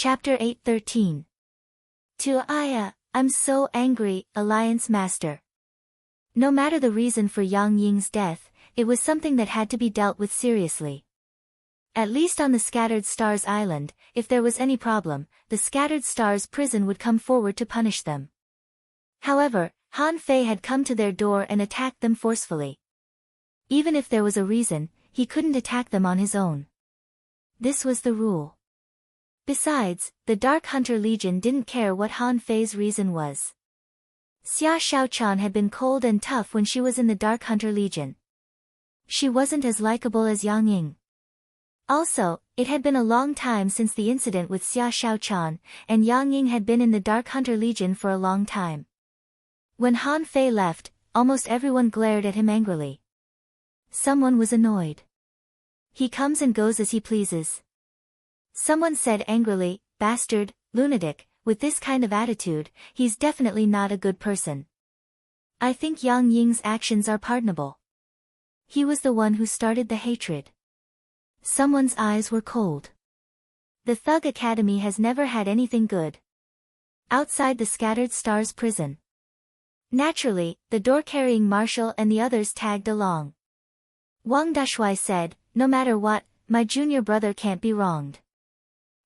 Chapter 8:13. To Aya, I'm so angry, Alliance Master. No matter the reason for Yang Ying's death, it was something that had to be dealt with seriously. At least on the Scattered Stars Island, if there was any problem, the Scattered Stars prison would come forward to punish them. However, Han Fei had come to their door and attacked them forcefully. Even if there was a reason, he couldn't attack them on his own. This was the rule. Besides, the Dark Hunter Legion didn't care what Han Fei's reason was. Xia Xiaochan had been cold and tough when she was in the Dark Hunter Legion. She wasn't as likable as Yang Ying. Also, it had been a long time since the incident with Xia Xiaochan, and Yang Ying had been in the Dark Hunter Legion for a long time. When Han Fei left, almost everyone glared at him angrily. Someone was annoyed. He comes and goes as he pleases. Someone said angrily, bastard, lunatic, with this kind of attitude, he's definitely not a good person. I think Yang Ying's actions are pardonable. He was the one who started the hatred. Someone's eyes were cold. The Thug Academy has never had anything good. Outside the Scattered Stars prison. Naturally, the door-carrying marshal and the others tagged along. Wang Dashui said, no matter what, my junior brother can't be wronged.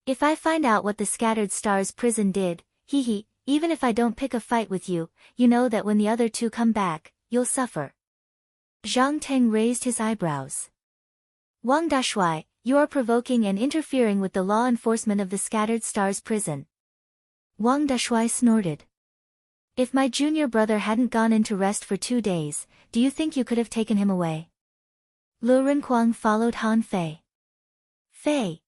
If I find out what the Scattered Stars prison did, even if I don't pick a fight with you, you know that when the other two come back, you'll suffer. Zhang Teng raised his eyebrows. Wang Dashui, you are provoking and interfering with the law enforcement of the Scattered Stars prison. Wang Dashui snorted. If my junior brother hadn't gone into rest for 2 days, do you think you could have taken him away? Lu Renquang followed Han Fei. Fei.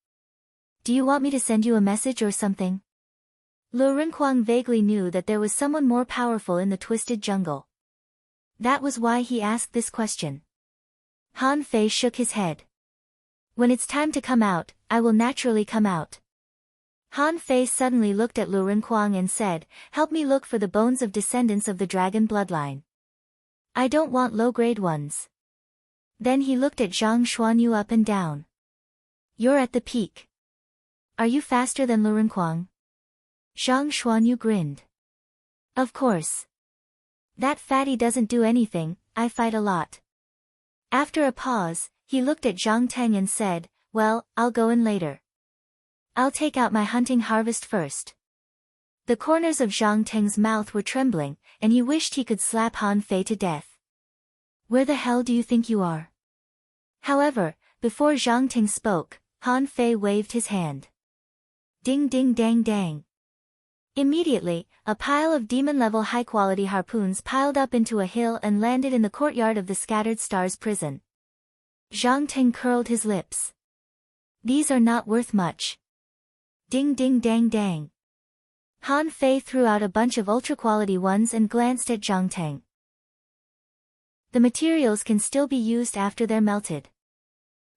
Do you want me to send you a message or something? Lu Renquang vaguely knew that there was someone more powerful in the Twisted Jungle. That was why he asked this question. Han Fei shook his head. When it's time to come out, I will naturally come out. Han Fei suddenly looked at Lu Renquang and said, help me look for the bones of descendants of the dragon bloodline. I don't want low-grade ones. Then he looked at Zhang Xuanyu up and down. You're at the peak. Are you faster than Lu Renquang? Zhang Xuanyu grinned. Of course. That fatty doesn't do anything, I fight a lot. After a pause, he looked at Zhang Teng and said, well, I'll go in later. I'll take out my hunting harvest first. The corners of Zhang Teng's mouth were trembling, and he wished he could slap Han Fei to death. Where the hell do you think you are? However, before Zhang Teng spoke, Han Fei waved his hand. Ding ding dang dang. Immediately, a pile of demon-level high-quality harpoons piled up into a hill and landed in the courtyard of the Scattered Stars prison. Zhang Teng curled his lips. These are not worth much. Ding ding dang dang. Han Fei threw out a bunch of ultra-quality ones and glanced at Zhang Teng. The materials can still be used after they're melted.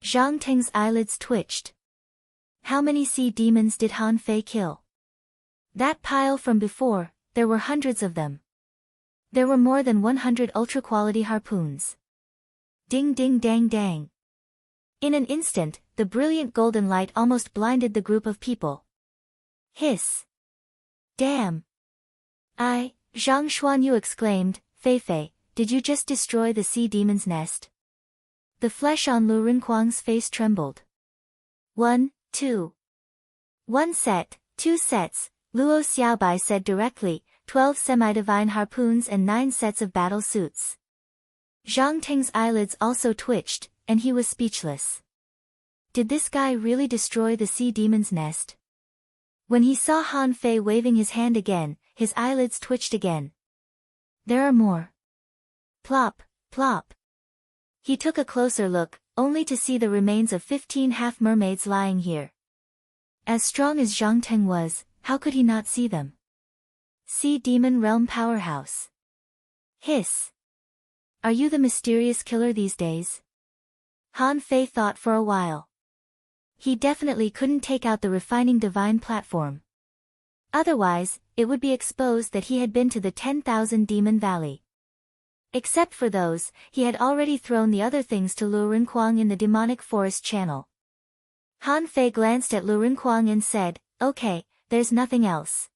Zhang Teng's eyelids twitched. How many sea demons did Han Fei kill? That pile from before, there were hundreds of them. There were more than 100 ultra-quality harpoons. Ding ding dang dang. In an instant, the brilliant golden light almost blinded the group of people. Hiss. Damn. Zhang Xuanyu exclaimed, Fei, did you just destroy the sea demon's nest? The flesh on Lu Renquang's face trembled. 1, 2. 1 set, 2 sets, Luo Xiaobai said directly, 12 semi-divine harpoons and 9 sets of battle suits. Zhang Teng's eyelids also twitched, and he was speechless. Did this guy really destroy the sea demon's nest? When he saw Han Fei waving his hand again, his eyelids twitched again. There are more. Plop, plop. He took a closer look, only to see the remains of 15 half-mermaids lying here. As strong as Zhang Teng was, how could he not see them? Sea Demon Realm Powerhouse. Hiss. Are you the mysterious killer these days? Han Fei thought for a while. He definitely couldn't take out the refining divine platform. Otherwise, it would be exposed that he had been to the 10,000 Demon Valley. Except for those, he had already thrown the other things to Lu Renquang in the demonic forest channel. Han Fei glanced at Lu Renquang and said, Okay, there's nothing else.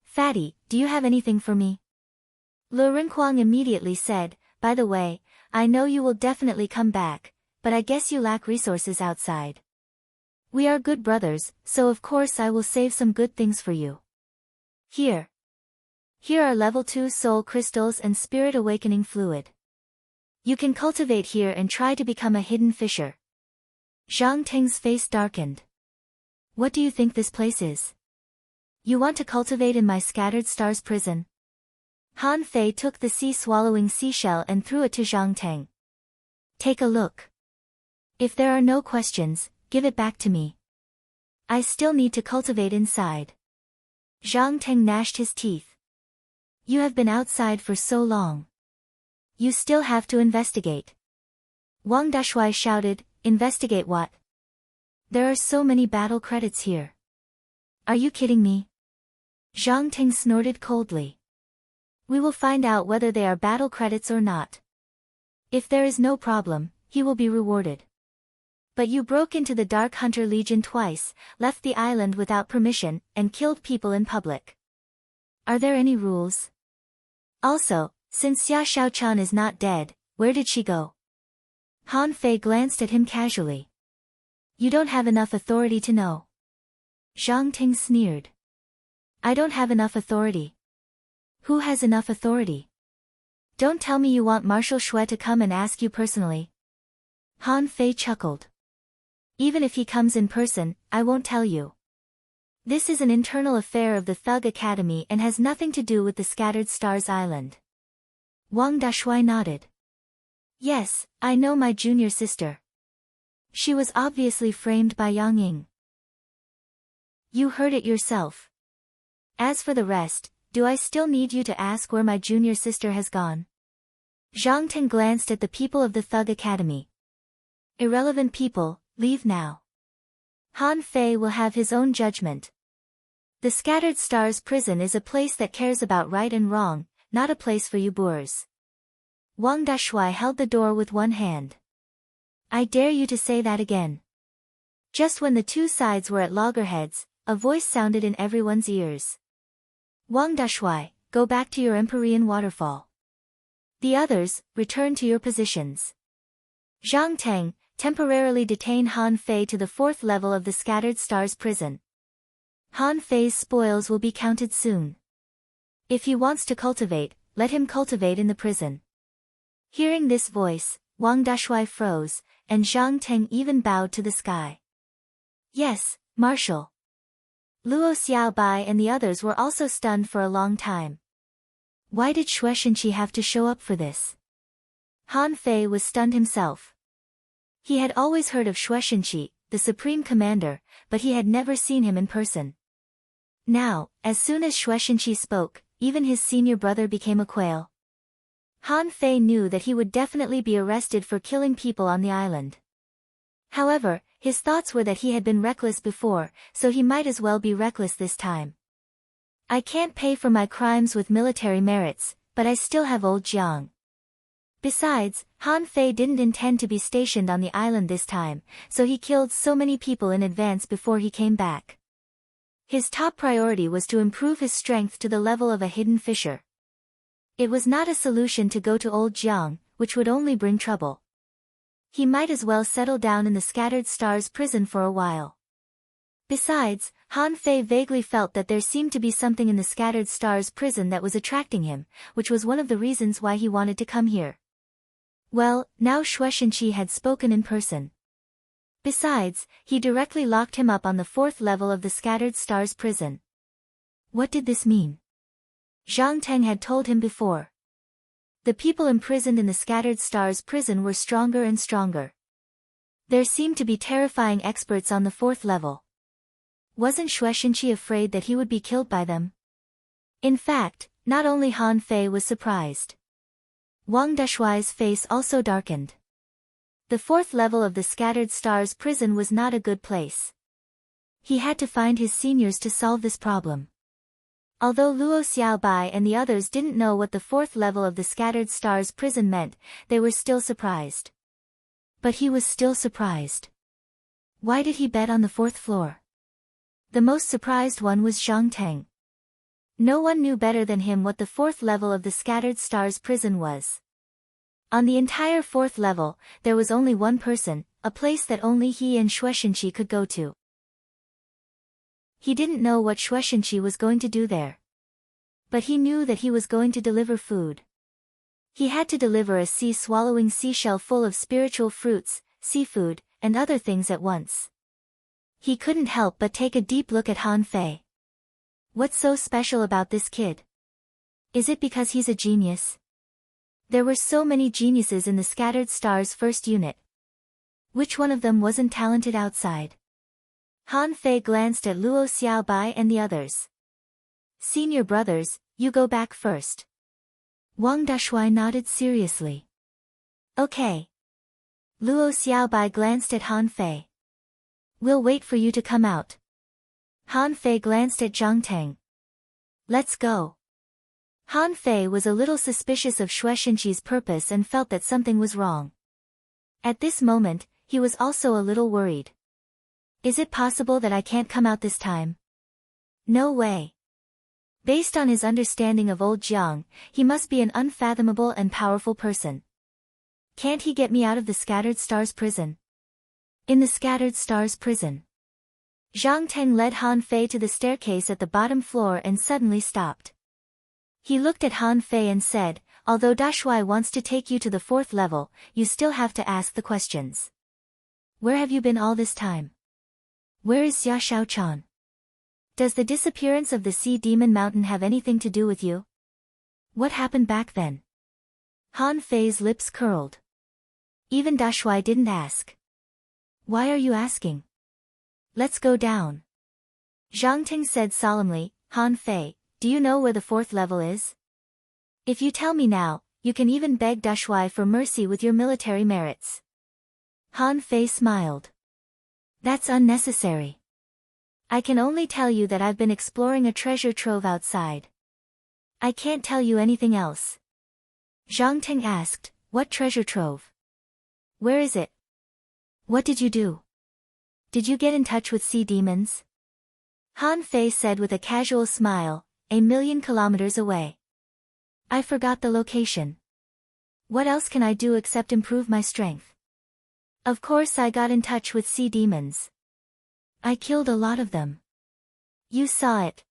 Fatty, do you have anything for me? Le Rinquang immediately said, by the way, I know you will definitely come back, but I guess you lack resources outside. We are good brothers, so of course I will save some good things for you. Here. Here are level 2 soul crystals and spirit awakening fluid. You can cultivate here and try to become a hidden fisher. Zhang Teng's face darkened. What do you think this place is? You want to cultivate in my scattered stars prison? Han Fei took the sea-swallowing seashell and threw it to Zhang Teng. Take a look. If there are no questions, give it back to me. I still need to cultivate inside. Zhang Teng gnashed his teeth. You have been outside for so long. You still have to investigate. Wang Dashui shouted, investigate what? There are so many battle credits here. Are you kidding me? Zhang Teng snorted coldly. We will find out whether they are battle credits or not. If there is no problem, he will be rewarded. But you broke into the Dark Hunter Legion twice, left the island without permission, and killed people in public. Are there any rules? Also, since Xia Shaochan is not dead, where did she go? Han Fei glanced at him casually. You don't have enough authority to know. Zhang Ting sneered. I don't have enough authority. Who has enough authority? Don't tell me you want Marshal Shui to come and ask you personally. Han Fei chuckled. Even if he comes in person, I won't tell you. This is an internal affair of the Thug Academy and has nothing to do with the Scattered Stars Island. Wang Dashui nodded. Yes, I know my junior sister. She was obviously framed by Yang Ying. You heard it yourself. As for the rest, do I still need you to ask where my junior sister has gone? Zhang Teng glanced at the people of the Thug Academy. Irrelevant people, leave now. Han Fei will have his own judgment. The Scattered Stars prison is a place that cares about right and wrong, not a place for you boors. Wang Dashui held the door with one hand. I dare you to say that again. Just when the two sides were at loggerheads, a voice sounded in everyone's ears. Wang Dashui, go back to your Empyrean waterfall. The others, return to your positions. Zhang Teng, temporarily detain Han Fei to the 4th level of the Scattered Stars prison. Han Fei's spoils will be counted soon. If he wants to cultivate, let him cultivate in the prison. Hearing this voice, Wang Dashui froze, and Zhang Teng even bowed to the sky. Yes, Marshal. Luo Xiaobai and the others were also stunned for a long time. Why did Xue Shenqi have to show up for this? Han Fei was stunned himself. He had always heard of Xue Shenqi, the Supreme Commander, but he had never seen him in person. Now, as soon as Xue Shenqi spoke, even his senior brother became a quail. Han Fei knew that he would definitely be arrested for killing people on the island. However, his thoughts were that he had been reckless before, so he might as well be reckless this time. I can't pay for my crimes with military merits, but I still have old Jiang. Besides, Han Fei didn't intend to be stationed on the island this time, so he killed so many people in advance before he came back. His top priority was to improve his strength to the level of a hidden fisher. It was not a solution to go to old Jiang, which would only bring trouble. He might as well settle down in the Scattered Stars prison for a while. Besides, Han Fei vaguely felt that there seemed to be something in the Scattered Stars prison that was attracting him, which was one of the reasons why he wanted to come here. Well, now Xue Shenqi had spoken in person. Besides, he directly locked him up on the 4th level of the Scattered Stars prison. What did this mean? Zhang Teng had told him before. The people imprisoned in the Scattered Stars prison were stronger and stronger. There seemed to be terrifying experts on the 4th level. Wasn't Xue Shenqi afraid that he would be killed by them? In fact, not only Han Fei was surprised. Wang Dashui's face also darkened. The 4th level of the Scattered Stars prison was not a good place. He had to find his seniors to solve this problem. Although Luo Xiaobai and the others didn't know what the 4th level of the Scattered Stars prison meant, they were still surprised. But he was still surprised. Why did he bet on the 4th floor? The most surprised one was Zhang Teng. No one knew better than him what the fourth level of the Scattered Stars prison was. On the entire fourth level, there was only one person, a place that only he and Shueishenqi could go to. He didn't know what Shueishenqi was going to do there. But he knew that he was going to deliver food. He had to deliver a sea-swallowing seashell full of spiritual fruits, seafood, and other things at once. He couldn't help but take a deep look at Han Fei. What's so special about this kid? Is it because he's a genius? There were so many geniuses in the Scattered Stars first unit. Which one of them wasn't talented outside? Han Fei glanced at Luo Xiaobai and the others. Senior brothers, you go back first. Wang Dashuai nodded seriously. Okay. Luo Xiaobai glanced at Han Fei. We'll wait for you to come out. Han Fei glanced at Zhang Teng. Let's go. Han Fei was a little suspicious of Shueishenqi's purpose and felt that something was wrong. At this moment, he was also a little worried. Is it possible that I can't come out this time? No way. Based on his understanding of old Jiang, he must be an unfathomable and powerful person. Can't he get me out of the Scattered Stars prison? In the Scattered Stars prison. Zhang Teng led Han Fei to the staircase at the bottom floor and suddenly stopped. He looked at Han Fei and said, although Dashuai wants to take you to the fourth level, you still have to ask the questions. Where have you been all this time? Where is Xia Shaochan? Does the disappearance of the Sea Demon Mountain have anything to do with you? What happened back then? Han Fei's lips curled. Even Dashuai didn't ask. Why are you asking? Let's go down. Zhang Teng said solemnly, Han Fei, do you know where the fourth level is? If you tell me now, you can even beg Dashuai for mercy with your military merits. Han Fei smiled. That's unnecessary. I can only tell you that I've been exploring a treasure trove outside. I can't tell you anything else. Zhang Teng asked, what treasure trove? Where is it? What did you do? Did you get in touch with sea demons? Han Fei said with a casual smile, 1,000,000 kilometers away. I forgot the location. What else can I do except improve my strength? Of course I got in touch with sea demons. I killed a lot of them. You saw it.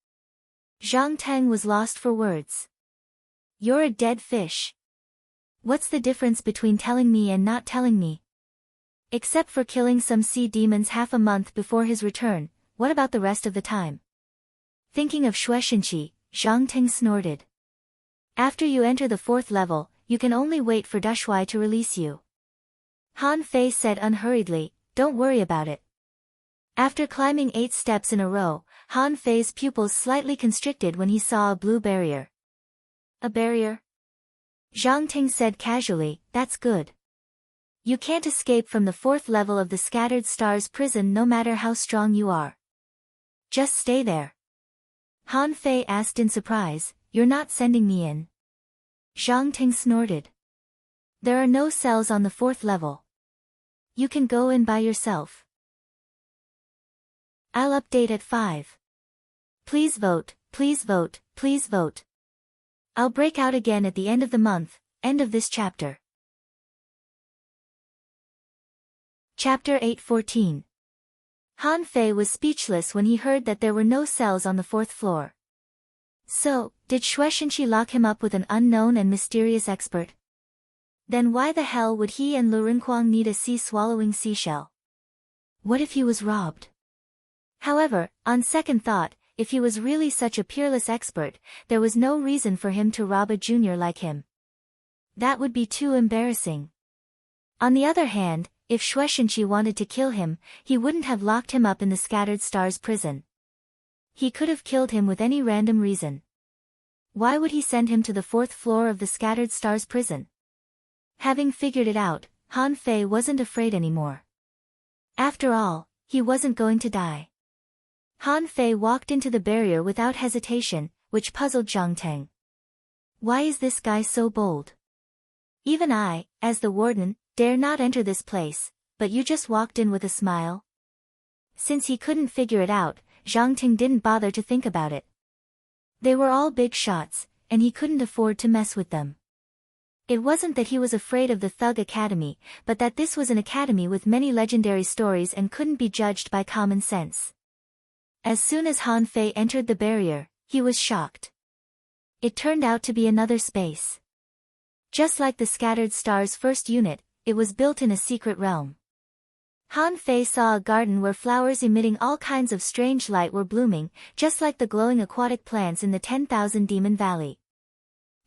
Zhang Teng was lost for words. You're a dead fish. What's the difference between telling me and not telling me? Except for killing some sea demons half a month before his return, what about the rest of the time? Thinking of Shueishenqi, Zhang Teng snorted. After you enter the fourth level, you can only wait for Dashuai to release you. Han Fei said unhurriedly, don't worry about it. After climbing 8 steps in a row, Han Fei's pupils slightly constricted when he saw a blue barrier. A barrier? Zhang Teng said casually, that's good. You can't escape from the fourth level of the Scattered Stars prison no matter how strong you are. Just stay there. Han Fei asked in surprise, you're not sending me in? Zhang Teng snorted. There are no cells on the fourth level. You can go in by yourself. I'll update at 5. Please vote, please vote, please vote. I'll break out again at the end of the month, end of this chapter. Chapter 8:14. Han Fei was speechless when he heard that there were no cells on the fourth floor. So, did Shueishenqi lock him up with an unknown and mysterious expert? Then why the hell would he and Lu Rinquang need a sea-swallowing seashell? What if he was robbed? However, on second thought, if he was really such a peerless expert, there was no reason for him to rob a junior like him. That would be too embarrassing. On the other hand, if Shueishenqi wanted to kill him, he wouldn't have locked him up in the Scattered Stars prison. He could have killed him with any random reason. Why would he send him to the fourth floor of the Scattered Stars prison? Having figured it out, Han Fei wasn't afraid anymore. After all, he wasn't going to die. Han Fei walked into the barrier without hesitation, which puzzled Zhang Teng. Why is this guy so bold? Even I, as the warden, dare not enter this place, but you just walked in with a smile? Since he couldn't figure it out, Zhang Ting didn't bother to think about it. They were all big shots, and he couldn't afford to mess with them. It wasn't that he was afraid of the Thug Academy, but that this was an academy with many legendary stories and couldn't be judged by common sense. As soon as Han Fei entered the barrier, he was shocked. It turned out to be another space. Just like the Scattered Stars first unit, it was built in a secret realm. Han Fei saw a garden where flowers emitting all kinds of strange light were blooming, just like the glowing aquatic plants in the 10,000 Demon Valley.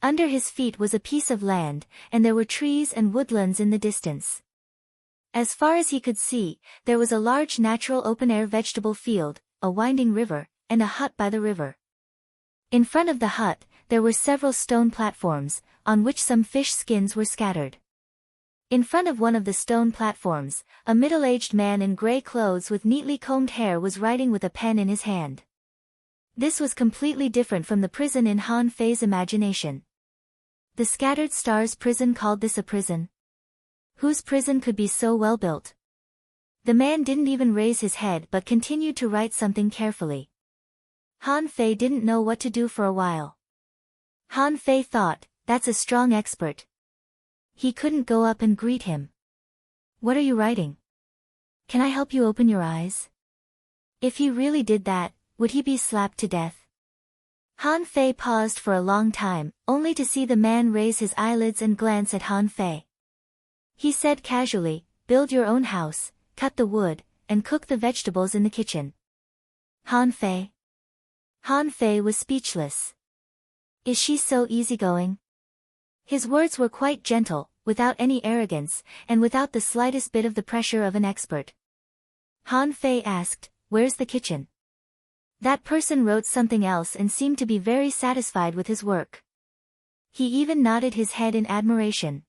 Under his feet was a piece of land, and there were trees and woodlands in the distance. As far as he could see, there was a large natural open-air vegetable field, a winding river, and a hut by the river. In front of the hut, there were several stone platforms, on which some fish skins were scattered. In front of one of the stone platforms, a middle-aged man in gray clothes with neatly combed hair was writing with a pen in his hand. This was completely different from the prison in Han Fei's imagination. The Scattered Stars prison called this a prison? Whose prison could be so well built? The man didn't even raise his head but continued to write something carefully. Han Fei didn't know what to do for a while. Han Fei thought, that's a strong expert. He couldn't go up and greet him. What are you writing? Can I help you open your eyes? If he really did that, would he be slapped to death? Han Fei paused for a long time, only to see the man raise his eyelids and glance at Han Fei. He said casually, build your own house, cut the wood, and cook the vegetables in the kitchen. Han Fei? Han Fei was speechless. Is she so easygoing? His words were quite gentle, without any arrogance, and without the slightest bit of the pressure of an expert. Han Fei asked, where's the kitchen? That person wrote something else and seemed to be very satisfied with his work. He even nodded his head in admiration.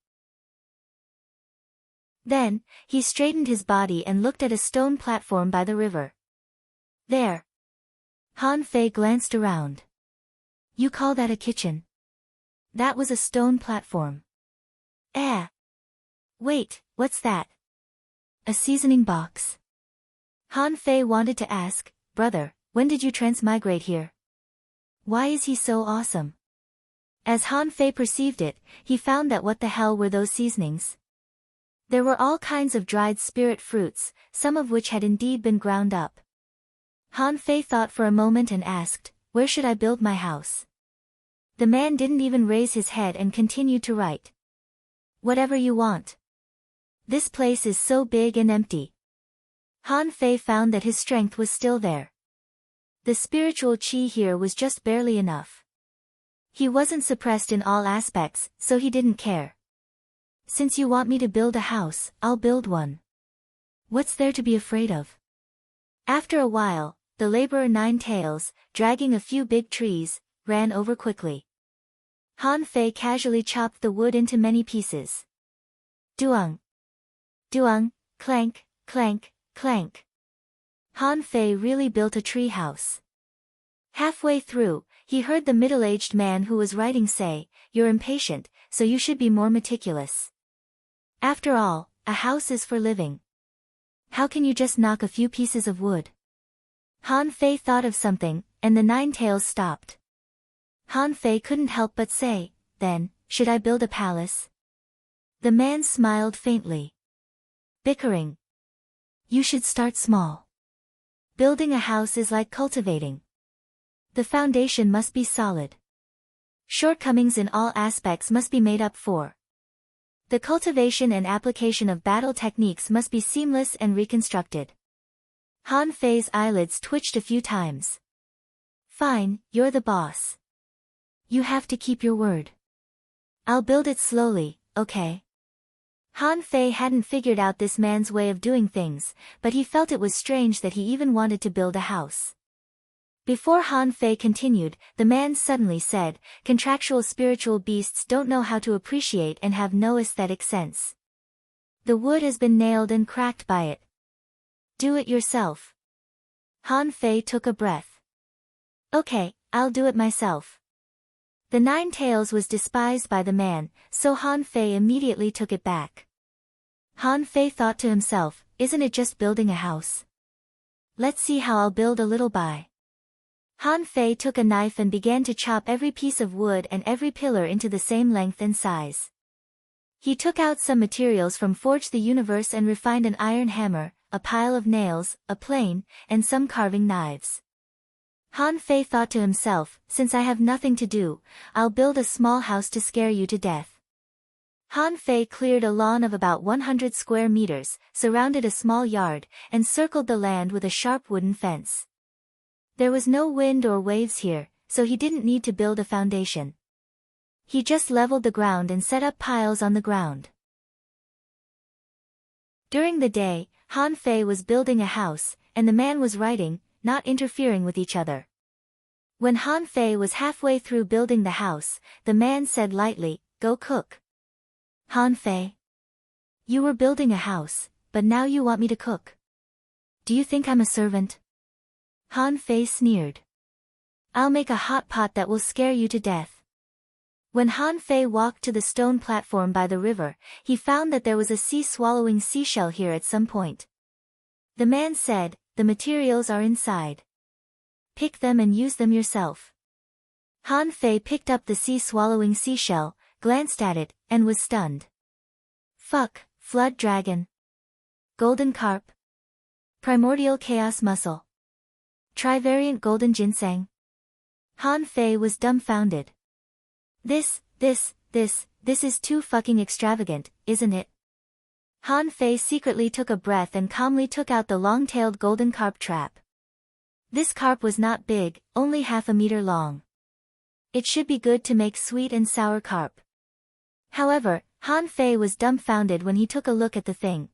Then, he straightened his body and looked at a stone platform by the river. There. Han Fei glanced around. You call that a kitchen? That was a stone platform. Wait, what's that? A seasoning box. Han Fei wanted to ask, brother, when did you transmigrate here? Why is he so awesome? As Han Fei perceived it, he found that what the hell were those seasonings? There were all kinds of dried spirit fruits, some of which had indeed been ground up. Han Fei thought for a moment and asked, where should I build my house? The man didn't even raise his head and continued to write. Whatever you want. This place is so big and empty. Han Fei found that his strength was still there. The spiritual qi here was just barely enough. He wasn't suppressed in all aspects, so he didn't care. Since you want me to build a house, I'll build one. What's there to be afraid of? After a while, the laborer Nine Tails, dragging a few big trees, ran over quickly. Han Fei casually chopped the wood into many pieces. Duang. Duang, clank, clank, clank. Han Fei really built a tree house. Halfway through, he heard the middle-aged man who was writing say, you're impatient, so you should be more meticulous. After all, a house is for living. How can you just knock a few pieces of wood? Han Fei thought of something, and the Nine Tails stopped. Han Fei couldn't help but say, then, should I build a palace? The man smiled faintly. Bickering. You should start small. Building a house is like cultivating. The foundation must be solid. Shortcomings in all aspects must be made up for. The cultivation and application of battle techniques must be seamless and reconstructed. Han Fei's eyelids twitched a few times. Fine, you're the boss. You have to keep your word. I'll build it slowly, okay? Han Fei hadn't figured out this man's way of doing things, but he felt it was strange that he even wanted to build a house. Before Han Fei continued, the man suddenly said, contractual spiritual beasts don't know how to appreciate and have no aesthetic sense. The wood has been nailed and cracked by it. Do it yourself. Han Fei took a breath. Okay, I'll do it myself. The Nine Tails was despised by the man, so Han Fei immediately took it back. Han Fei thought to himself, isn't it just building a house? let's see how I'll build a little by. Han Fei took a knife and began to chop every piece of wood and every pillar into the same length and size. He took out some materials from Forge the Universe and refined an iron hammer, a pile of nails, a plane, and some carving knives. Han Fei thought to himself, since I have nothing to do, I'll build a small house to scare you to death. Han Fei cleared a lawn of about 100 square meters, surrounded a small yard, and circled the land with a sharp wooden fence. There was no wind or waves here, so he didn't need to build a foundation. He just leveled the ground and set up piles on the ground. During the day, Han Fei was building a house, and the man was writing, not interfering with each other. When Han Fei was halfway through building the house, the man said lightly, "Go cook." Han Fei. You were building a house, but now you want me to cook. Do you think I'm a servant? Han Fei sneered. I'll make a hot pot that will scare you to death. When Han Fei walked to the stone platform by the river, he found that there was a sea-swallowing seashell here at some point. The man said, "The materials are inside. Pick them and use them yourself." Han Fei picked up the sea-swallowing seashell, glanced at it, and was stunned. Fuck, flood dragon. Golden carp. Primordial chaos mussel. Trivariant golden ginseng. Han Fei was dumbfounded. This is too fucking extravagant, isn't it? Han Fei secretly took a breath and calmly took out the long-tailed golden carp trap. This carp was not big, only half a meter long. It should be good to make sweet and sour carp. However, Han Fei was dumbfounded when he took a look at the thing.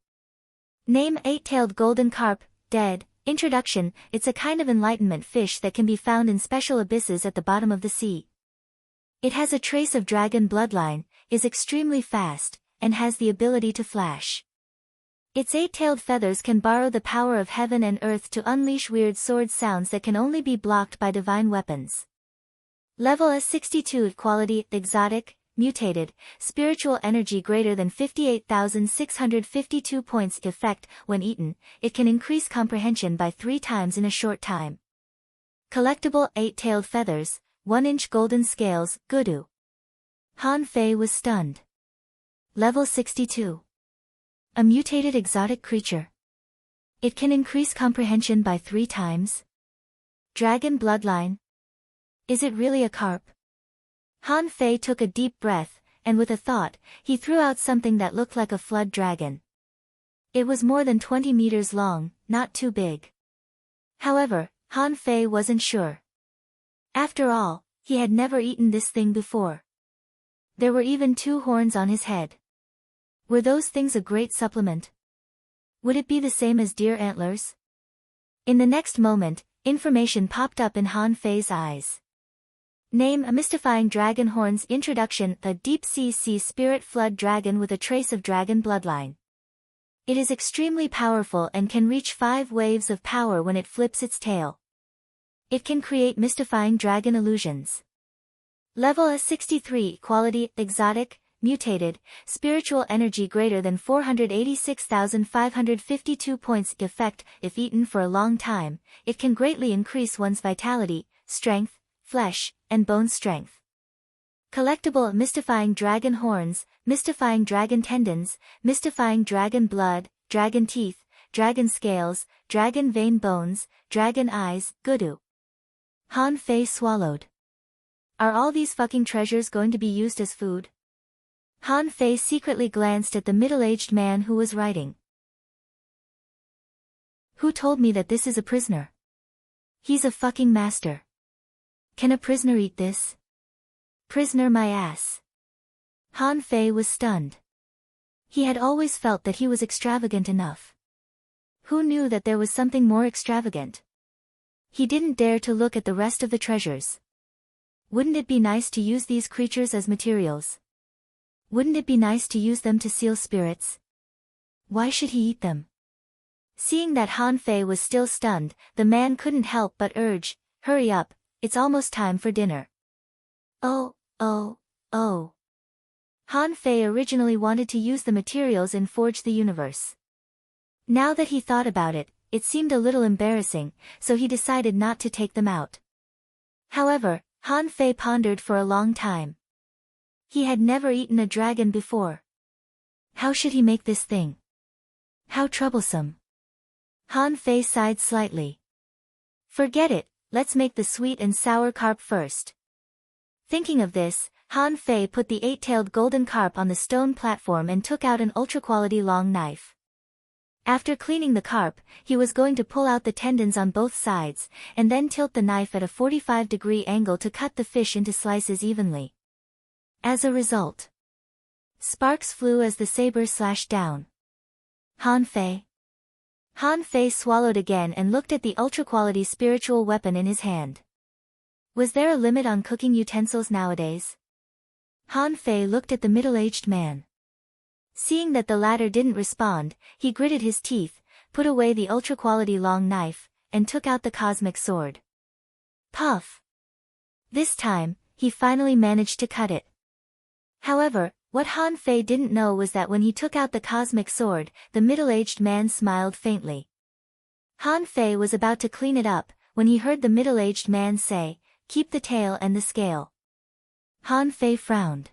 Name: eight-tailed golden carp, dead. Introduction: it's a kind of enlightenment fish that can be found in special abysses at the bottom of the sea. It has a trace of dragon bloodline, is extremely fast, and has the ability to flash. Its eight-tailed feathers can borrow the power of heaven and earth to unleash weird sword sounds that can only be blocked by divine weapons. Level S62 Quality: exotic, mutated, spiritual energy greater than 58,652 points. Effect: when eaten, it can increase comprehension by 3 times in a short time. Collectible: 8-tailed feathers, 1-inch golden scales, Gudu. Han Fei was stunned. Level 62. A mutated exotic creature. It can increase comprehension by 3 times. Dragon bloodline. Is it really a carp? Han Fei took a deep breath, and with a thought, he threw out something that looked like a flood dragon. It was more than 20 meters long, not too big. However, Han Fei wasn't sure. After all, he had never eaten this thing before. There were even 2 horns on his head. Were those things a great supplement? Would it be the same as deer antlers? In the next moment, information popped up in Han Fei's eyes. Name: a mystifying dragon horns. Introduction: a deep-sea sea spirit flood dragon with a trace of dragon bloodline. It is extremely powerful and can reach 5 waves of power when it flips its tail. It can create mystifying dragon illusions. Level S63 Quality: exotic, mutated, spiritual energy greater than 486,552 points. Effect: if eaten for a long time, it can greatly increase one's vitality, strength, flesh, and bone strength. Collectible: mystifying dragon horns, mystifying dragon tendons, mystifying dragon blood, dragon teeth, dragon scales, dragon vein bones, dragon eyes, Gudu. Han Fei swallowed. Are all these fucking treasures going to be used as food? Han Fei secretly glanced at the middle-aged man who was writing. Who told me that this is a prisoner? He's a fucking master. Can a prisoner eat this? Prisoner my ass. Han Fei was stunned. He had always felt that he was extravagant enough. Who knew that there was something more extravagant? He didn't dare to look at the rest of the treasures. Wouldn't it be nice to use these creatures as materials? Wouldn't it be nice to use them to seal spirits? Why should he eat them? Seeing that Han Fei was still stunned, the man couldn't help but urge, hurry up, it's almost time for dinner. Oh. Han Fei originally wanted to use the materials in Forge the Universe. Now that he thought about it, it seemed a little embarrassing, so he decided not to take them out. However, Han Fei pondered for a long time. He had never eaten a dragon before. How should he make this thing? How troublesome. Han Fei sighed slightly. Forget it, let's make the sweet and sour carp first. Thinking of this, Han Fei put the 8-tailed golden carp on the stone platform and took out an ultra-quality long knife. After cleaning the carp, he was going to pull out the tendons on both sides, and then tilt the knife at a 45-degree angle to cut the fish into slices evenly. As a result, sparks flew as the saber slashed down. Han Fei swallowed again and looked at the ultra-quality spiritual weapon in his hand. Was there a limit on cooking utensils nowadays? Han Fei looked at the middle-aged man. Seeing that the latter didn't respond, he gritted his teeth, put away the ultra-quality long knife, and took out the cosmic sword. Puff! This time, he finally managed to cut it. However, what Han Fei didn't know was that when he took out the cosmic sword, the middle-aged man smiled faintly. Han Fei was about to clean it up, when he heard the middle-aged man say, "Keep the tail and the scale." Han Fei frowned.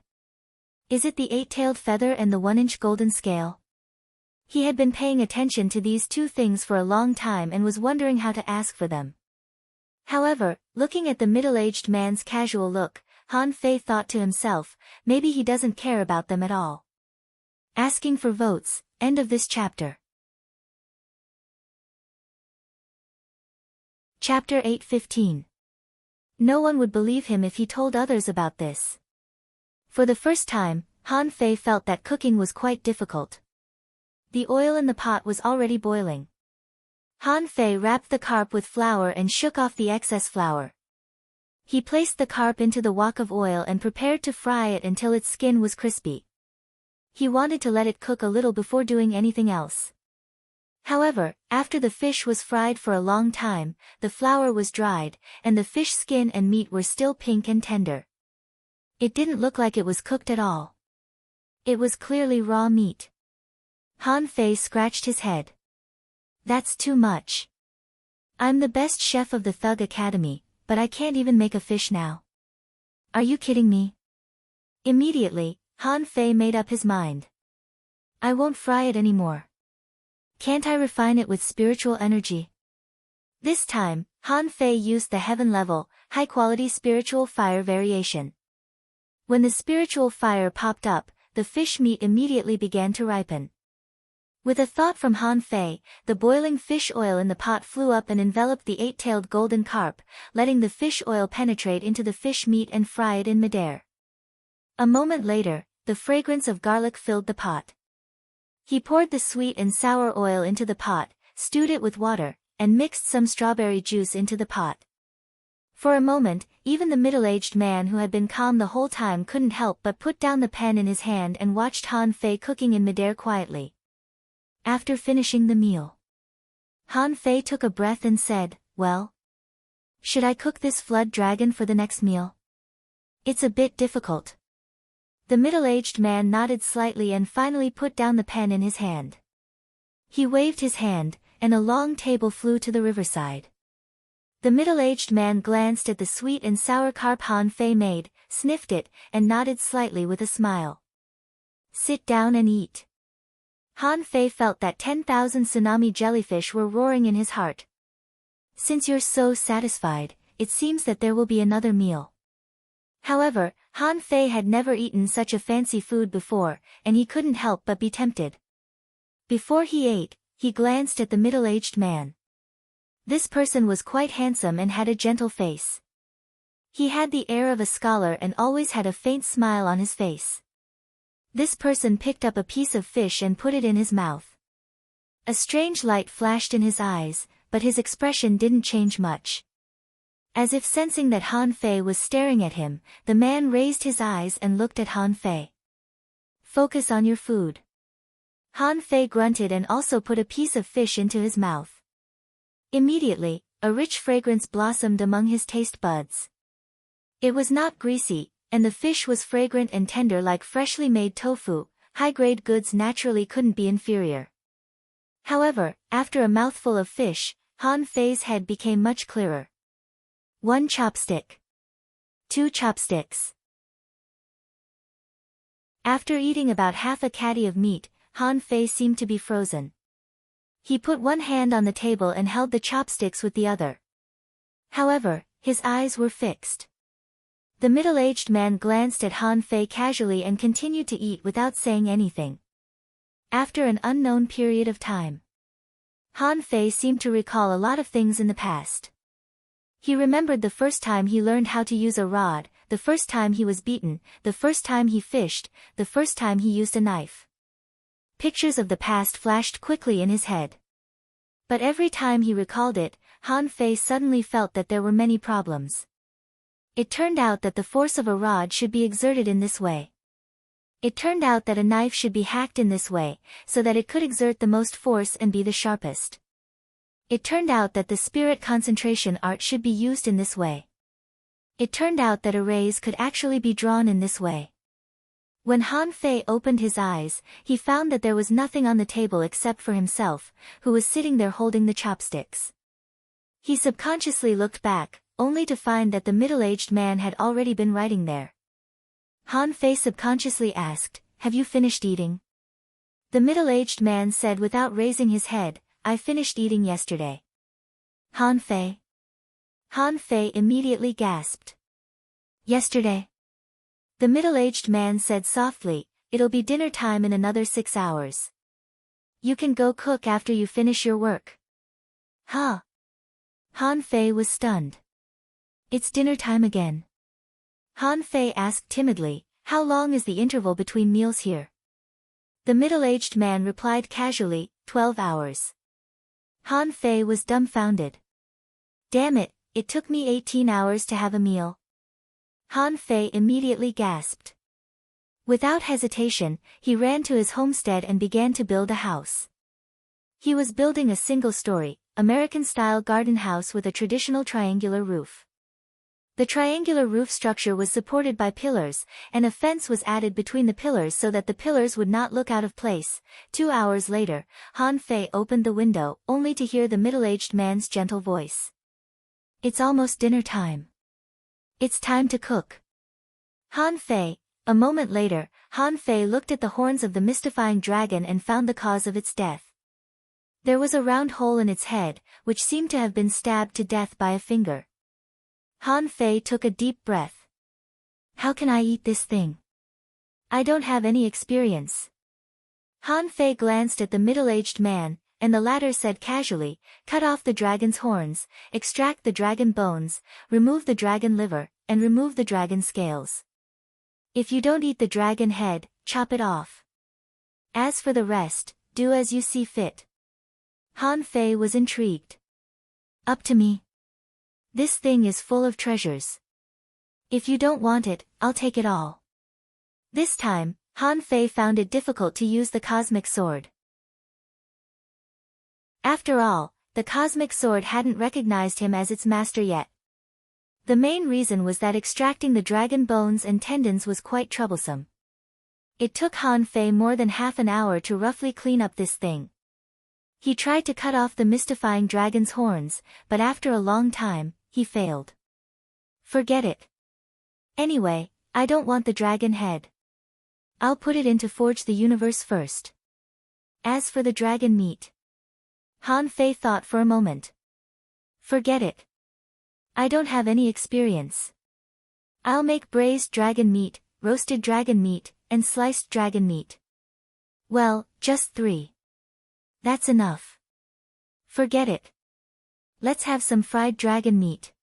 Is it the 8-tailed feather and the 1-inch golden scale? He had been paying attention to these two things for a long time and was wondering how to ask for them. However, looking at the middle-aged man's casual look, Han Fei thought to himself, maybe he doesn't care about them at all. Asking for votes, end of this chapter. Chapter 8:15. No one would believe him if he told others about this. For the first time, Han Fei felt that cooking was quite difficult. The oil in the pot was already boiling. Han Fei wrapped the carp with flour and shook off the excess flour. He placed the carp into the wok of oil and prepared to fry it until its skin was crispy. He wanted to let it cook a little before doing anything else. However, after the fish was fried for a long time, the flour was dried, and the fish skin and meat were still pink and tender. It didn't look like it was cooked at all. It was clearly raw meat. Han Fei scratched his head. That's too much. I'm the best chef of the Thug Academy, but I can't even make a fish now. Are you kidding me? Immediately, Han Fei made up his mind. I won't fry it anymore. Can't I refine it with spiritual energy? This time, Han Fei used the heaven-level, high-quality spiritual fire variation. When the spiritual fire popped up, the fish meat immediately began to ripen. With a thought from Han Fei, the boiling fish oil in the pot flew up and enveloped the 8-tailed golden carp, letting the fish oil penetrate into the fish meat and fry it in midair. A moment later, the fragrance of garlic filled the pot. He poured the sweet and sour oil into the pot, stewed it with water, and mixed some strawberry juice into the pot. For a moment, even the middle-aged man who had been calm the whole time couldn't help but put down the pen in his hand and watched Han Fei cooking in midair quietly. After finishing the meal, Han Fei took a breath and said, "Well, should I cook this flood dragon for the next meal? It's a bit difficult." The middle-aged man nodded slightly and finally put down the pen in his hand. He waved his hand, and a long table flew to the riverside. The middle-aged man glanced at the sweet and sour carp Han Fei made, sniffed it, and nodded slightly with a smile. "Sit down and eat." Han Fei felt that 10,000 tsunami jellyfish were roaring in his heart. Since you're so satisfied, it seems that there will be another meal. However, Han Fei had never eaten such a fancy food before, and he couldn't help but be tempted. Before he ate, he glanced at the middle-aged man. This person was quite handsome and had a gentle face. He had the air of a scholar and always had a faint smile on his face. This person picked up a piece of fish and put it in his mouth. A strange light flashed in his eyes, but his expression didn't change much. As if sensing that Han Fei was staring at him, the man raised his eyes and looked at Han Fei. "Focus on your food." Han Fei grunted and also put a piece of fish into his mouth. Immediately, a rich fragrance blossomed among his taste buds. It was not greasy, and the fish was fragrant and tender like freshly made tofu. High-grade goods naturally couldn't be inferior. However, after a mouthful of fish, Han Fei's head became much clearer. 1 chopstick. 2 chopsticks. After eating about half a caddy of meat, Han Fei seemed to be frozen. He put one hand on the table and held the chopsticks with the other. However, his eyes were fixed. The middle-aged man glanced at Han Fei casually and continued to eat without saying anything. After an unknown period of time, Han Fei seemed to recall a lot of things in the past. He remembered the first time he learned how to use a rod, the first time he was beaten, the first time he fished, the first time he used a knife. Pictures of the past flashed quickly in his head. But every time he recalled it, Han Fei suddenly felt that there were many problems. It turned out that the force of a rod should be exerted in this way. It turned out that a knife should be hacked in this way, so that it could exert the most force and be the sharpest. It turned out that the spirit concentration art should be used in this way. It turned out that arrays could actually be drawn in this way. When Han Fei opened his eyes, he found that there was nothing on the table except for himself, who was sitting there holding the chopsticks. He subconsciously looked back, only to find that the middle-aged man had already been writing there. Han Fei subconsciously asked, "Have you finished eating?" The middle-aged man said without raising his head, "I finished eating yesterday." Han Fei. Han Fei immediately gasped. "Yesterday?" The middle-aged man said softly, "It'll be dinner time in another 6 hours. You can go cook after you finish your work." Huh? Han Fei was stunned. "It's dinner time again." Han Fei asked timidly, "How long is the interval between meals here?" The middle-aged man replied casually, 12 hours. Han Fei was dumbfounded. "Damn it, it took me 18 hours to have a meal." Han Fei immediately gasped. Without hesitation, he ran to his homestead and began to build a house. He was building a single-story, American-style garden house with a traditional triangular roof. The triangular roof structure was supported by pillars, and a fence was added between the pillars so that the pillars would not look out of place. 2 hours later, Han Fei opened the window, only to hear the middle-aged man's gentle voice. "It's almost dinner time. It's time to cook." Han Fei. A moment later, Han Fei looked at the horns of the mystifying dragon and found the cause of its death. There was a round hole in its head, which seemed to have been stabbed to death by a finger. Han Fei took a deep breath. "How can I eat this thing? I don't have any experience." Han Fei glanced at the middle-aged man, and the latter said casually, "Cut off the dragon's horns, extract the dragon bones, remove the dragon liver, and remove the dragon scales. If you don't eat the dragon head, chop it off. As for the rest, do as you see fit." Han Fei was intrigued. "Up to me. This thing is full of treasures. If you don't want it, I'll take it all." This time, Han Fei found it difficult to use the cosmic sword. After all, the cosmic sword hadn't recognized him as its master yet. The main reason was that extracting the dragon bones and tendons was quite troublesome. It took Han Fei more than half an hour to roughly clean up this thing. He tried to cut off the mystifying dragon's horns, but after a long time, he failed. "Forget it. Anyway, I don't want the dragon head. I'll put it in to forge the universe first. As for the dragon meat..." Han Fei thought for a moment. "Forget it. I don't have any experience. I'll make braised dragon meat, roasted dragon meat, and sliced dragon meat. Well, just 3. That's enough. Forget it. Let's have some fried dragon meat."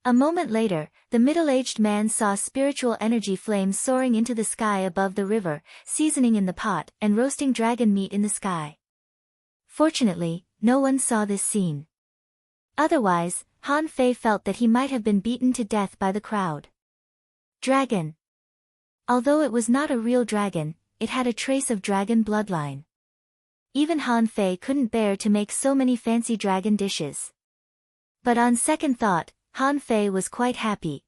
A moment later, the middle-aged man saw spiritual energy flames soaring into the sky above the river, seasoning in the pot, and roasting dragon meat in the sky. Fortunately, no one saw this scene. Otherwise, Han Fei felt that he might have been beaten to death by the crowd. Dragon. Although it was not a real dragon, it had a trace of dragon bloodline. Even Han Fei couldn't bear to make so many fancy dragon dishes. But on second thought, Han Fei was quite happy.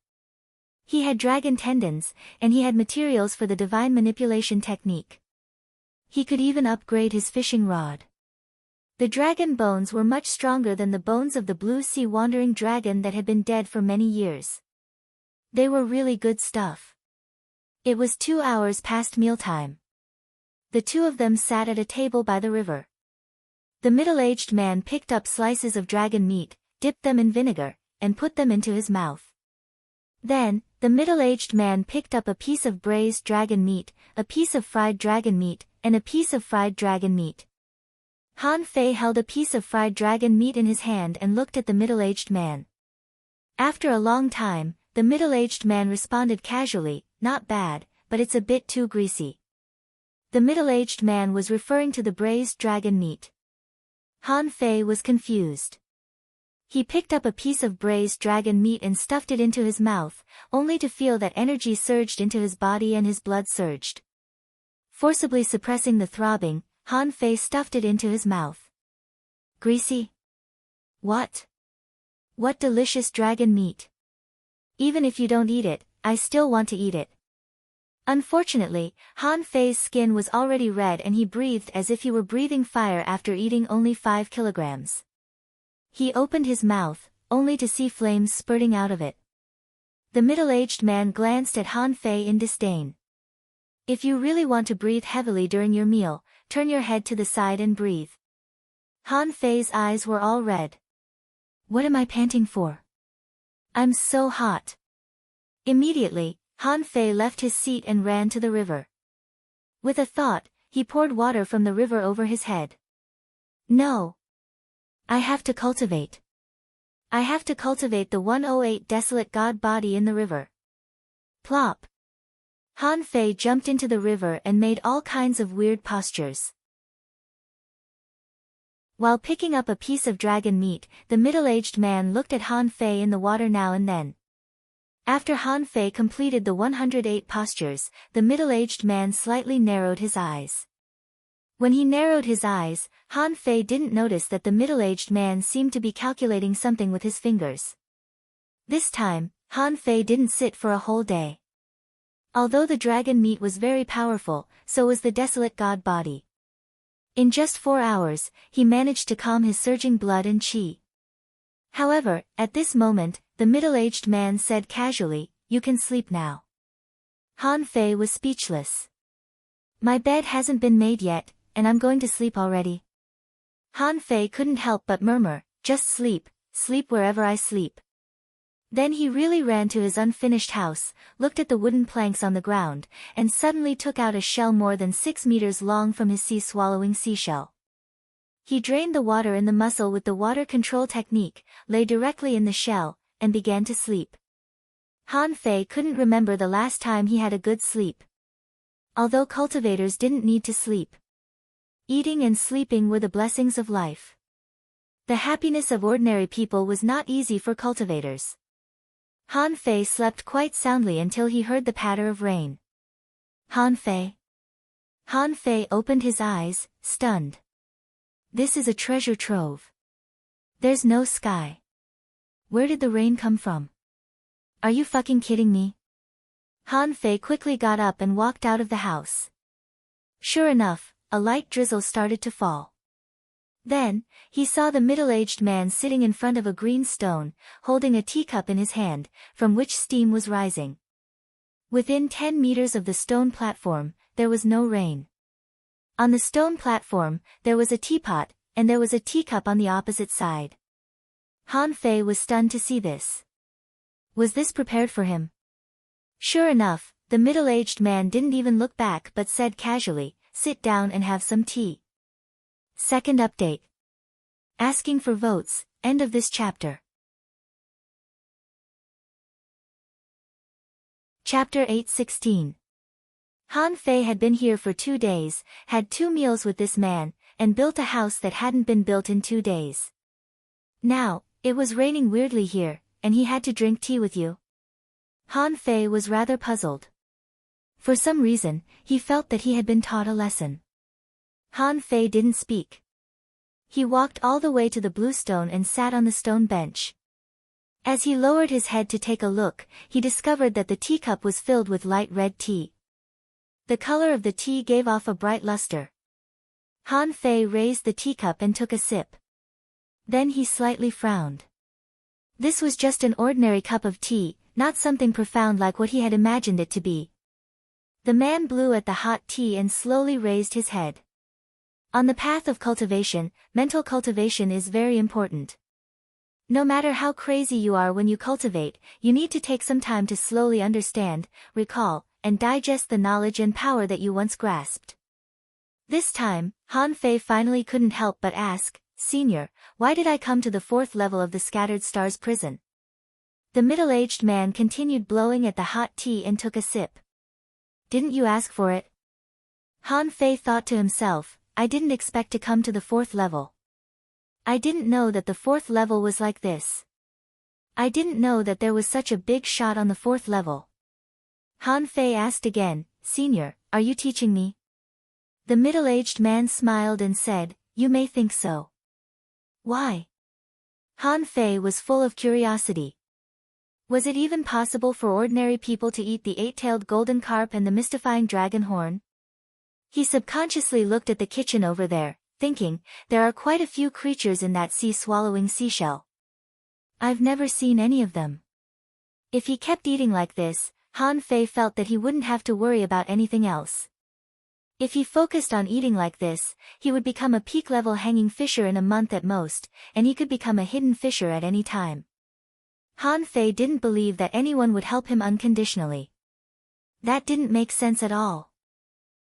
He had dragon tendons, and he had materials for the divine manipulation technique. He could even upgrade his fishing rod. The dragon bones were much stronger than the bones of the blue sea wandering dragon that had been dead for many years. They were really good stuff. It was 2 hours past mealtime. The two of them sat at a table by the river. The middle-aged man picked up slices of dragon meat, dipped them in vinegar, and put them into his mouth. Then, the middle-aged man picked up a piece of braised dragon meat, a piece of fried dragon meat, and a piece of fried dragon meat. Han Fei held a piece of fried dragon meat in his hand and looked at the middle-aged man. After a long time, the middle-aged man responded casually, "Not bad, but it's a bit too greasy." The middle-aged man was referring to the braised dragon meat. Han Fei was confused. He picked up a piece of braised dragon meat and stuffed it into his mouth, only to feel that energy surged into his body and his blood surged. Forcibly suppressing the throbbing, Han Fei stuffed it into his mouth. Greasy? What? What delicious dragon meat! Even if you don't eat it, I still want to eat it. Unfortunately, Han Fei's skin was already red and he breathed as if he were breathing fire after eating only 5 kilograms. He opened his mouth, only to see flames spurting out of it. The middle-aged man glanced at Han Fei in disdain. If you really want to breathe heavily during your meal, turn your head to the side and breathe. Han Fei's eyes were all red. What am I panting for? I'm so hot. Immediately, Han Fei left his seat and ran to the river. With a thought, he poured water from the river over his head. No. I have to cultivate. I have to cultivate the 108 desolate god body in the river. Plop. Han Fei jumped into the river and made all kinds of weird postures. While picking up a piece of dragon meat, the middle-aged man looked at Han Fei in the water now and then. After Han Fei completed the 108 postures, the middle-aged man slightly narrowed his eyes. When he narrowed his eyes, Han Fei didn't notice that the middle-aged man seemed to be calculating something with his fingers. This time, Han Fei didn't sit for a whole day. Although the dragon meat was very powerful, so was the desolate god body. In just 4 hours, he managed to calm his surging blood and qi. However, at this moment, the middle-aged man said casually, "You can sleep now." Han Fei was speechless. "My bed hasn't been made yet, and I'm going to sleep already." Han Fei couldn't help but murmur, "Just sleep, sleep wherever I sleep." Then he really ran to his unfinished house, looked at the wooden planks on the ground, and suddenly took out a shell more than 6 meters long from his sea-swallowing seashell. He drained the water in the mussel with the water control technique, lay directly in the shell, and began to sleep. Han Fei couldn't remember the last time he had a good sleep. Although cultivators didn't need to sleep. Eating and sleeping were the blessings of life. The happiness of ordinary people was not easy for cultivators. Han Fei slept quite soundly until he heard the patter of rain. Han Fei. Han Fei opened his eyes, stunned. This is a treasure trove. There's no sky. Where did the rain come from? Are you fucking kidding me? Han Fei quickly got up and walked out of the house. Sure enough, a light drizzle started to fall. Then, he saw the middle-aged man sitting in front of a green stone, holding a teacup in his hand, from which steam was rising. Within 10 meters of the stone platform, there was no rain. On the stone platform, there was a teapot, and there was a teacup on the opposite side. Han Fei was stunned to see this. Was this prepared for him? Sure enough, the middle-aged man didn't even look back but said casually, "Sit down and have some tea." Second update. Asking for votes, end of this chapter. Chapter 8:16. Han Fei had been here for 2 days, had 2 meals with this man, and built a house that hadn't been built in 2 days. Now, it was raining weirdly here, and he had to drink tea with you. Han Fei was rather puzzled. For some reason, he felt that he had been taught a lesson. Han Fei didn't speak. He walked all the way to the blue stone and sat on the stone bench. As he lowered his head to take a look, he discovered that the teacup was filled with light red tea. The color of the tea gave off a bright luster. Han Fei raised the teacup and took a sip. Then he slightly frowned. This was just an ordinary cup of tea, not something profound like what he had imagined it to be. The man blew at the hot tea and slowly raised his head. On the path of cultivation, mental cultivation is very important. No matter how crazy you are when you cultivate, you need to take some time to slowly understand, recall, and digest the knowledge and power that you once grasped. This time, Han Fei finally couldn't help but ask, "Senior, why did I come to the 4th level of the Scattered Stars prison?" The middle-aged man continued blowing at the hot tea and took a sip. "Didn't you ask for it?" Han Fei thought to himself, "I didn't expect to come to the 4th level. I didn't know that the 4th level was like this. I didn't know that there was such a big shot on the 4th level." Han Fei asked again, "Senior, are you teaching me?" The middle-aged man smiled and said, "You may think so." "Why?" Han Fei was full of curiosity. Was it even possible for ordinary people to eat the 8-tailed golden carp and the mystifying dragon horn? He subconsciously looked at the kitchen over there, thinking, there are quite a few creatures in that sea-swallowing seashell. I've never seen any of them. If he kept eating like this, Han Fei felt that he wouldn't have to worry about anything else. If he focused on eating like this, he would become a peak-level hanging fisher in a month at most, and he could become a hidden fisher at any time. Han Fei didn't believe that anyone would help him unconditionally. That didn't make sense at all.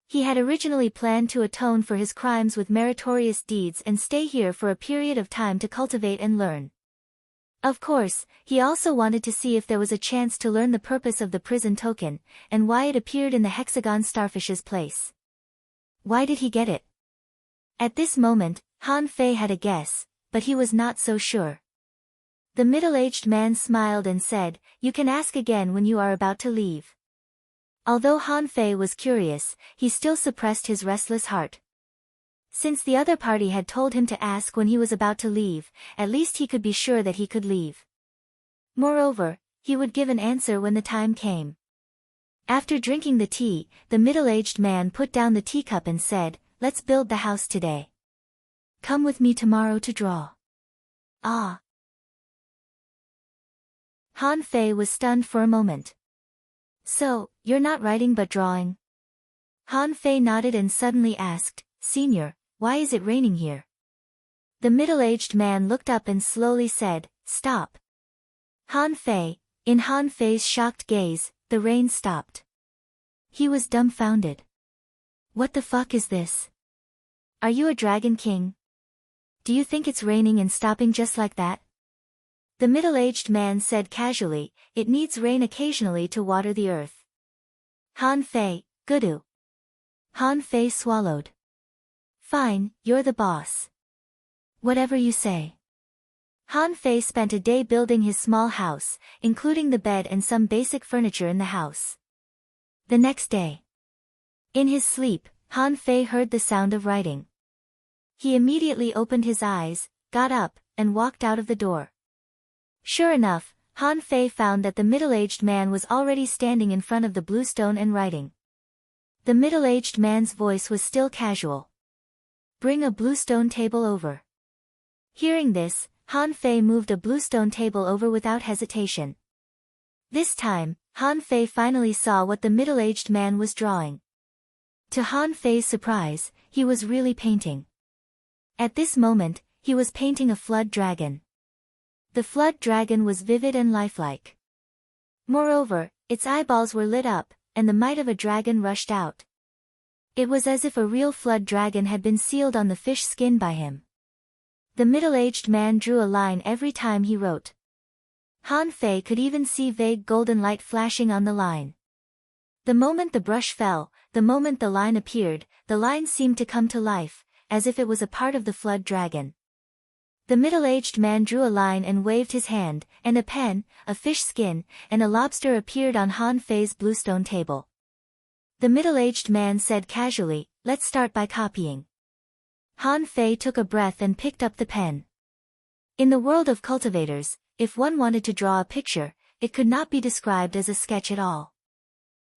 He had originally planned to atone for his crimes with meritorious deeds and stay here for a period of time to cultivate and learn. Of course, he also wanted to see if there was a chance to learn the purpose of the prison token, and why it appeared in the hexagon starfish's place. Why did he get it? At this moment, Han Fei had a guess, but he was not so sure. The middle-aged man smiled and said, "You can ask again when you are about to leave." Although Han Fei was curious, he still suppressed his restless heart. Since the other party had told him to ask when he was about to leave, at least he could be sure that he could leave. Moreover, he would give an answer when the time came. After drinking the tea, the middle-aged man put down the teacup and said, "Let's build the house today. Come with me tomorrow to draw." Ah! Han Fei was stunned for a moment. "So, you're not writing but drawing?" Han Fei nodded and suddenly asked, "Senior, why is it raining here?" The middle-aged man looked up and slowly said, "Stop." Han Fei, in Han Fei's shocked gaze, the rain stopped. He was dumbfounded. "What the fuck is this? Are you a dragon king? Do you think it's raining and stopping just like that?" The middle-aged man said casually, "It needs rain occasionally to water the earth." Han Fei, Gudu. Han Fei swallowed. "Fine, you're the boss. Whatever you say." Han Fei spent a day building his small house, including the bed and some basic furniture in the house. The next day, in his sleep, Han Fei heard the sound of writing. He immediately opened his eyes, got up, and walked out of the door. Sure enough, Han Fei found that the middle-aged man was already standing in front of the bluestone and writing. The middle-aged man's voice was still casual. "Bring a bluestone table over." Hearing this, Han Fei moved a bluestone table over without hesitation. This time, Han Fei finally saw what the middle-aged man was drawing. To Han Fei's surprise, he was really painting. At this moment, he was painting a flood dragon. The flood dragon was vivid and lifelike. Moreover, its eyeballs were lit up, and the might of a dragon rushed out. It was as if a real flood dragon had been sealed on the fish skin by him. The middle-aged man drew a line every time he wrote. Han Fei could even see vague golden light flashing on the line. The moment the brush fell, the moment the line appeared, the line seemed to come to life, as if it was a part of the flood dragon. The middle-aged man drew a line and waved his hand, and a pen, a fish skin, and a lobster appeared on Han Fei's bluestone table. The middle-aged man said casually, "Let's start by copying." Han Fei took a breath and picked up the pen. In the world of cultivators, if one wanted to draw a picture, it could not be described as a sketch at all.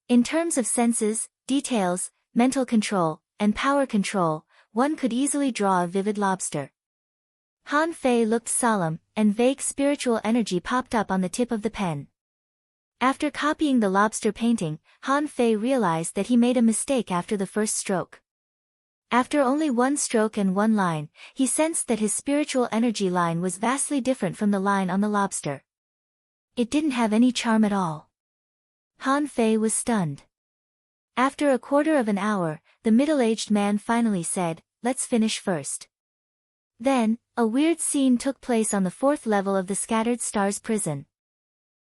In terms of senses, details, mental control, and power control, one could easily draw a vivid lobster. Han Fei looked solemn, and vague spiritual energy popped up on the tip of the pen. After copying the lobster painting, Han Fei realized that he made a mistake after the first stroke. After only one stroke and one line, he sensed that his spiritual energy line was vastly different from the line on the lobster. It didn't have any charm at all. Han Fei was stunned. After a quarter of an hour, the middle-aged man finally said, "Let's finish first." Then, a weird scene took place on the fourth level of the Scattered Stars prison.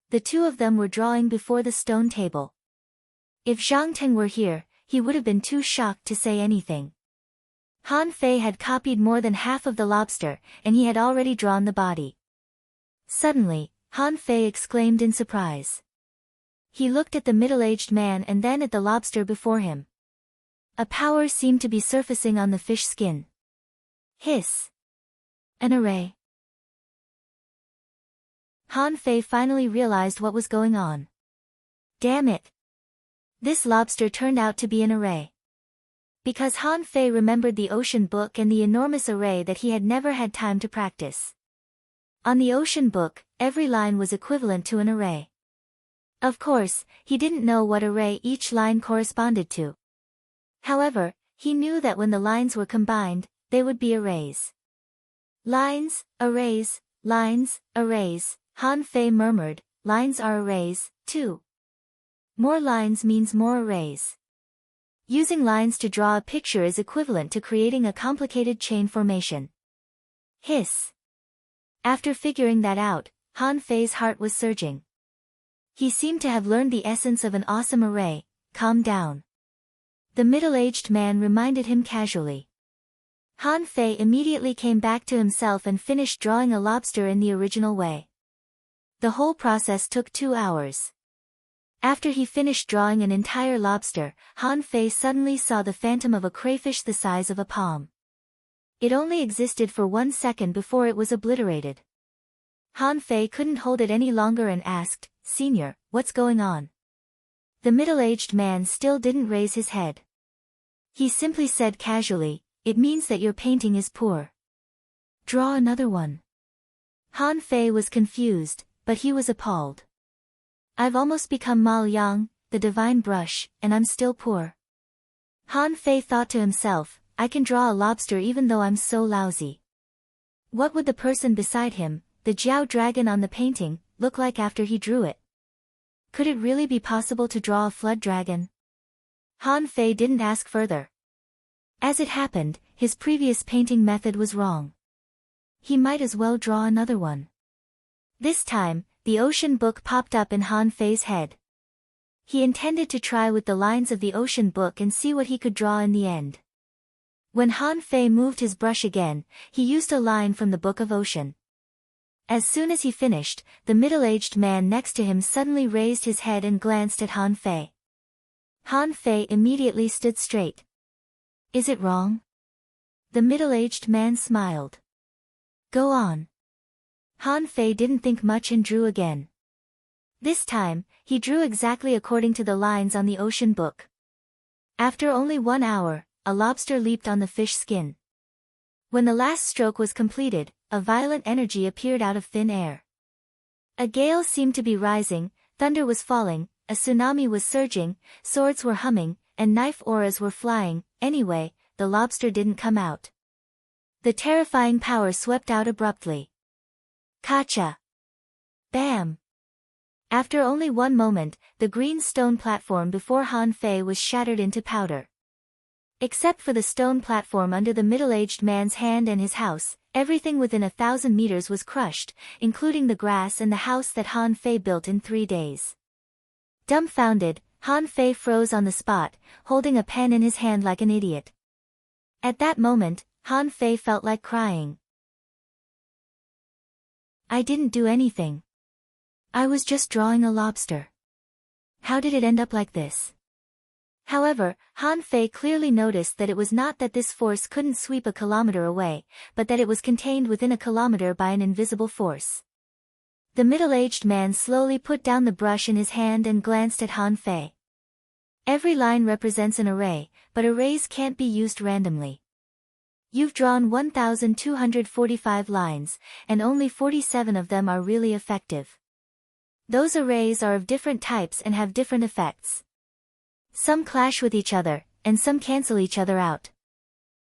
The two of them were drawing before the stone table. If Zhang Teng were here, he would have been too shocked to say anything. Han Fei had copied more than half of the lobster, and he had already drawn the body. Suddenly, Han Fei exclaimed in surprise. He looked at the middle-aged man and then at the lobster before him. A power seemed to be surfacing on the fish skin. Hiss! An array. Han Fei finally realized what was going on. Damn it! This lobster turned out to be an array. Because Han Fei remembered the ocean book and the enormous array that he had never had time to practice. On the ocean book, every line was equivalent to an array. Of course, he didn't know what array each line corresponded to. However, he knew that when the lines were combined, they would be arrays. Lines, arrays, lines, arrays, Han Fei murmured, lines are arrays, too. More lines means more arrays. Using lines to draw a picture is equivalent to creating a complicated chain formation. Hiss. After figuring that out, Han Fei's heart was surging. He seemed to have learned the essence of an awesome array. Calm down. The middle-aged man reminded him casually. Han Fei immediately came back to himself and finished drawing a lobster in the original way. The whole process took 2 hours. After he finished drawing an entire lobster, Han Fei suddenly saw the phantom of a crayfish the size of a palm. It only existed for 1 second before it was obliterated. Han Fei couldn't hold it any longer and asked, "Senior, what's going on?" The middle-aged man still didn't raise his head. He simply said casually, "It means that your painting is poor. Draw another one." Han Fei was confused, but he was appalled. "I've almost become Mal Yang, the divine brush, and I'm still poor." Han Fei thought to himself, "I can draw a lobster even though I'm so lousy." What would the person beside him, the Jiao dragon on the painting, look like after he drew it? Could it really be possible to draw a flood dragon? Han Fei didn't ask further. As it happened, his previous painting method was wrong. He might as well draw another one. This time, the ocean book popped up in Han Fei's head. He intended to try with the lines of the ocean book and see what he could draw in the end. When Han Fei moved his brush again, he used a line from the Book of Ocean. As soon as he finished, the middle-aged man next to him suddenly raised his head and glanced at Han Fei. Han Fei immediately stood straight. "Is it wrong?" The middle-aged man smiled. "Go on." Han Fei didn't think much and drew again. This time, he drew exactly according to the lines on the ocean book. After only 1 hour, a lobster leaped on the fish skin. When the last stroke was completed, a violent energy appeared out of thin air. A gale seemed to be rising, thunder was falling, a tsunami was surging, swords were humming, and knife auras were flying. Anyway, the lobster didn't come out. The terrifying power swept out abruptly. Kacha! Bam! After only 1 moment, the green stone platform before Han Fei was shattered into powder. Except for the stone platform under the middle-aged man's hand and his house, everything within 1,000 meters was crushed, including the grass and the house that Han Fei built in 3 days. Dumbfounded, Han Fei froze on the spot, holding a pen in his hand like an idiot. At that moment, Han Fei felt like crying. "I didn't do anything. I was just drawing a lobster. How did it end up like this?" However, Han Fei clearly noticed that it was not that this force couldn't sweep a kilometer away, but that it was contained within a kilometer by an invisible force. The middle-aged man slowly put down the brush in his hand and glanced at Han Fei. Every line represents an array, but arrays can't be used randomly. You've drawn 1,245 lines, and only 47 of them are really effective. Those arrays are of different types and have different effects. Some clash with each other, and some cancel each other out.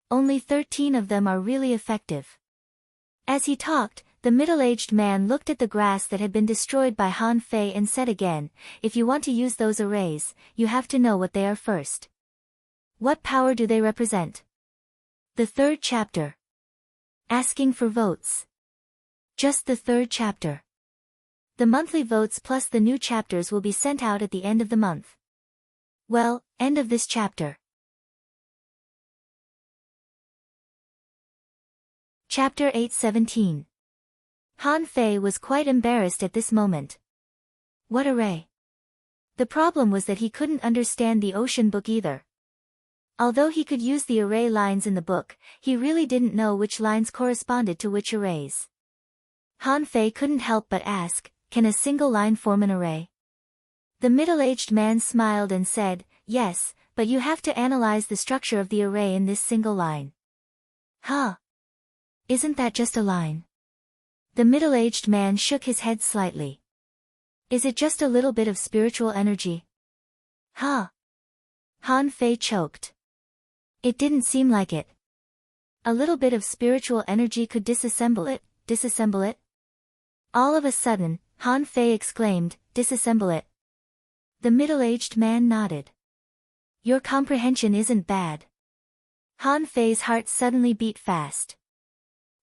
Only 13 of them are really effective. As he talked, the middle-aged man looked at the grass that had been destroyed by Han Fei and said again, if you want to use those arrays, you have to know what they are first. What power do they represent? The third chapter. Asking for votes. Just the third chapter. The monthly votes plus the new chapters will be sent out at the end of the month. Well, end of this chapter. Chapter 8:17. Han Fei was quite embarrassed at this moment. What array? The problem was that he couldn't understand the ocean book either. Although he could use the array lines in the book, he really didn't know which lines corresponded to which arrays. Han Fei couldn't help but ask, can a single line form an array? The middle-aged man smiled and said, yes, but you have to analyze the structure of the array in this single line. Huh? Isn't that just a line? The middle-aged man shook his head slightly. Is it just a little bit of spiritual energy? Huh? Han Fei choked. It didn't seem like it. A little bit of spiritual energy could disassemble it? All of a sudden, Han Fei exclaimed, disassemble it. The middle-aged man nodded. Your comprehension isn't bad. Han Fei's heart suddenly beat fast.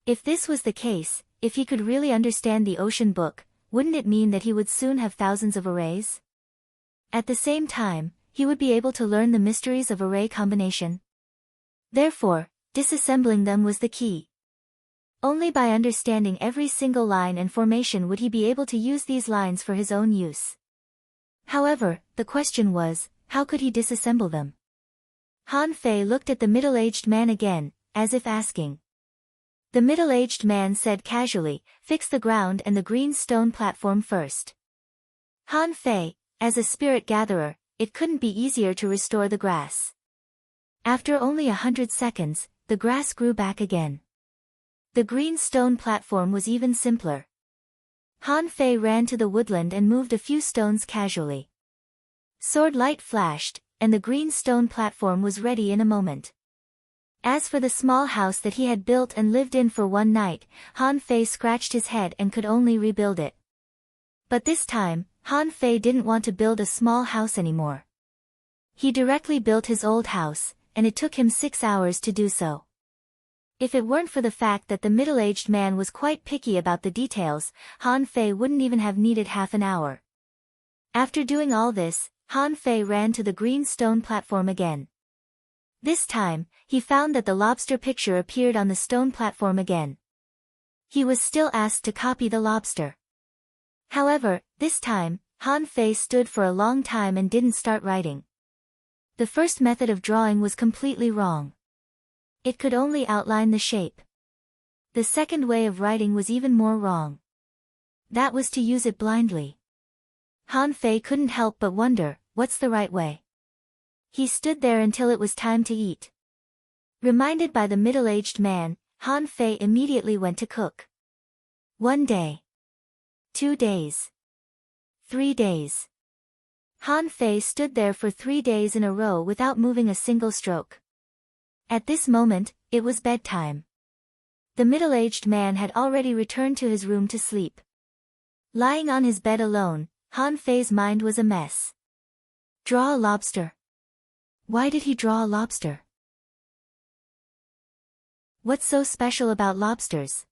If this was the case, if he could really understand the ocean book, wouldn't it mean that he would soon have thousands of arrays? At the same time, he would be able to learn the mysteries of array combination. Therefore, disassembling them was the key. Only by understanding every single line and formation would he be able to use these lines for his own use. However, the question was, how could he disassemble them? Han Fei looked at the middle-aged man again, as if asking. The middle-aged man said casually, fix the ground and the green stone platform first. Han Fei, as a spirit gatherer, it couldn't be easier to restore the grass. After only 100 seconds, the grass grew back again. The green stone platform was even simpler. Han Fei ran to the woodland and moved a few stones casually. Sword light flashed, and the green stone platform was ready in a moment. As for the small house that he had built and lived in for one night, Han Fei scratched his head and could only rebuild it. But this time, Han Fei didn't want to build a small house anymore. He directly built his old house, and it took him 6 hours to do so. If it weren't for the fact that the middle-aged man was quite picky about the details, Han Fei wouldn't even have needed half an hour. After doing all this, Han Fei ran to the green stone platform again. This time, he found that the lobster picture appeared on the stone platform again. He was still asked to copy the lobster. However, this time, Han Fei stood for a long time and didn't start writing. The first method of drawing was completely wrong. It could only outline the shape. The second way of writing was even more wrong. That was to use it blindly. Han Fei couldn't help but wonder, what's the right way? He stood there until it was time to eat. Reminded by the middle-aged man, Han Fei immediately went to cook. 1 day. 2 days. 3 days. Han Fei stood there for 3 days in a row without moving a single stroke. At this moment, it was bedtime. The middle-aged man had already returned to his room to sleep. Lying on his bed alone, Han Fei's mind was a mess. Draw a lobster. Why did he draw a lobster? What's so special about lobsters?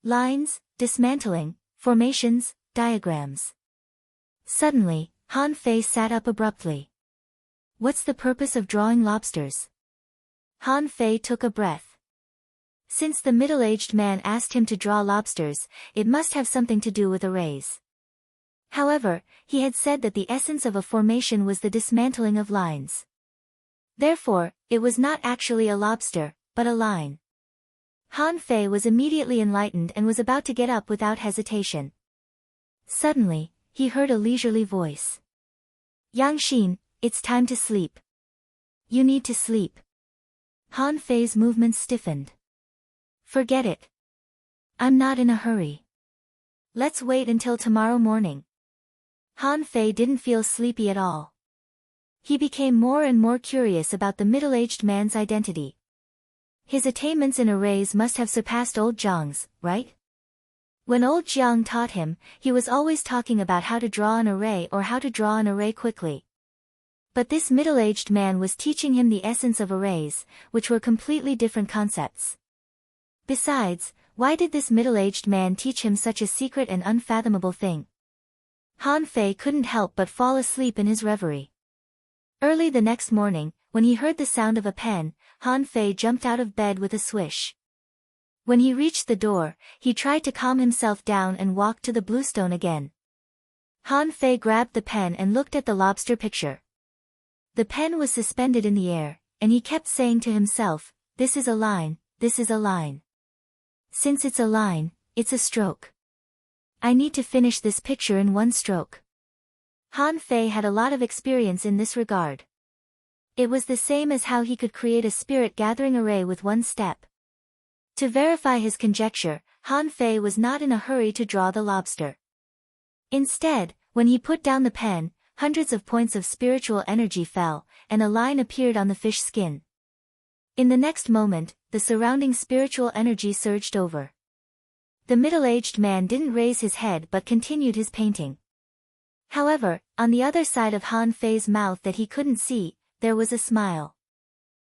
Lines, dismantling, formations, diagrams. Suddenly, Han Fei sat up abruptly. What's the purpose of drawing lobsters? Han Fei took a breath. Since the middle-aged man asked him to draw lobsters, it must have something to do with arrays. However, he had said that the essence of a formation was the dismantling of lines. Therefore, it was not actually a lobster, but a line. Han Fei was immediately enlightened and was about to get up without hesitation. Suddenly, he heard a leisurely voice. Yang Xin, it's time to sleep. You need to sleep. Han Fei's movements stiffened. Forget it. I'm not in a hurry. Let's wait until tomorrow morning. Han Fei didn't feel sleepy at all. He became more and more curious about the middle-aged man's identity. His attainments in arrays must have surpassed old Zhang's, right? When old Jiang taught him, he was always talking about how to draw an array or how to draw an array quickly. But this middle-aged man was teaching him the essence of arrays, which were completely different concepts. Besides, why did this middle-aged man teach him such a secret and unfathomable thing? Han Fei couldn't help but fall asleep in his reverie. Early the next morning, when he heard the sound of a pen, Han Fei jumped out of bed with a swish. When he reached the door, he tried to calm himself down and walked to the bluestone again. Han Fei grabbed the pen and looked at the lobster picture. The pen was suspended in the air, and he kept saying to himself, "This is a line, this is a line. Since it's a line, it's a stroke. I need to finish this picture in one stroke." Han Fei had a lot of experience in this regard. It was the same as how he could create a spirit-gathering array with one step. To verify his conjecture, Han Fei was not in a hurry to draw the lobster. Instead, when he put down the pen, hundreds of points of spiritual energy fell, and a line appeared on the fish skin. In the next moment, the surrounding spiritual energy surged over. The middle-aged man didn't raise his head but continued his painting. However, on the other side of Han Fei's mouth that he couldn't see, there was a smile.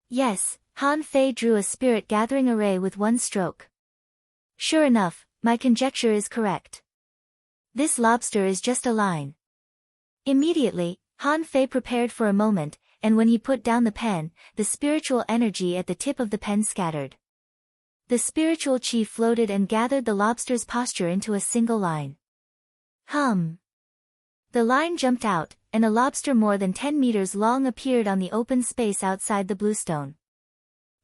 Yes, Han Fei drew a spirit-gathering array with one stroke. Sure enough, my conjecture is correct. This lobster is just a line. Immediately, Han Fei prepared for a moment, and when he put down the pen, the spiritual energy at the tip of the pen scattered. The spiritual chi floated and gathered the lobster's posture into a single line. Hum. The line jumped out, and a lobster more than 10 meters long appeared on the open space outside the bluestone.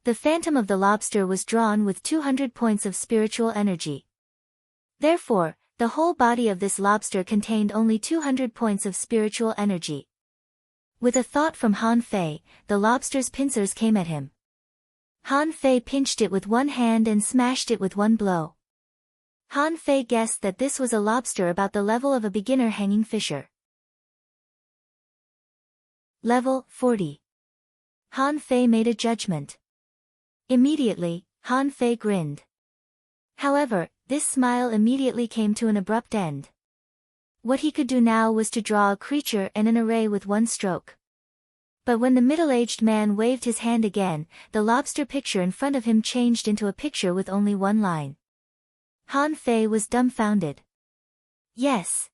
The phantom of the lobster was drawn with 200 points of spiritual energy. Therefore, the whole body of this lobster contained only 200 points of spiritual energy. With a thought from Han Fei, the lobster's pincers came at him. Han Fei pinched it with one hand and smashed it with one blow. Han Fei guessed that this was a lobster about the level of a beginner hanging fisher. Level 40. Han Fei made a judgment. Immediately, Han Fei grinned. However, this smile immediately came to an abrupt end. What he could do now was to draw a creature and an array with one stroke. But when the middle-aged man waved his hand again, the lobster picture in front of him changed into a picture with only one line. Han Fei was dumbfounded. Yes.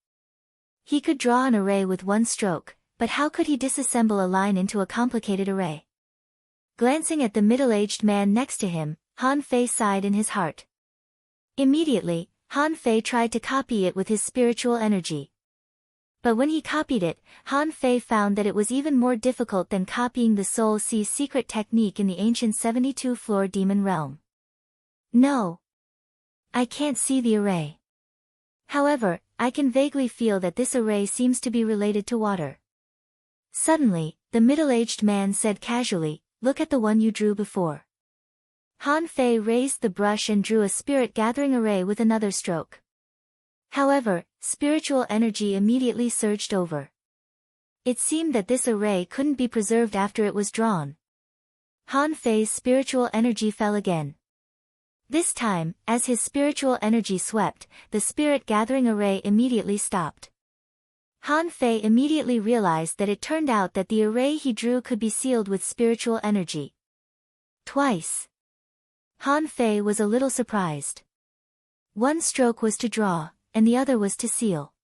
He could draw an array with one stroke, but how could he disassemble a line into a complicated array? Glancing at the middle-aged man next to him, Han Fei sighed in his heart. Immediately, Han Fei tried to copy it with his spiritual energy. But when he copied it, Han Fei found that it was even more difficult than copying the Soul Sea's secret technique in the ancient 72-floor demon realm. No. I can't see the array. However, I can vaguely feel that this array seems to be related to water. Suddenly, the middle-aged man said casually, "Look at the one you drew before." Han Fei raised the brush and drew a spirit-gathering array with another stroke. However, spiritual energy immediately surged over. It seemed that this array couldn't be preserved after it was drawn. Han Fei's spiritual energy fell again. This time, as his spiritual energy swept, the spirit-gathering array immediately stopped. Han Fei immediately realized that it turned out that the array he drew could be sealed with spiritual energy. Twice. Han Fei was a little surprised. One stroke was to draw, and the other was to seal.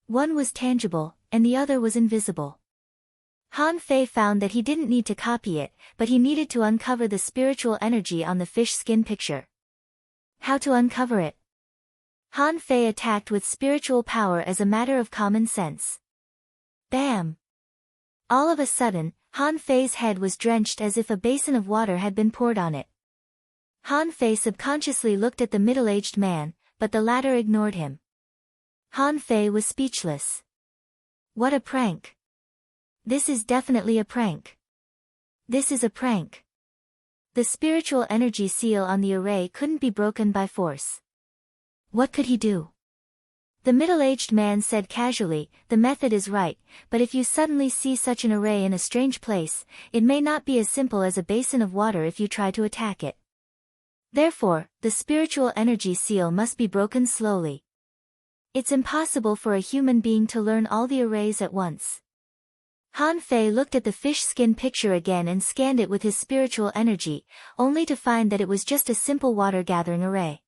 One was tangible, and the other was invisible. Han Fei found that he didn't need to copy it, but he needed to uncover the spiritual energy on the fish skin picture. How to uncover it? Han Fei attacked with spiritual power as a matter of common sense. Bam! All of a sudden, Han Fei's head was drenched as if a basin of water had been poured on it. Han Fei subconsciously looked at the middle-aged man, but the latter ignored him. Han Fei was speechless. What a prank! This is definitely a prank. This is a prank. The spiritual energy seal on the array couldn't be broken by force. What could he do? The middle-aged man said casually, "The method is right, but if you suddenly see such an array in a strange place, it may not be as simple as a basin of water if you try to attack it. Therefore, the spiritual energy seal must be broken slowly. It's impossible for a human being to learn all the arrays at once." Han Fei looked at the fish skin picture again and scanned it with his spiritual energy, only to find that it was just a simple water-gathering array.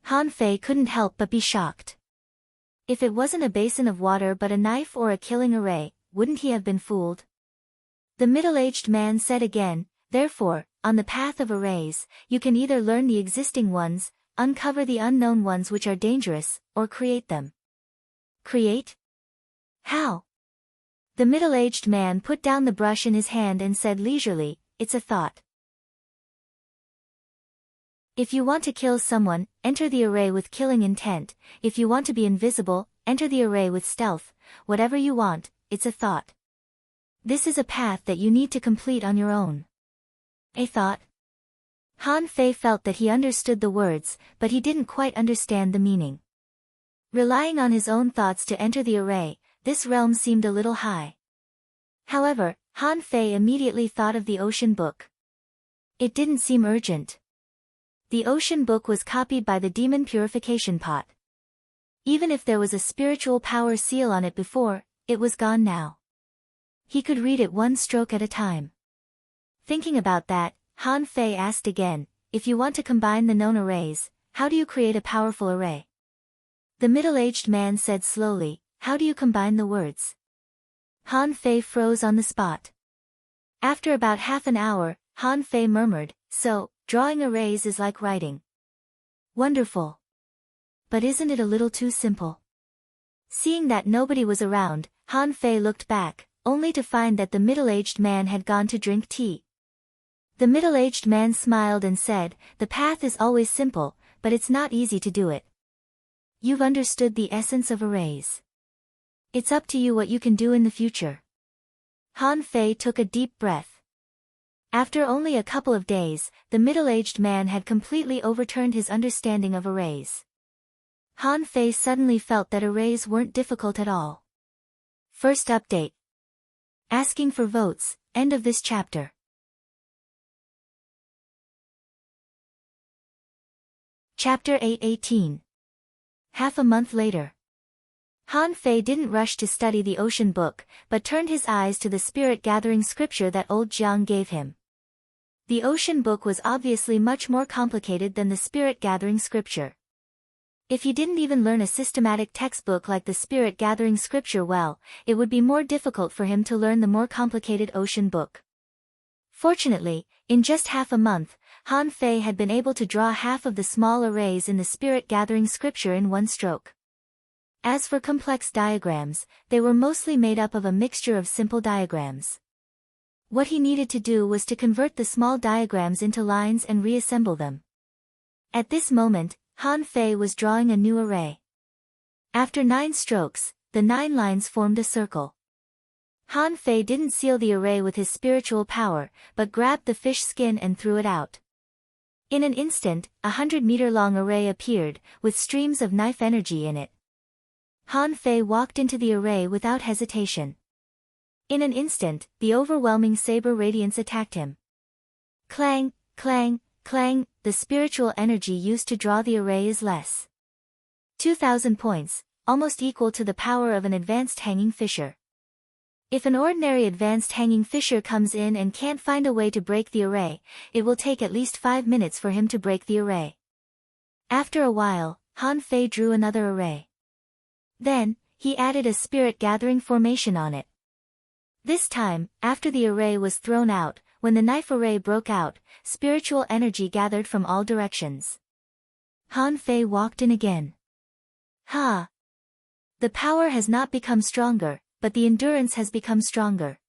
Han Fei couldn't help but be shocked. If it wasn't a basin of water but a knife or a killing array, wouldn't he have been fooled? The middle-aged man said again, "Therefore, on the path of arrays, you can either learn the existing ones, uncover the unknown ones which are dangerous, or create them." Create? How? The middle-aged man put down the brush in his hand and said leisurely, "It's a thought. If you want to kill someone, enter the array with killing intent. If you want to be invisible, enter the array with stealth. Whatever you want, it's a thought. This is a path that you need to complete on your own." A thought? Han Fei felt that he understood the words, but he didn't quite understand the meaning. Relying on his own thoughts to enter the array, this realm seemed a little high. However, Han Fei immediately thought of the ocean book. It didn't seem urgent. The ocean book was copied by the demon purification pot. Even if there was a spiritual power seal on it before, it was gone now. He could read it one stroke at a time. Thinking about that, Han Fei asked again, "If you want to combine the known arrays, how do you create a powerful array?" The middle-aged man said slowly, "How do you combine the words?" Han Fei froze on the spot. After about half an hour, Han Fei murmured, "So, drawing arrays is like writing." Wonderful. But isn't it a little too simple? Seeing that nobody was around, Han Fei looked back, only to find that the middle-aged man had gone to drink tea. The middle-aged man smiled and said, "The path is always simple, but it's not easy to do it. You've understood the essence of arrays. It's up to you what you can do in the future." Han Fei took a deep breath. After only a couple of days, the middle-aged man had completely overturned his understanding of arrays. Han Fei suddenly felt that arrays weren't difficult at all. First update. Asking for votes, end of this chapter. Chapter 8:18. Half a month later. Han Fei didn't rush to study the ocean book, but turned his eyes to the spirit-gathering scripture that old Jiang gave him. The ocean book was obviously much more complicated than the spirit-gathering scripture. If he didn't even learn a systematic textbook like the spirit-gathering scripture well, it would be more difficult for him to learn the more complicated ocean book. Fortunately, in just half a month, Han Fei had been able to draw half of the small arrays in the spirit-gathering scripture in one stroke. As for complex diagrams, they were mostly made up of a mixture of simple diagrams. What he needed to do was to convert the small diagrams into lines and reassemble them. At this moment, Han Fei was drawing a new array. After 9 strokes, the 9 lines formed a circle. Han Fei didn't seal the array with his spiritual power, but grabbed the fish skin and threw it out. In an instant, a 100-meter-long array appeared, with streams of knife energy in it. Han Fei walked into the array without hesitation. In an instant, the overwhelming saber radiance attacked him. Clang, clang, clang, the spiritual energy used to draw the array is less. 2,000 points, almost equal to the power of an advanced hanging fisher. If an ordinary advanced hanging fisher comes in and can't find a way to break the array, it will take at least 5 minutes for him to break the array. After a while, Han Fei drew another array. Then, he added a spirit-gathering formation on it. This time, after the array was thrown out, when the knife array broke out, spiritual energy gathered from all directions. Han Fei walked in again. Ha! The power has not become stronger, but the endurance has become stronger.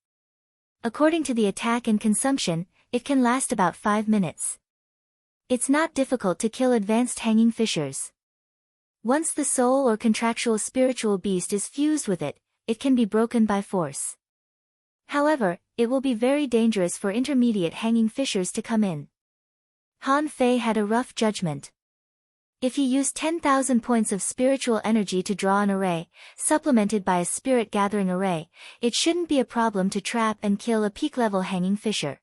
According to the attack and consumption, it can last about 5 minutes. It's not difficult to kill advanced hanging fishers. Once the soul or contractual spiritual beast is fused with it, it can be broken by force. However, it will be very dangerous for intermediate hanging fishers to come in. Han Fei had a rough judgment. If he used 10,000 points of spiritual energy to draw an array, supplemented by a spirit gathering array, it shouldn't be a problem to trap and kill a peak-level hanging fisher.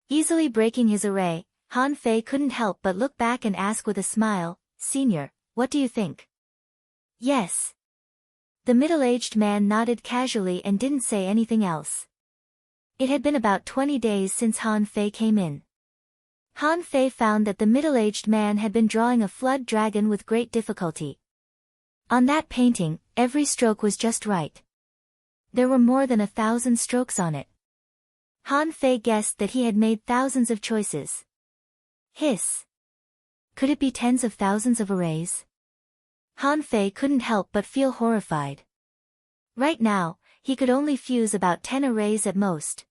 Easily breaking his array, Han Fei couldn't help but look back and ask with a smile, "Senior, what do you think?" "Yes." The middle-aged man nodded casually and didn't say anything else. It had been about 20 days since Han Fei came in. Han Fei found that the middle-aged man had been drawing a flood dragon with great difficulty. On that painting, every stroke was just right. There were more than 1,000 strokes on it. Han Fei guessed that he had made thousands of choices. Hiss. Could it be tens of thousands of arrays? Han Fei couldn't help but feel horrified. Right now, he could only fuse about 10 arrays at most.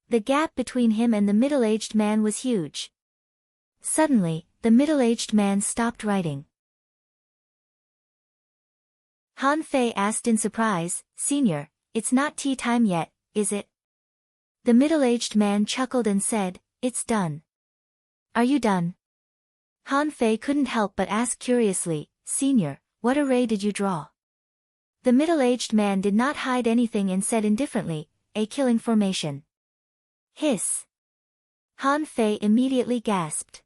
The gap between him and the middle-aged man was huge. Suddenly, the middle-aged man stopped writing. Han Fei asked in surprise, "Senior, it's not tea time yet, is it?" The middle-aged man chuckled and said, "It's done." "Are you done?" Han Fei couldn't help but ask curiously, "Senior, what array did you draw?" The middle-aged man did not hide anything and said indifferently, "A killing formation." Hiss. Han Fei immediately gasped.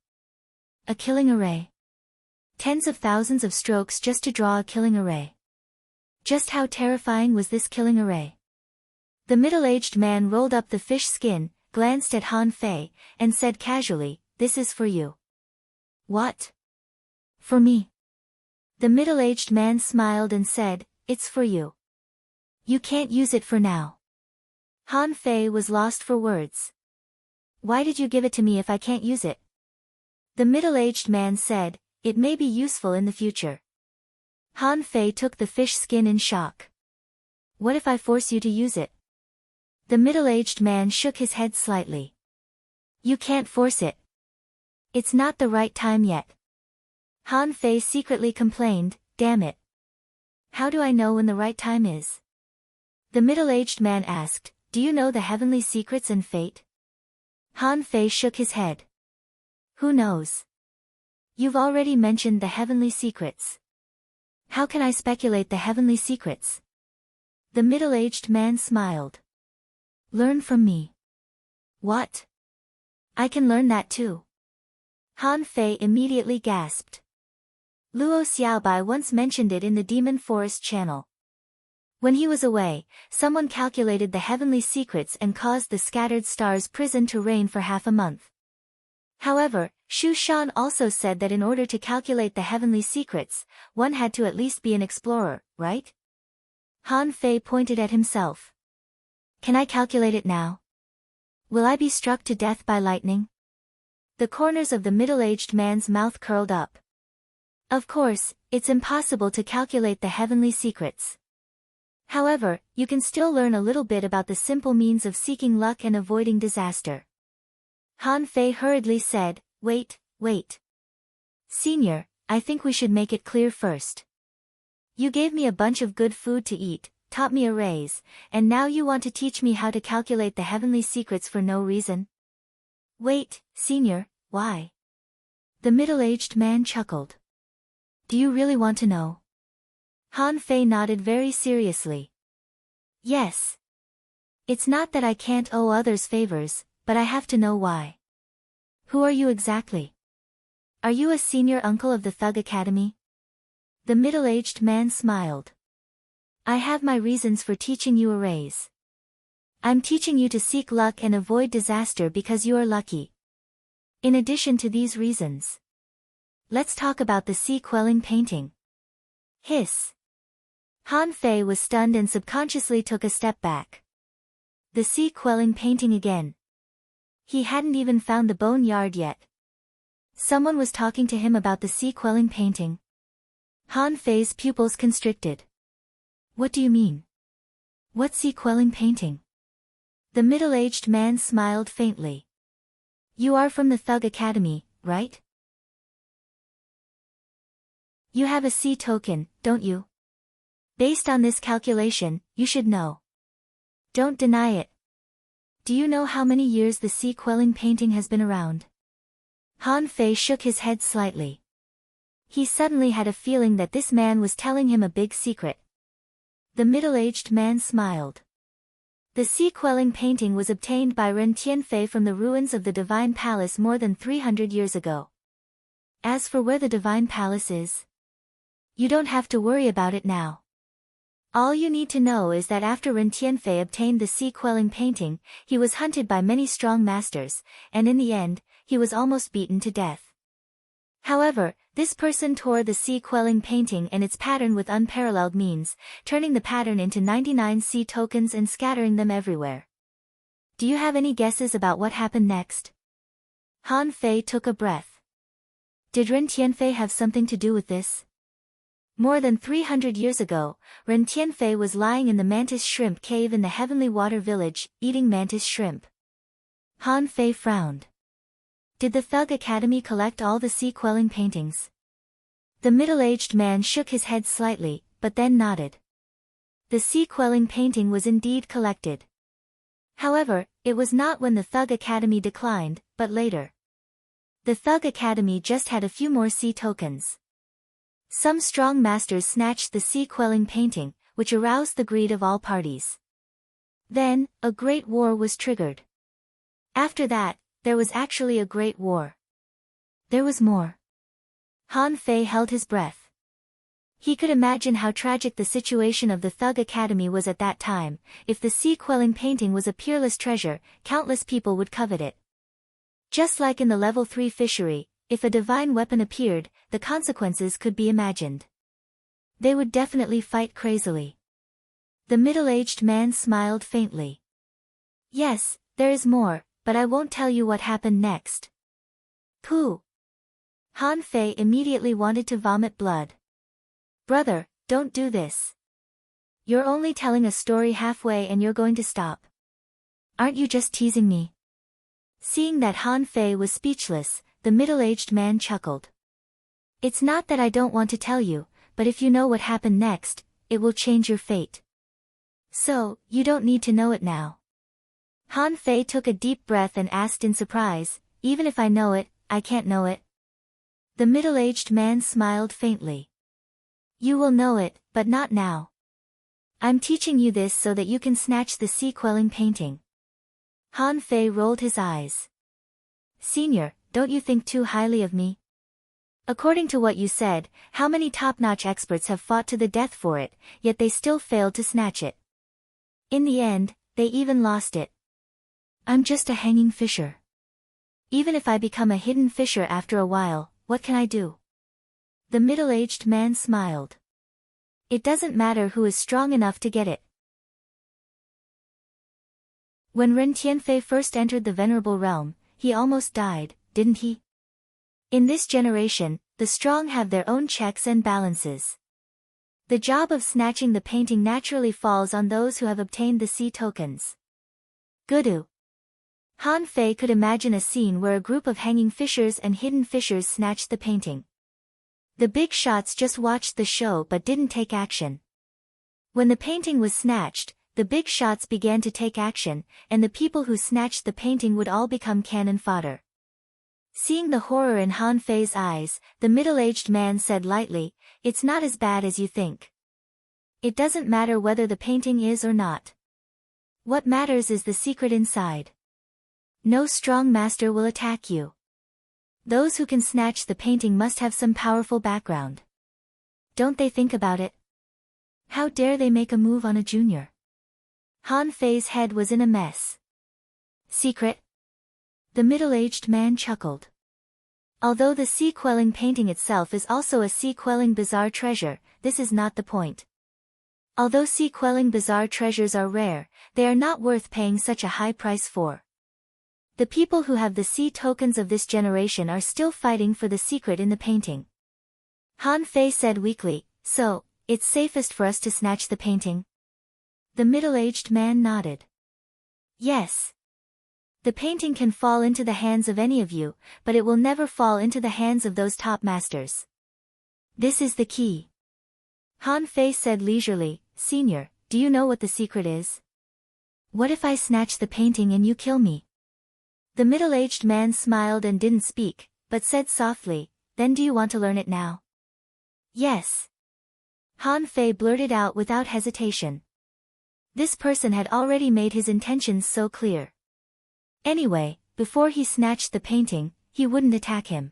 A killing array. Tens of thousands of strokes just to draw a killing array. Just how terrifying was this killing array? The middle-aged man rolled up the fish skin, glanced at Han Fei, and said casually, "This is for you." "What? For me?" The middle-aged man smiled and said, "It's for you. You can't use it for now." Han Fei was lost for words. "Why did you give it to me if I can't use it?" The middle-aged man said, "It may be useful in the future." Han Fei took the fish skin in shock. "What if I force you to use it?" The middle-aged man shook his head slightly. "You can't force it. It's not the right time yet." Han Fei secretly complained, "Damn it. How do I know when the right time is?" The middle-aged man asked, "Do you know the heavenly secrets and fate?" Han Fei shook his head. "Who knows? You've already mentioned the heavenly secrets. How can I speculate the heavenly secrets?" The middle-aged man smiled. "Learn from me." "What? I can learn that too?" Han Fei immediately gasped. Luo Xiaobai once mentioned it in the Demon Forest channel. When he was away, someone calculated the heavenly secrets and caused the scattered stars prison to rain for half a month. However, Xu Shan also said that in order to calculate the heavenly secrets, one had to at least be an explorer, right? Han Fei pointed at himself. "Can I calculate it now? Will I be struck to death by lightning?" The corners of the middle-aged man's mouth curled up. "Of course, it's impossible to calculate the heavenly secrets. However, you can still learn a little bit about the simple means of seeking luck and avoiding disaster." Han Fei hurriedly said, Wait. Senior, I think we should make it clear first. You gave me a bunch of good food to eat, taught me arrays, and now you want to teach me how to calculate the heavenly secrets for no reason?" "Wait, Senior, why?" The middle-aged man chuckled. "Do you really want to know?" Han Fei nodded very seriously. "Yes. It's not that I can't owe others favors, but I have to know why. Who are you exactly? Are you a senior uncle of the Thug Academy?" The middle-aged man smiled. "I have my reasons for teaching you arrays. I'm teaching you to seek luck and avoid disaster because you are lucky. In addition to these reasons, let's talk about the sea-quelling painting." Hiss. Han Fei was stunned and subconsciously took a step back. The sea-quelling painting again. He hadn't even found the boneyard yet. Someone was talking to him about the sea-quelling painting. Han Fei's pupils constricted. "What do you mean? What sea-quelling painting?" The middle-aged man smiled faintly. "You are from the Thug Academy, right? You have a sea token, don't you? Based on this calculation, you should know. Don't deny it." Do you know how many years the sea-quelling painting has been around? Han Fei shook his head slightly. He suddenly had a feeling that this man was telling him a big secret. The middle-aged man smiled. The sea-quelling painting was obtained by Ren Tianfei from the ruins of the Divine Palace more than 300 years ago. As for where the Divine Palace is, you don't have to worry about it now. All you need to know is that after Ren Tianfei obtained the sea-quelling painting, he was hunted by many strong masters, and in the end, he was almost beaten to death. However, this person tore the sea-quelling painting and its pattern with unparalleled means, turning the pattern into 99 sea tokens and scattering them everywhere. Do you have any guesses about what happened next? Han Fei took a breath. Did Ren Tianfei have something to do with this? More than 300 years ago, Ren Tianfei was lying in the mantis shrimp cave in the Heavenly Water Village, eating mantis shrimp. Han Fei frowned. Did the Thug Academy collect all the sea-quelling paintings? The middle-aged man shook his head slightly, but then nodded. The sea-quelling painting was indeed collected. However, it was not when the Thug Academy declined, but later. The Thug Academy just had a few more sea tokens. Some strong masters snatched the sea-quelling painting, which aroused the greed of all parties. Then, a great war was triggered. After that, there was actually a great war. There was more. Han Fei held his breath. He could imagine how tragic the situation of the Thug Academy was at that time. If the sea-quelling painting was a peerless treasure, countless people would covet it. Just like in the level 3 fishery, if a divine weapon appeared, the consequences could be imagined. They would definitely fight crazily. The middle-aged man smiled faintly. Yes, there is more, but I won't tell you what happened next. Pooh! Han Fei immediately wanted to vomit blood. Brother, don't do this. You're only telling a story halfway and you're going to stop. Aren't you just teasing me? Seeing that Han Fei was speechless, the middle-aged man chuckled. It's not that I don't want to tell you, but if you know what happened next, it will change your fate. So, you don't need to know it now. Han Fei took a deep breath and asked in surprise, even if I know it, I can't know it. The middle-aged man smiled faintly. You will know it, but not now. I'm teaching you this so that you can snatch the sea-quelling painting. Han Fei rolled his eyes. Senior, don't you think too highly of me? According to what you said, how many top-notch experts have fought to the death for it, yet they still failed to snatch it. In the end, they even lost it. I'm just a hanging fisher. Even if I become a hidden fisher after a while, what can I do? The middle-aged man smiled. It doesn't matter who is strong enough to get it. When Ren Tianfei first entered the Venerable Realm, he almost died, didn't he? In this generation, the strong have their own checks and balances. The job of snatching the painting naturally falls on those who have obtained the sea tokens. Gudu. Han Fei could imagine a scene where a group of hanging fishers and hidden fishers snatched the painting. The big shots just watched the show but didn't take action. When the painting was snatched, the big shots began to take action, and the people who snatched the painting would all become cannon fodder. Seeing the horror in Han Fei's eyes, the middle-aged man said lightly, "It's not as bad as you think. It doesn't matter whether the painting is or not. What matters is the secret inside. No strong master will attack you. Those who can snatch the painting must have some powerful background. Don't they think about it? How dare they make a move on a junior?" Han Fei's head was in a mess. Secret? The middle-aged man chuckled. Although the sea-quelling painting itself is also a sea-quelling bizarre treasure, this is not the point. Although sea-quelling bizarre treasures are rare, they are not worth paying such a high price for. The people who have the sea tokens of this generation are still fighting for the secret in the painting. Han Fei said weakly, "So, it's safest for us to snatch the painting?" The middle-aged man nodded. Yes. The painting can fall into the hands of any of you, but it will never fall into the hands of those top masters. This is the key. Han Fei said leisurely, "Senior, do you know what the secret is?" What if I snatch the painting and you kill me? The middle-aged man smiled and didn't speak, but said softly, then do you want to learn it now? Yes. Han Fei blurted out without hesitation. This person had already made his intentions so clear. Anyway, before he snatched the painting, he wouldn't attack him.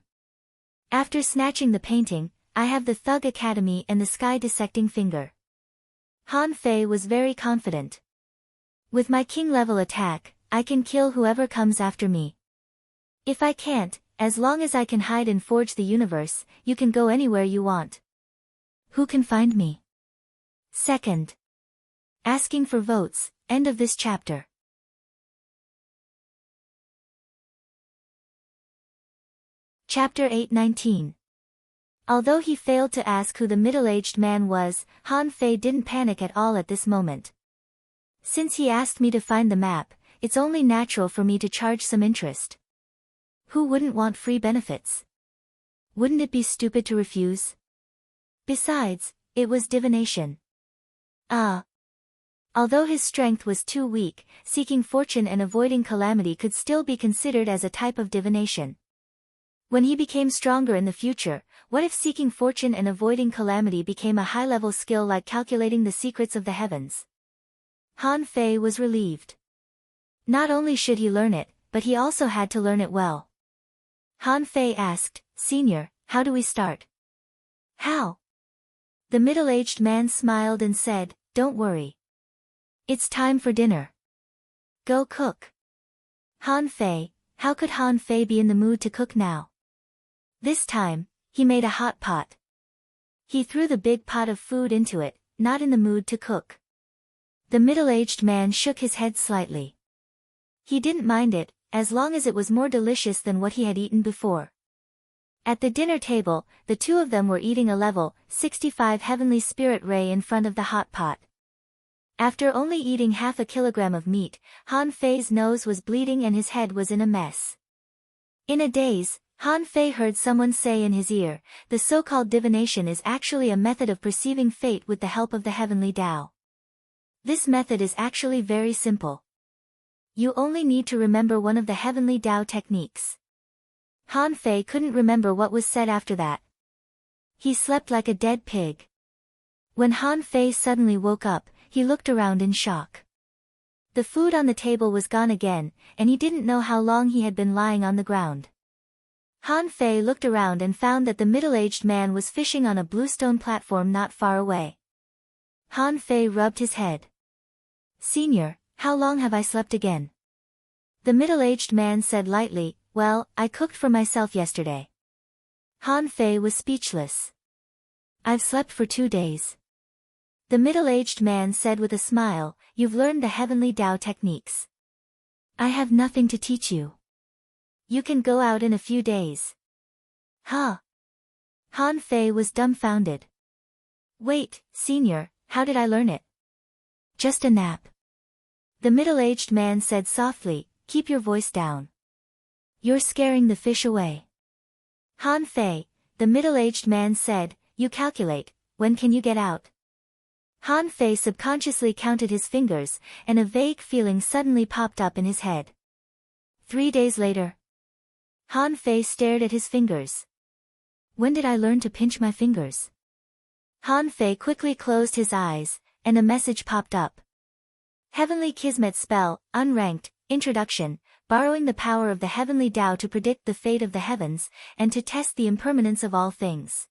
After snatching the painting, I have the Thug Academy and the sky-dissecting finger. Han Fei was very confident. With my king-level attack, I can kill whoever comes after me. If I can't, as long as I can hide and forge the universe, you can go anywhere you want. Who can find me? Second. Asking for votes, end of this chapter. Chapter 8:19. Although he failed to ask who the middle-aged man was, Han Fei didn't panic at all at this moment. Since he asked me to find the map, it's only natural for me to charge some interest. Who wouldn't want free benefits? Wouldn't it be stupid to refuse? Besides, it was divination. Although his strength was too weak, seeking fortune and avoiding calamity could still be considered as a type of divination. When he became stronger in the future, what if seeking fortune and avoiding calamity became a high-level skill like calculating the secrets of the heavens? Han Fei was relieved. Not only should he learn it, but he also had to learn it well. Han Fei asked, Senior, how do we start? How? The middle-aged man smiled and said, Don't worry. It's time for dinner. Go cook. Han Fei, how could Han Fei be in the mood to cook now? This time, he made a hot pot. He threw the big pot of food into it, not in the mood to cook. The middle-aged man shook his head slightly. He didn't mind it, as long as it was more delicious than what he had eaten before. At the dinner table, the two of them were eating a level 65 heavenly spirit ray in front of the hot pot. After only eating half a kilogram of meat, Han Fei's nose was bleeding and his head was in a mess. In a daze, Han Fei heard someone say in his ear, the so-called divination is actually a method of perceiving fate with the help of the heavenly Tao. This method is actually very simple. You only need to remember one of the heavenly Tao techniques. Han Fei couldn't remember what was said after that. He slept like a dead pig. When Han Fei suddenly woke up, he looked around in shock. The food on the table was gone again, and he didn't know how long he had been lying on the ground. Han Fei looked around and found that the middle-aged man was fishing on a bluestone platform not far away. Han Fei rubbed his head. Senior, how long have I slept again? The middle-aged man said lightly, Well, I cooked for myself yesterday. Han Fei was speechless. I've slept for 2 days. The middle-aged man said with a smile, You've learned the heavenly Tao techniques. I have nothing to teach you. You can go out in a few days. Huh? Han Fei was dumbfounded. Wait, Senior, how did I learn it? Just a nap. The middle-aged man said softly, Keep your voice down. You're scaring the fish away. Han Fei, the middle-aged man said, You calculate, when can you get out? Han Fei subconsciously counted his fingers, and a vague feeling suddenly popped up in his head. 3 days later. Han Fei stared at his fingers. When did I learn to pinch my fingers? Han Fei quickly closed his eyes, and a message popped up. Heavenly Kismet spell, unranked, introduction, borrowing the power of the heavenly Tao to predict the fate of the heavens, and to test the impermanence of all things.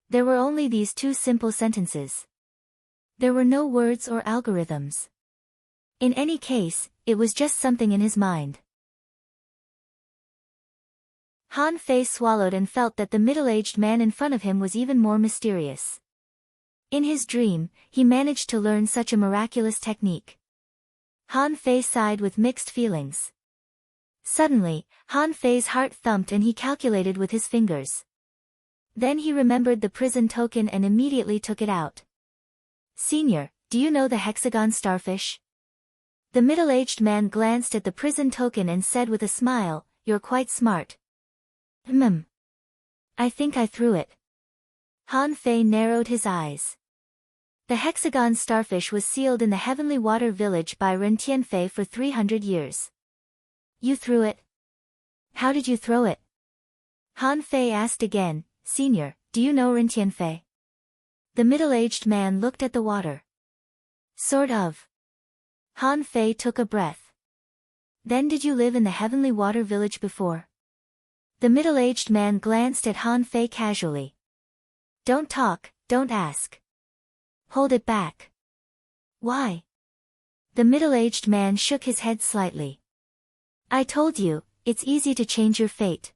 There were only these 2 simple sentences. There were no words or algorithms. In any case, it was just something in his mind. Han Fei swallowed and felt that the middle-aged man in front of him was even more mysterious. In his dream, he managed to learn such a miraculous technique. Han Fei sighed with mixed feelings. Suddenly, Han Fei's heart thumped and he calculated with his fingers. Then he remembered the prison token and immediately took it out. Senior, do you know the hexagon starfish? The middle-aged man glanced at the prison token and said with a smile, You're quite smart. I think I threw it. Han Fei narrowed his eyes. The hexagon starfish was sealed in the heavenly water village by Ren Tianfei for 300 years. You threw it? How did you throw it? Han Fei asked again. Senior, do you know Ren Tianfei? The middle-aged man looked at the water. Sort of. Han Fei took a breath. Then did you live in the heavenly water village before? The middle-aged man glanced at Han Fei casually. Don't talk, don't ask. Hold it back. Why? The middle-aged man shook his head slightly. I told you, it's easy to change your fate.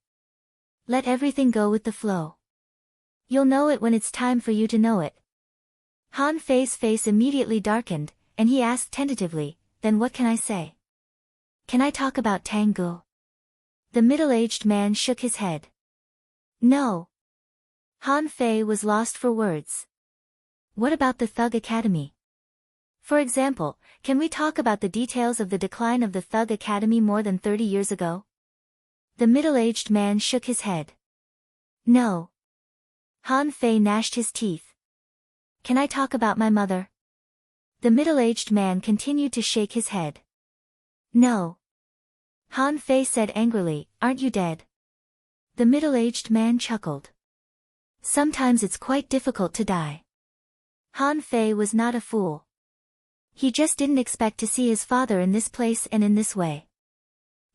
Let everything go with the flow. You'll know it when it's time for you to know it. Han Fei's face immediately darkened, and he asked tentatively, then what can I say? Can I talk about Tangu? The middle-aged man shook his head. No. Han Fei was lost for words. What about the Thug Academy? For example, can we talk about the details of the decline of the Thug Academy more than 30 years ago? The middle-aged man shook his head. No. Han Fei gnashed his teeth. Can I talk about my mother? The middle-aged man continued to shake his head. No. Han Fei said angrily, aren't you dead? The middle-aged man chuckled. Sometimes it's quite difficult to die. Han Fei was not a fool. He just didn't expect to see his father in this place and in this way.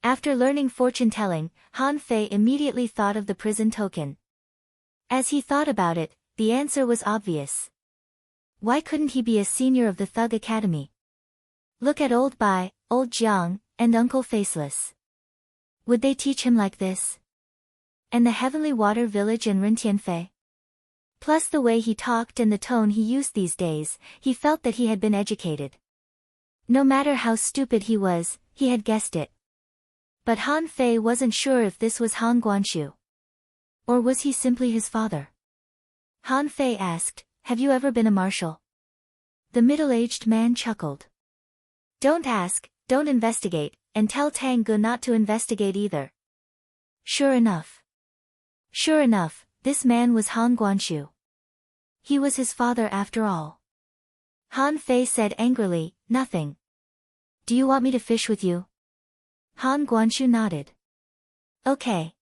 After learning fortune-telling, Han Fei immediately thought of the prison token. As he thought about it, the answer was obvious. Why couldn't he be a senior of the Thug Academy? Look at Old Bai, Old Jiang, and Uncle Faceless. Would they teach him like this? And the Heavenly Water Village and Ren Tianfei? Plus the way he talked and the tone he used these days, he felt that he had been educated. No matter how stupid he was, he had guessed it. But Han Fei wasn't sure if this was Han Guanshu. Or was he simply his father? Han Fei asked, have you ever been a marshal? The middle-aged man chuckled. Don't ask, don't investigate, and tell Tangu not to investigate either. Sure enough. Sure enough, this man was Han Guanshu. He was his father after all. Han Fei said angrily, nothing. Do you want me to fish with you? Han Guanshu nodded. Okay.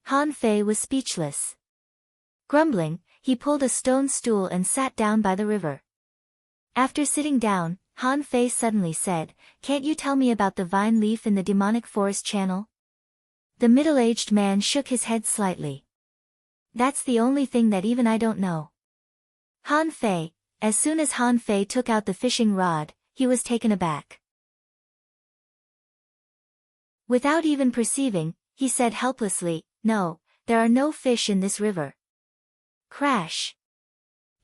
Han Fei was speechless. Grumbling, he pulled a stone stool and sat down by the river. After sitting down, Han Fei suddenly said, can't you tell me about the vine leaf in the demonic forest channel? The middle-aged man shook his head slightly. That's the only thing that even I don't know. Han Fei, as soon as Han Fei took out the fishing rod, he was taken aback. Without even perceiving, he said helplessly, no, there are no fish in this river. Crash.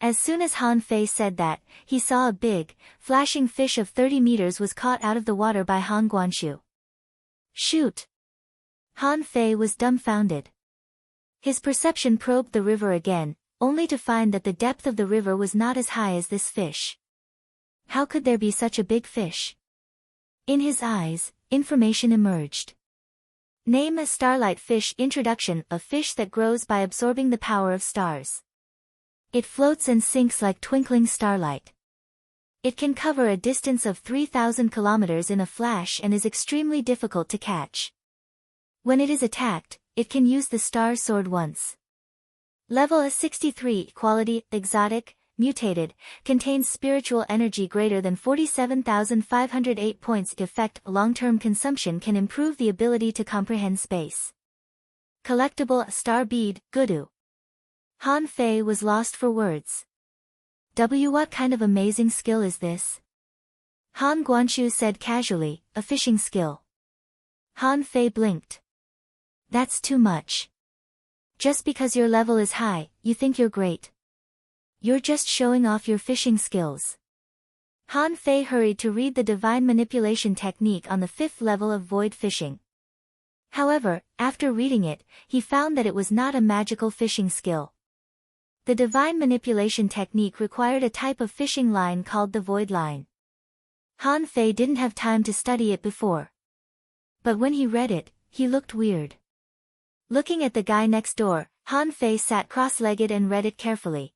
As soon as Han Fei said that, he saw a big, flashing fish of 30 meters was caught out of the water by Han Guanshu. Shoot! Han Fei was dumbfounded. His perception probed the river again, only to find that the depth of the river was not as high as this fish. How could there be such a big fish? In his eyes, information emerged. Name a starlight fish. Introduction: a fish that grows by absorbing the power of stars. It floats and sinks like twinkling starlight. It can cover a distance of 3,000 kilometers in a flash and is extremely difficult to catch. When it is attacked, it can use the star sword once. Level A63, quality, exotic, mutated, contains spiritual energy greater than 47,508 points. Effect: long-term consumption can improve the ability to comprehend space. Collectible: star bead, Gudu. Han Fei was lost for words. What kind of amazing skill is this? Han Guanshu said casually, a fishing skill. Han Fei blinked. That's too much. Just because your level is high, you think you're great. You're just showing off your fishing skills. Han Fei hurried to read the divine manipulation technique on the 5th level of void fishing. However, after reading it, he found that it was not a magical fishing skill. The divine manipulation technique required a type of fishing line called the void line. Han Fei didn't have time to study it before. But when he read it, he looked weird. Looking at the guy next door, Han Fei sat cross-legged and read it carefully.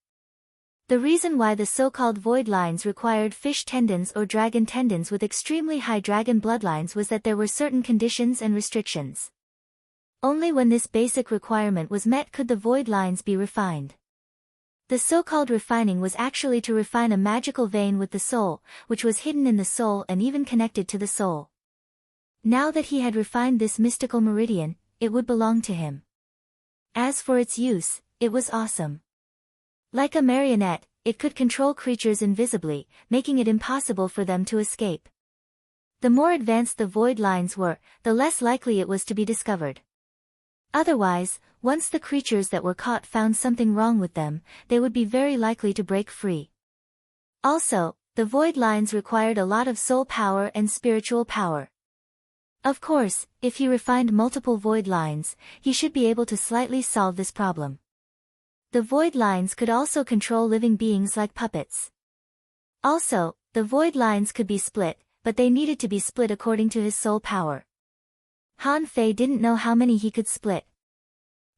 The reason why the so-called void lines required fish tendons or dragon tendons with extremely high dragon bloodlines was that there were certain conditions and restrictions. Only when this basic requirement was met could the void lines be refined. The so-called refining was actually to refine a magical vein with the soul, which was hidden in the soul and even connected to the soul. Now that he had refined this mystical meridian, it would belong to him. As for its use, it was awesome. Like a marionette, it could control creatures invisibly, making it impossible for them to escape. The more advanced the void lines were, the less likely it was to be discovered. Otherwise, once the creatures that were caught found something wrong with them, they would be very likely to break free. Also, the void lines required a lot of soul power and spiritual power. Of course, if he refined multiple void lines, he should be able to slightly solve this problem. The void lines could also control living beings like puppets. Also, the void lines could be split, but they needed to be split according to his soul power. Han Fei didn't know how many he could split.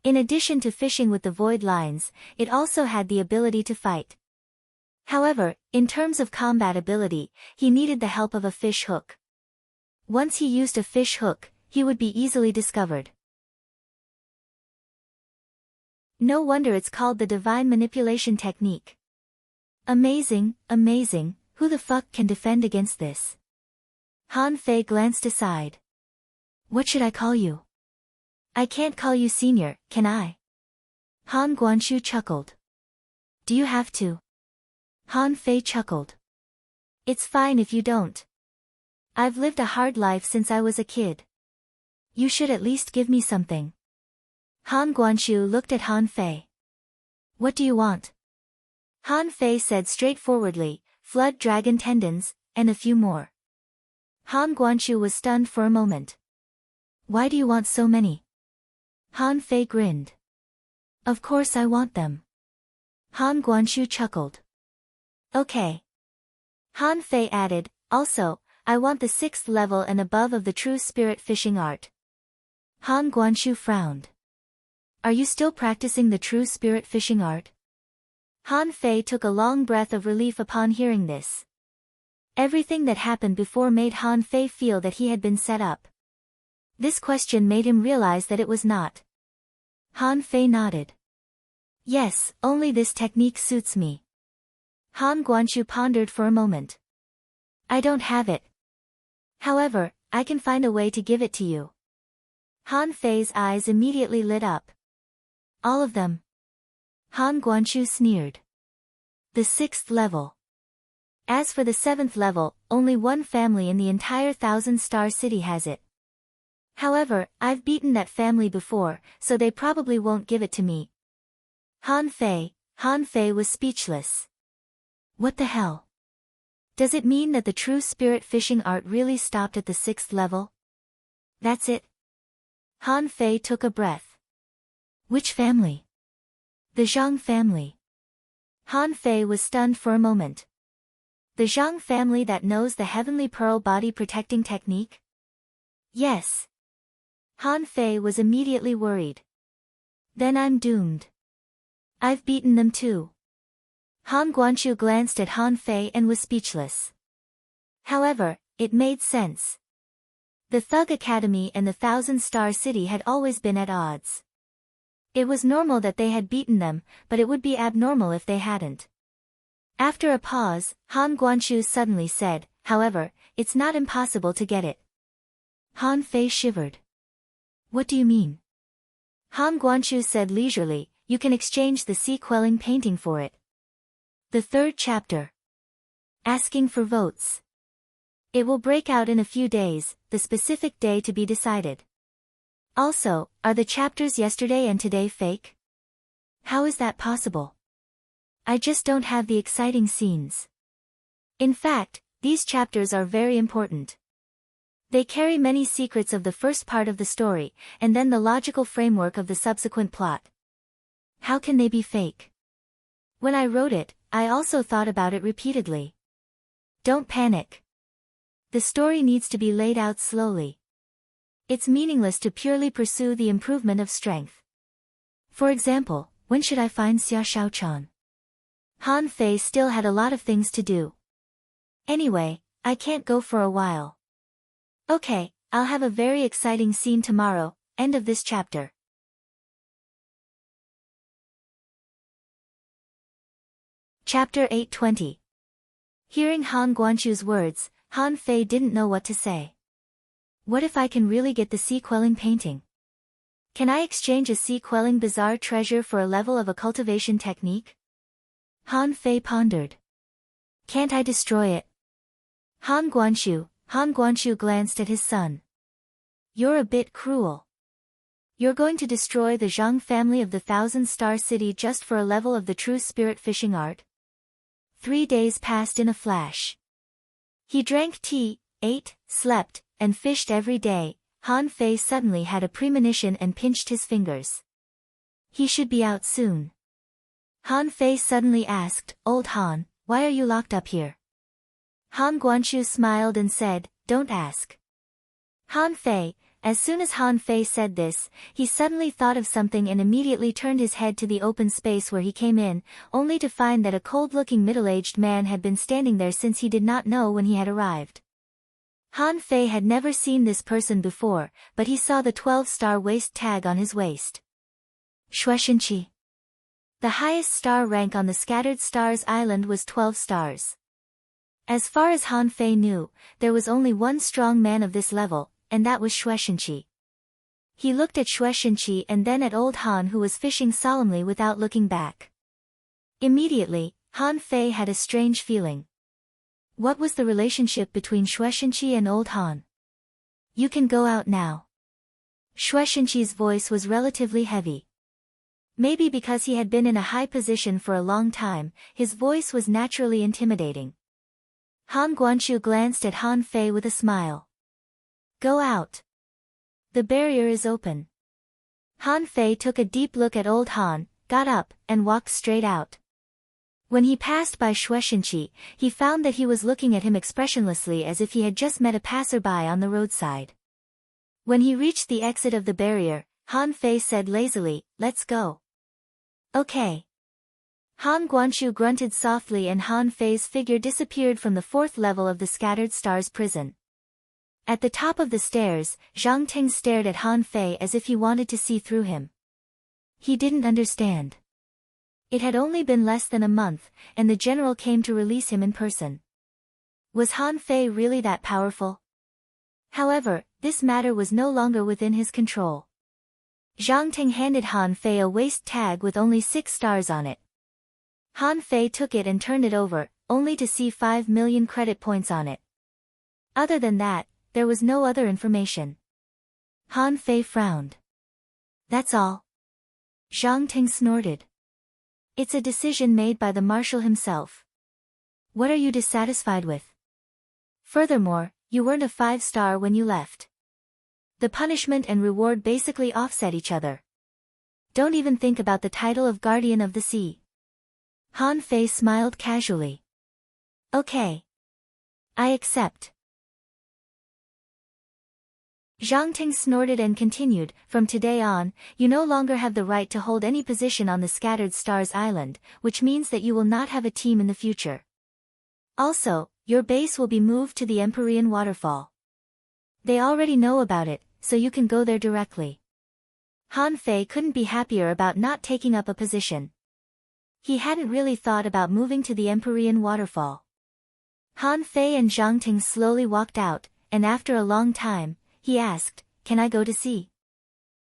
In addition to fishing with the void lines, it also had the ability to fight. However, in terms of combat ability, he needed the help of a fish hook. Once he used a fish hook, he would be easily discovered. No wonder it's called the divine manipulation technique. Amazing, amazing, who the fuck can defend against this? Han Fei glanced aside. What should I call you? I can't call you senior, can I? Han Guanshu chuckled. Do you have to? Han Fei chuckled. It's fine if you don't. I've lived a hard life since I was a kid. You should at least give me something. Han Guanshu looked at Han Fei. What do you want? Han Fei said straightforwardly, flood dragon tendons, and a few more. Han Guanshu was stunned for a moment. Why do you want so many? Han Fei grinned. Of course I want them. Han Guanshu chuckled. Okay. Han Fei added, also, I want the 6th level and above of the true spirit fishing art. Han Guanshu frowned. Are you still practicing the true spirit fishing art? Han Fei took a long breath of relief upon hearing this. Everything that happened before made Han Fei feel that he had been set up. This question made him realize that it was not. Han Fei nodded. Yes, only this technique suits me. Han Guanshu pondered for a moment. I don't have it. However, I can find a way to give it to you. Han Fei's eyes immediately lit up. All of them? Han Guanshu sneered. The 6th level. As for the 7th level, only one family in the entire 1,000-star city has it. However, I've beaten that family before, so they probably won't give it to me. Han Fei was speechless. What the hell? Does it mean that the true spirit fishing art really stopped at the 6th level? That's it? Han Fei took a breath. Which family? The Zhang family. Han Fei was stunned for a moment. The Zhang family that knows the heavenly pearl body protecting technique? Yes. Han Fei was immediately worried. Then I'm doomed. I've beaten them too. Han Guanshu glanced at Han Fei and was speechless. However, it made sense. The Thug Academy and the 1,000-star city had always been at odds. It was normal that they had beaten them, but it would be abnormal if they hadn't. After a pause, Han Guanshu suddenly said, however, it's not impossible to get it. Han Fei shivered. What do you mean? Han Guanshu said leisurely, you can exchange the sea-quelling painting for it. The 3rd chapter. Asking for votes. It will break out in a few days, the specific day to be decided. Also, are the chapters yesterday and today fake? How is that possible? I just don't have the exciting scenes. In fact, these chapters are very important. They carry many secrets of the first part of the story, and then the logical framework of the subsequent plot. How can they be fake? When I wrote it, I also thought about it repeatedly. Don't panic. The story needs to be laid out slowly. It's meaningless to purely pursue the improvement of strength. For example, when should I find Xia Shaochan? Han Fei still had a lot of things to do. Anyway, I can't go for a while. Okay, I'll have a very exciting scene tomorrow. End of this chapter. Chapter 820. Hearing Han Guanchu's words, Han Fei didn't know what to say. What if I can really get the sea-quelling painting? Can I exchange a sea-quelling bizarre treasure for a level of a cultivation technique? Han Fei pondered. Can't I destroy it? Han Guanchu glanced at his son. You're a bit cruel. You're going to destroy the Zhang family of the Thousand-Star City just for a level of the true spirit fishing art? 3 days passed in a flash. He drank tea, ate, slept, and fished every day. Han Fei suddenly had a premonition and pinched his fingers. He should be out soon. Han Fei suddenly asked, Old Han, why are you locked up here? Han Guanchu smiled and said, Don't ask. Han Fei, as soon as Han Fei said this, he suddenly thought of something and immediately turned his head to the open space where he came in, only to find that a cold-looking middle-aged man had been standing there since he did not know when he had arrived. Han Fei had never seen this person before, but he saw the 12-star waist tag on his waist. Shueishenqi. The highest star rank on the Scattered Stars Island was 12 stars. As far as Han Fei knew, there was only one strong man of this level, and that was Shueishenqi. He looked at Shueishenqi and then at Old Han, who was fishing solemnly without looking back. Immediately, Han Fei had a strange feeling. What was the relationship between Shueishenqi and Old Han? You can go out now. Shueishenqi's voice was relatively heavy. Maybe because he had been in a high position for a long time, his voice was naturally intimidating. Han Guanchu glanced at Han Fei with a smile. Go out. The barrier is open. Han Fei took a deep look at Old Han, got up, and walked straight out. When he passed by Shueishenqi, he found that he was looking at him expressionlessly as if he had just met a passerby on the roadside. When he reached the exit of the barrier, Han Fei said lazily, Let's go. Okay. Han Guanchu grunted softly and Han Fei's figure disappeared from the 4th level of the Scattered Stars prison. At the top of the stairs, Zhang Ting stared at Han Fei as if he wanted to see through him. He didn't understand. It had only been less than a month, and the general came to release him in person. Was Han Fei really that powerful? However, this matter was no longer within his control. Zhang Ting handed Han Fei a waist tag with only 6 stars on it. Han Fei took it and turned it over, only to see 5 million credit points on it. Other than that, there was no other information. Han Fei frowned. That's all? Zhang Ting snorted. It's a decision made by the marshal himself. What are you dissatisfied with? Furthermore, you weren't a 5-star when you left. The punishment and reward basically offset each other. Don't even think about the title of Guardian of the Sea. Han Fei smiled casually. Okay. I accept. Zhang Ting snorted and continued, From today on, you no longer have the right to hold any position on the Scattered Stars Island, which means that you will not have a team in the future. Also, your base will be moved to the Empyrean Waterfall. They already know about it, so you can go there directly. Han Fei couldn't be happier about not taking up a position. He hadn't really thought about moving to the Empyrean Waterfall. Han Fei and Zhang Ting slowly walked out, and after a long time, he asked, Can I go to sea?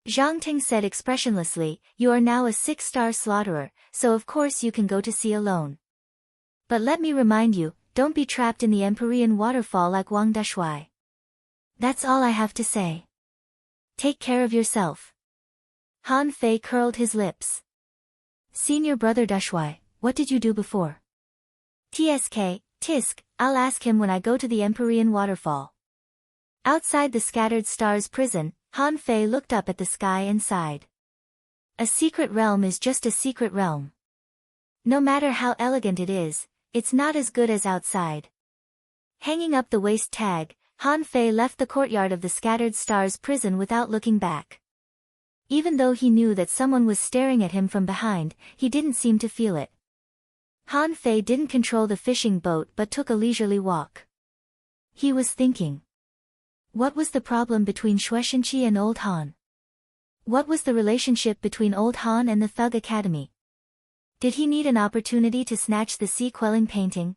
Zhang Ting said expressionlessly, You are now a 6-star slaughterer, so of course you can go to sea alone. But let me remind you, don't be trapped in the Empyrean Waterfall like Wang Dashui. That's all I have to say. Take care of yourself. Han Fei curled his lips. Senior brother Dashui, what did you do before? Tisk, I'll ask him when I go to the Empyrean Waterfall. Outside the Scattered Stars prison, Han Fei looked up at the sky and sighed. A secret realm is just a secret realm. No matter how elegant it is, it's not as good as outside. Hanging up the waist tag, Han Fei left the courtyard of the Scattered Stars prison without looking back. Even though he knew that someone was staring at him from behind, he didn't seem to feel it. Han Fei didn't control the fishing boat but took a leisurely walk. He was thinking. What was the problem between Shueishenqi and Old Han? What was the relationship between Old Han and the Thug Academy? Did he need an opportunity to snatch the sea-quelling painting?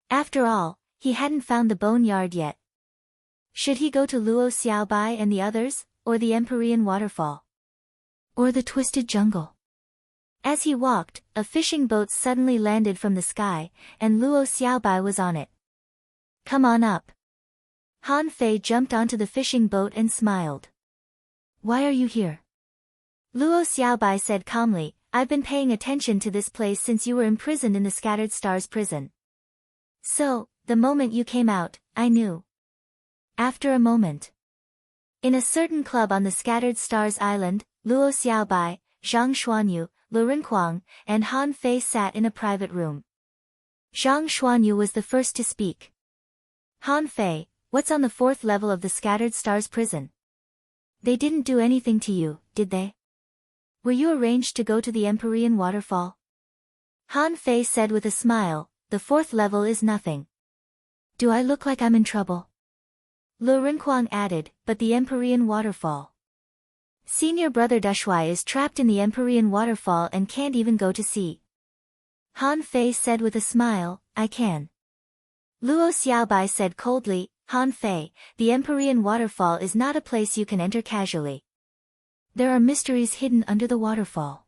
After all, he hadn't found the boneyard yet. Should he go to Luo Xiaobai and the others, or the Empyrean waterfall? Or the twisted jungle? As he walked, a fishing boat suddenly landed from the sky, and Luo Xiaobai was on it. Come on up. Han Fei jumped onto the fishing boat and smiled. Why are you here? Luo Xiaobai said calmly, I've been paying attention to this place since you were imprisoned in the Scattered Stars prison. So, the moment you came out, I knew. After a moment. In a certain club on the Scattered Stars Island, Luo Xiaobai, Zhang Xuanyu, Lu Renkuang, and Han Fei sat in a private room. Zhang Xuanyu was the first to speak. Han Fei, what's on the 4th level of the Scattered Stars prison? They didn't do anything to you, did they? Were you arranged to go to the Empyrean waterfall? Han Fei said with a smile, the 4th level is nothing. Do I look like I'm in trouble? Lu Renkuang added, but the Empyrean waterfall. Senior brother Dashuai is trapped in the Empyrean waterfall and can't even go to sea. Han Fei said with a smile, I can. Luo Xiaobai said coldly, Han Fei, the Empyrean waterfall is not a place you can enter casually. There are mysteries hidden under the waterfall.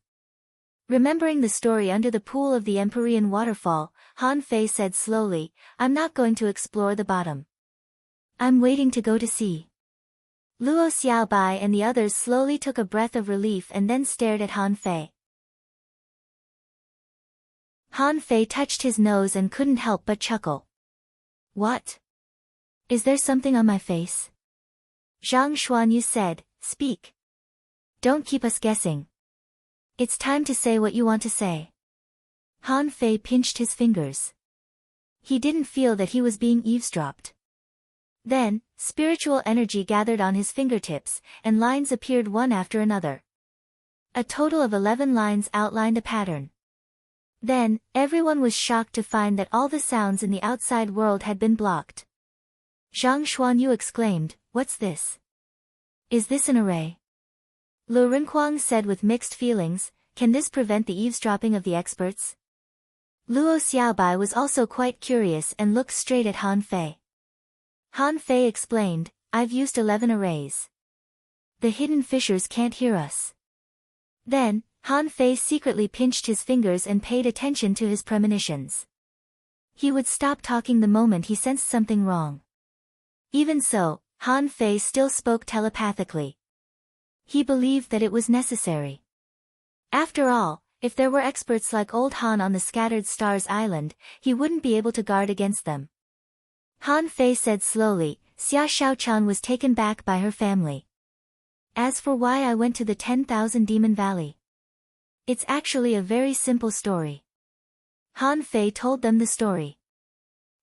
Remembering the story under the pool of the Empyrean waterfall, Han Fei said slowly, I'm not going to explore the bottom. I'm waiting to go to sea. Luo Xiaobai and the others slowly took a breath of relief and then stared at Han Fei. Han Fei touched his nose and couldn't help but chuckle. What? Is there something on my face? Zhang Xuanyu said, speak. Don't keep us guessing. It's time to say what you want to say. Han Fei pinched his fingers. He didn't feel that he was being eavesdropped. Then, spiritual energy gathered on his fingertips, and lines appeared one after another. A total of 11 lines outlined a pattern. Then, everyone was shocked to find that all the sounds in the outside world had been blocked. Zhang Xuanyu exclaimed, what's this? Is this an array? Lu Renkuang said with mixed feelings, can this prevent the eavesdropping of the experts? Luo Xiaobai was also quite curious and looked straight at Han Fei. Han Fei explained, I've used 11 arrays. The hidden fishers can't hear us. Then, Han Fei secretly pinched his fingers and paid attention to his premonitions. He would stop talking the moment he sensed something wrong. Even so, Han Fei still spoke telepathically. He believed that it was necessary. After all, if there were experts like Old Han on the Scattered Stars Island, he wouldn't be able to guard against them. Han Fei said slowly, Xia Xiaochan was taken back by her family. As for why I went to the 10,000 Demon Valley. It's actually a very simple story. Han Fei told them the story.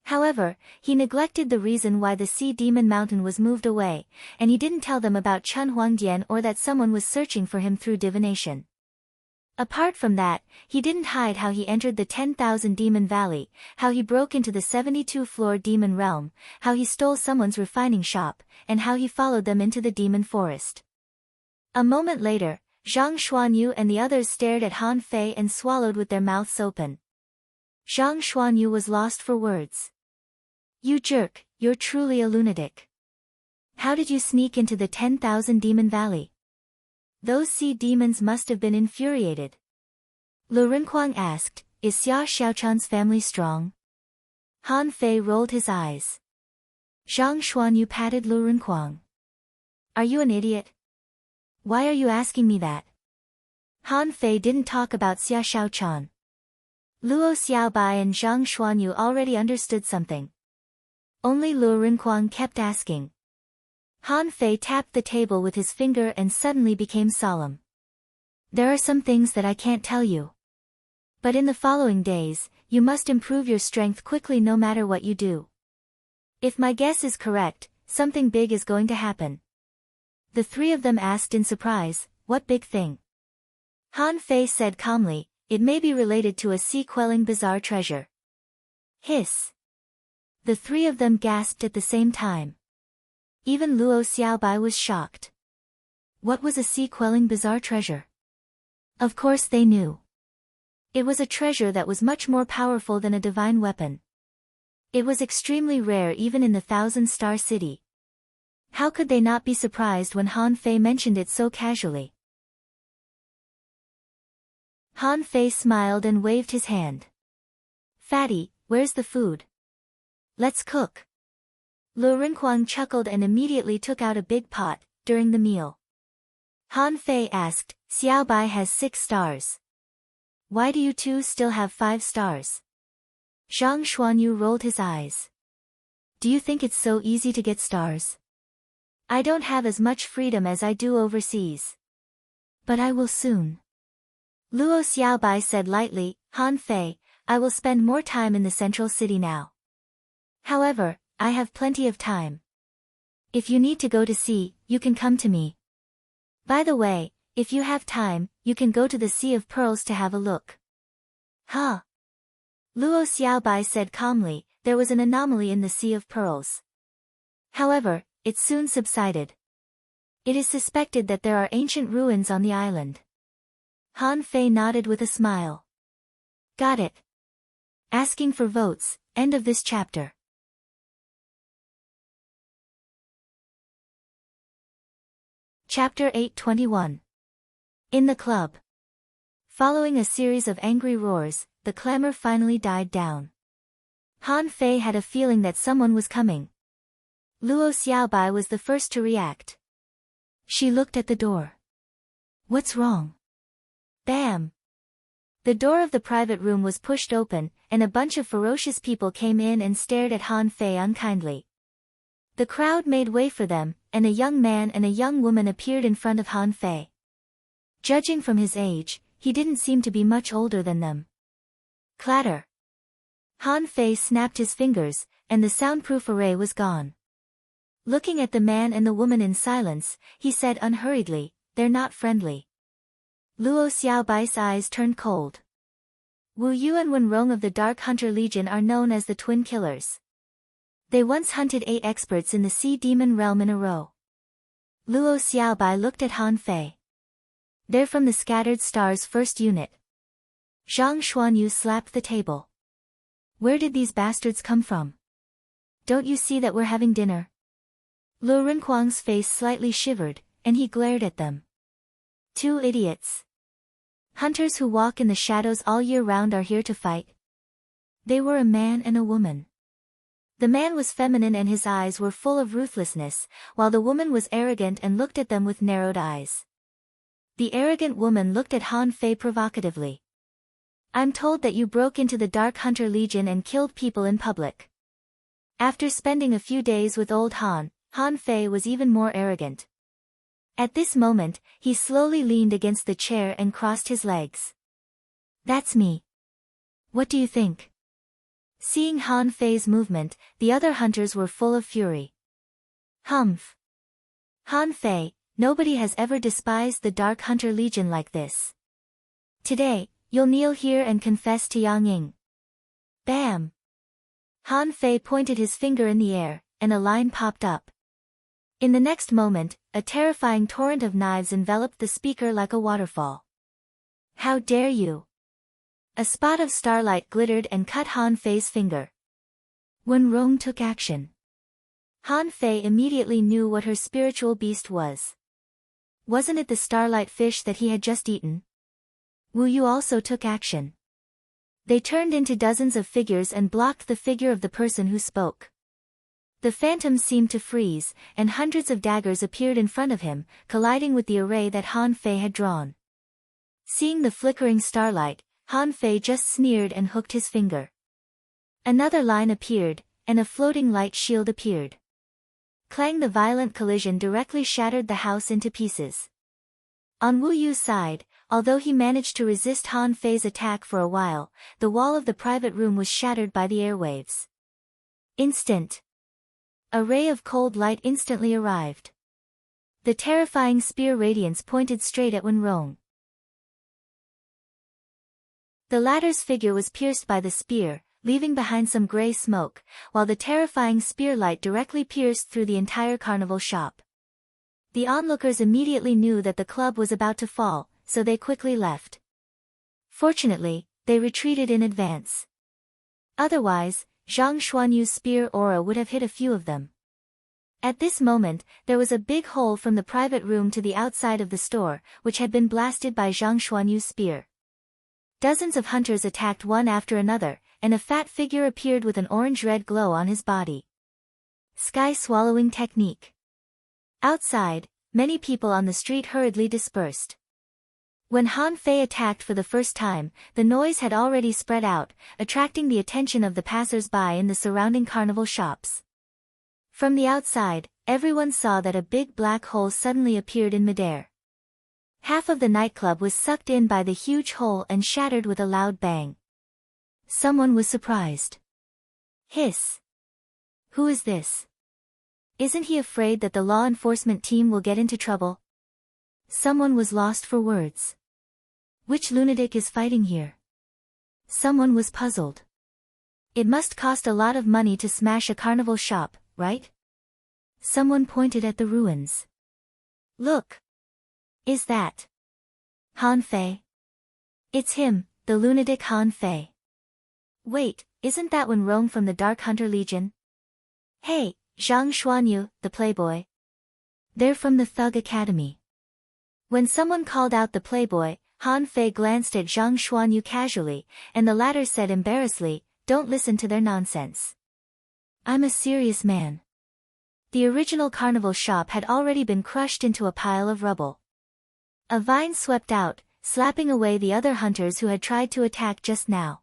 However, he neglected the reason why the Sea Demon Mountain was moved away, and he didn't tell them about Chun Huangdian or that someone was searching for him through divination. Apart from that, he didn't hide how he entered the 10,000 Demon Valley, how he broke into the 72-floor demon realm, how he stole someone's refining shop, and how he followed them into the demon forest. A moment later, Zhang Xuanyu and the others stared at Han Fei and swallowed with their mouths open. Zhang Xuanyu was lost for words. You jerk, you're truly a lunatic. How did you sneak into the 10,000 Demon Valley? Those sea demons must have been infuriated. Lu Renkuang asked, is Xia Xiaochan's family strong? Han Fei rolled his eyes. Zhang Xuanyu patted Lu Renkuang. Are you an idiot? Why are you asking me that? Han Fei didn't talk about Xia Xiaochan. Luo Xiaobai and Zhang Xuanyu already understood something. Only Lu Renkuang kept asking. Han Fei tapped the table with his finger and suddenly became solemn. There are some things that I can't tell you. But in the following days, you must improve your strength quickly no matter what you do. If my guess is correct, something big is going to happen. The three of them asked in surprise, what big thing? Han Fei said calmly, it may be related to a sea-quelling bizarre treasure. Hiss. The three of them gasped at the same time. Even Luo Xiaobai was shocked. What was a sea-quelling bizarre treasure? Of course they knew. It was a treasure that was much more powerful than a divine weapon. It was extremely rare even in the Thousand-Star City. How could they not be surprised when Han Fei mentioned it so casually? Han Fei smiled and waved his hand. Fatty, where's the food? Let's cook. Lu Renquang chuckled and immediately took out a big pot. During the meal, Han Fei asked, Xiaobai has 6 stars. Why do you two still have 5 stars? Zhang Xuanyu rolled his eyes. Do you think it's so easy to get stars? I don't have as much freedom as I do overseas. But I will soon. Luo Xiaobai said lightly, Han Fei, I will spend more time in the central city now. However, I have plenty of time. If you need to go to sea, you can come to me. By the way, if you have time, you can go to the Sea of Pearls to have a look. Huh? Luo Xiaobai said calmly, there was an anomaly in the Sea of Pearls. However, it soon subsided. It is suspected that there are ancient ruins on the island. Han Fei nodded with a smile. Got it. Asking for votes, end of this chapter. Chapter 821. In the club. Following a series of angry roars, the clamor finally died down. Han Fei had a feeling that someone was coming. Luo Xiaobai was the first to react. She looked at the door. What's wrong? Bam! The door of the private room was pushed open, and a bunch of ferocious people came in and stared at Han Fei unkindly. The crowd made way for them, and a young man and a young woman appeared in front of Han Fei. Judging from his age, he didn't seem to be much older than them. Clatter! Han Fei snapped his fingers, and the soundproof array was gone. Looking at the man and the woman in silence, he said unhurriedly, they're not friendly. Luo Xiaobai's eyes turned cold. Wu Yu and Wen Rong of the Dark Hunter Legion are known as the Twin Killers. They once hunted 8 experts in the Sea Demon realm in a row. Luo Xiaobai looked at Han Fei. They're from the Scattered Stars first unit. Zhang Xuanyu slapped the table. Where did these bastards come from? Don't you see that we're having dinner? Lu Renquang's face slightly shivered, and he glared at them. 2 idiots. Hunters who walk in the shadows all year round are here to fight. They were a man and a woman. The man was feminine and his eyes were full of ruthlessness, while the woman was arrogant and looked at them with narrowed eyes. The arrogant woman looked at Han Fei provocatively. I'm told that you broke into the Dark Hunter Legion and killed people in public. After spending a few days with old Han, Han Fei was even more arrogant. At this moment, he slowly leaned against the chair and crossed his legs. That's me. What do you think? Seeing Han Fei's movement, the other hunters were full of fury. Humph. Han Fei, nobody has ever despised the Dark Hunter Legion like this. Today, you'll kneel here and confess to Yang Ying. Bam! Han Fei pointed his finger in the air, and a line popped up. In the next moment, a terrifying torrent of knives enveloped the speaker like a waterfall. How dare you! A spot of starlight glittered and cut Han Fei's finger. Wen Rong took action. Han Fei immediately knew what her spiritual beast was. Wasn't it the starlight fish that he had just eaten? Wu Yu also took action. They turned into dozens of figures and blocked the figure of the person who spoke. The phantom seemed to freeze, and hundreds of daggers appeared in front of him, colliding with the array that Han Fei had drawn. Seeing the flickering starlight, Han Fei just sneered and hooked his finger. Another line appeared, and a floating light shield appeared. Clang! The violent collision directly shattered the house into pieces. On Wu Yu's side, although he managed to resist Han Fei's attack for a while, the wall of the private room was shattered by the airwaves. Instant. A ray of cold light instantly arrived. The terrifying spear radiance pointed straight at Wen Rong. The latter's figure was pierced by the spear, leaving behind some gray smoke, while the terrifying spear light directly pierced through the entire carnival shop. The onlookers immediately knew that the club was about to fall, so they quickly left. Fortunately, they retreated in advance. Otherwise, Zhang Xuanyu's spear aura would have hit a few of them. At this moment, there was a big hole from the private room to the outside of the store, which had been blasted by Zhang Xuanyu's spear. Dozens of hunters attacked one after another, and a fat figure appeared with an orange-red glow on his body. Sky-swallowing technique. Outside, many people on the street hurriedly dispersed. When Han Fei attacked for the first time, the noise had already spread out, attracting the attention of the passers-by in the surrounding carnival shops. From the outside, everyone saw that a big black hole suddenly appeared in midair. Half of the nightclub was sucked in by the huge hole and shattered with a loud bang. Someone was surprised. Hiss. Who is this? Isn't he afraid that the law enforcement team will get into trouble? Someone was lost for words. Which lunatic is fighting here? Someone was puzzled. It must cost a lot of money to smash a carnival shop, right? Someone pointed at the ruins. Look. Is that Han Fei? It's him, the lunatic Han Fei. Wait, isn't that Wen Rong from the Dark Hunter Legion? Hey, Zhang Xuanyu, the playboy. They're from the Thug Academy. When someone called out the playboy, Han Fei glanced at Zhang Xuanyu casually, and the latter said embarrassedly, "Don't listen to their nonsense. I'm a serious man." The original carnival shop had already been crushed into a pile of rubble. A vine swept out, slapping away the other hunters who had tried to attack just now.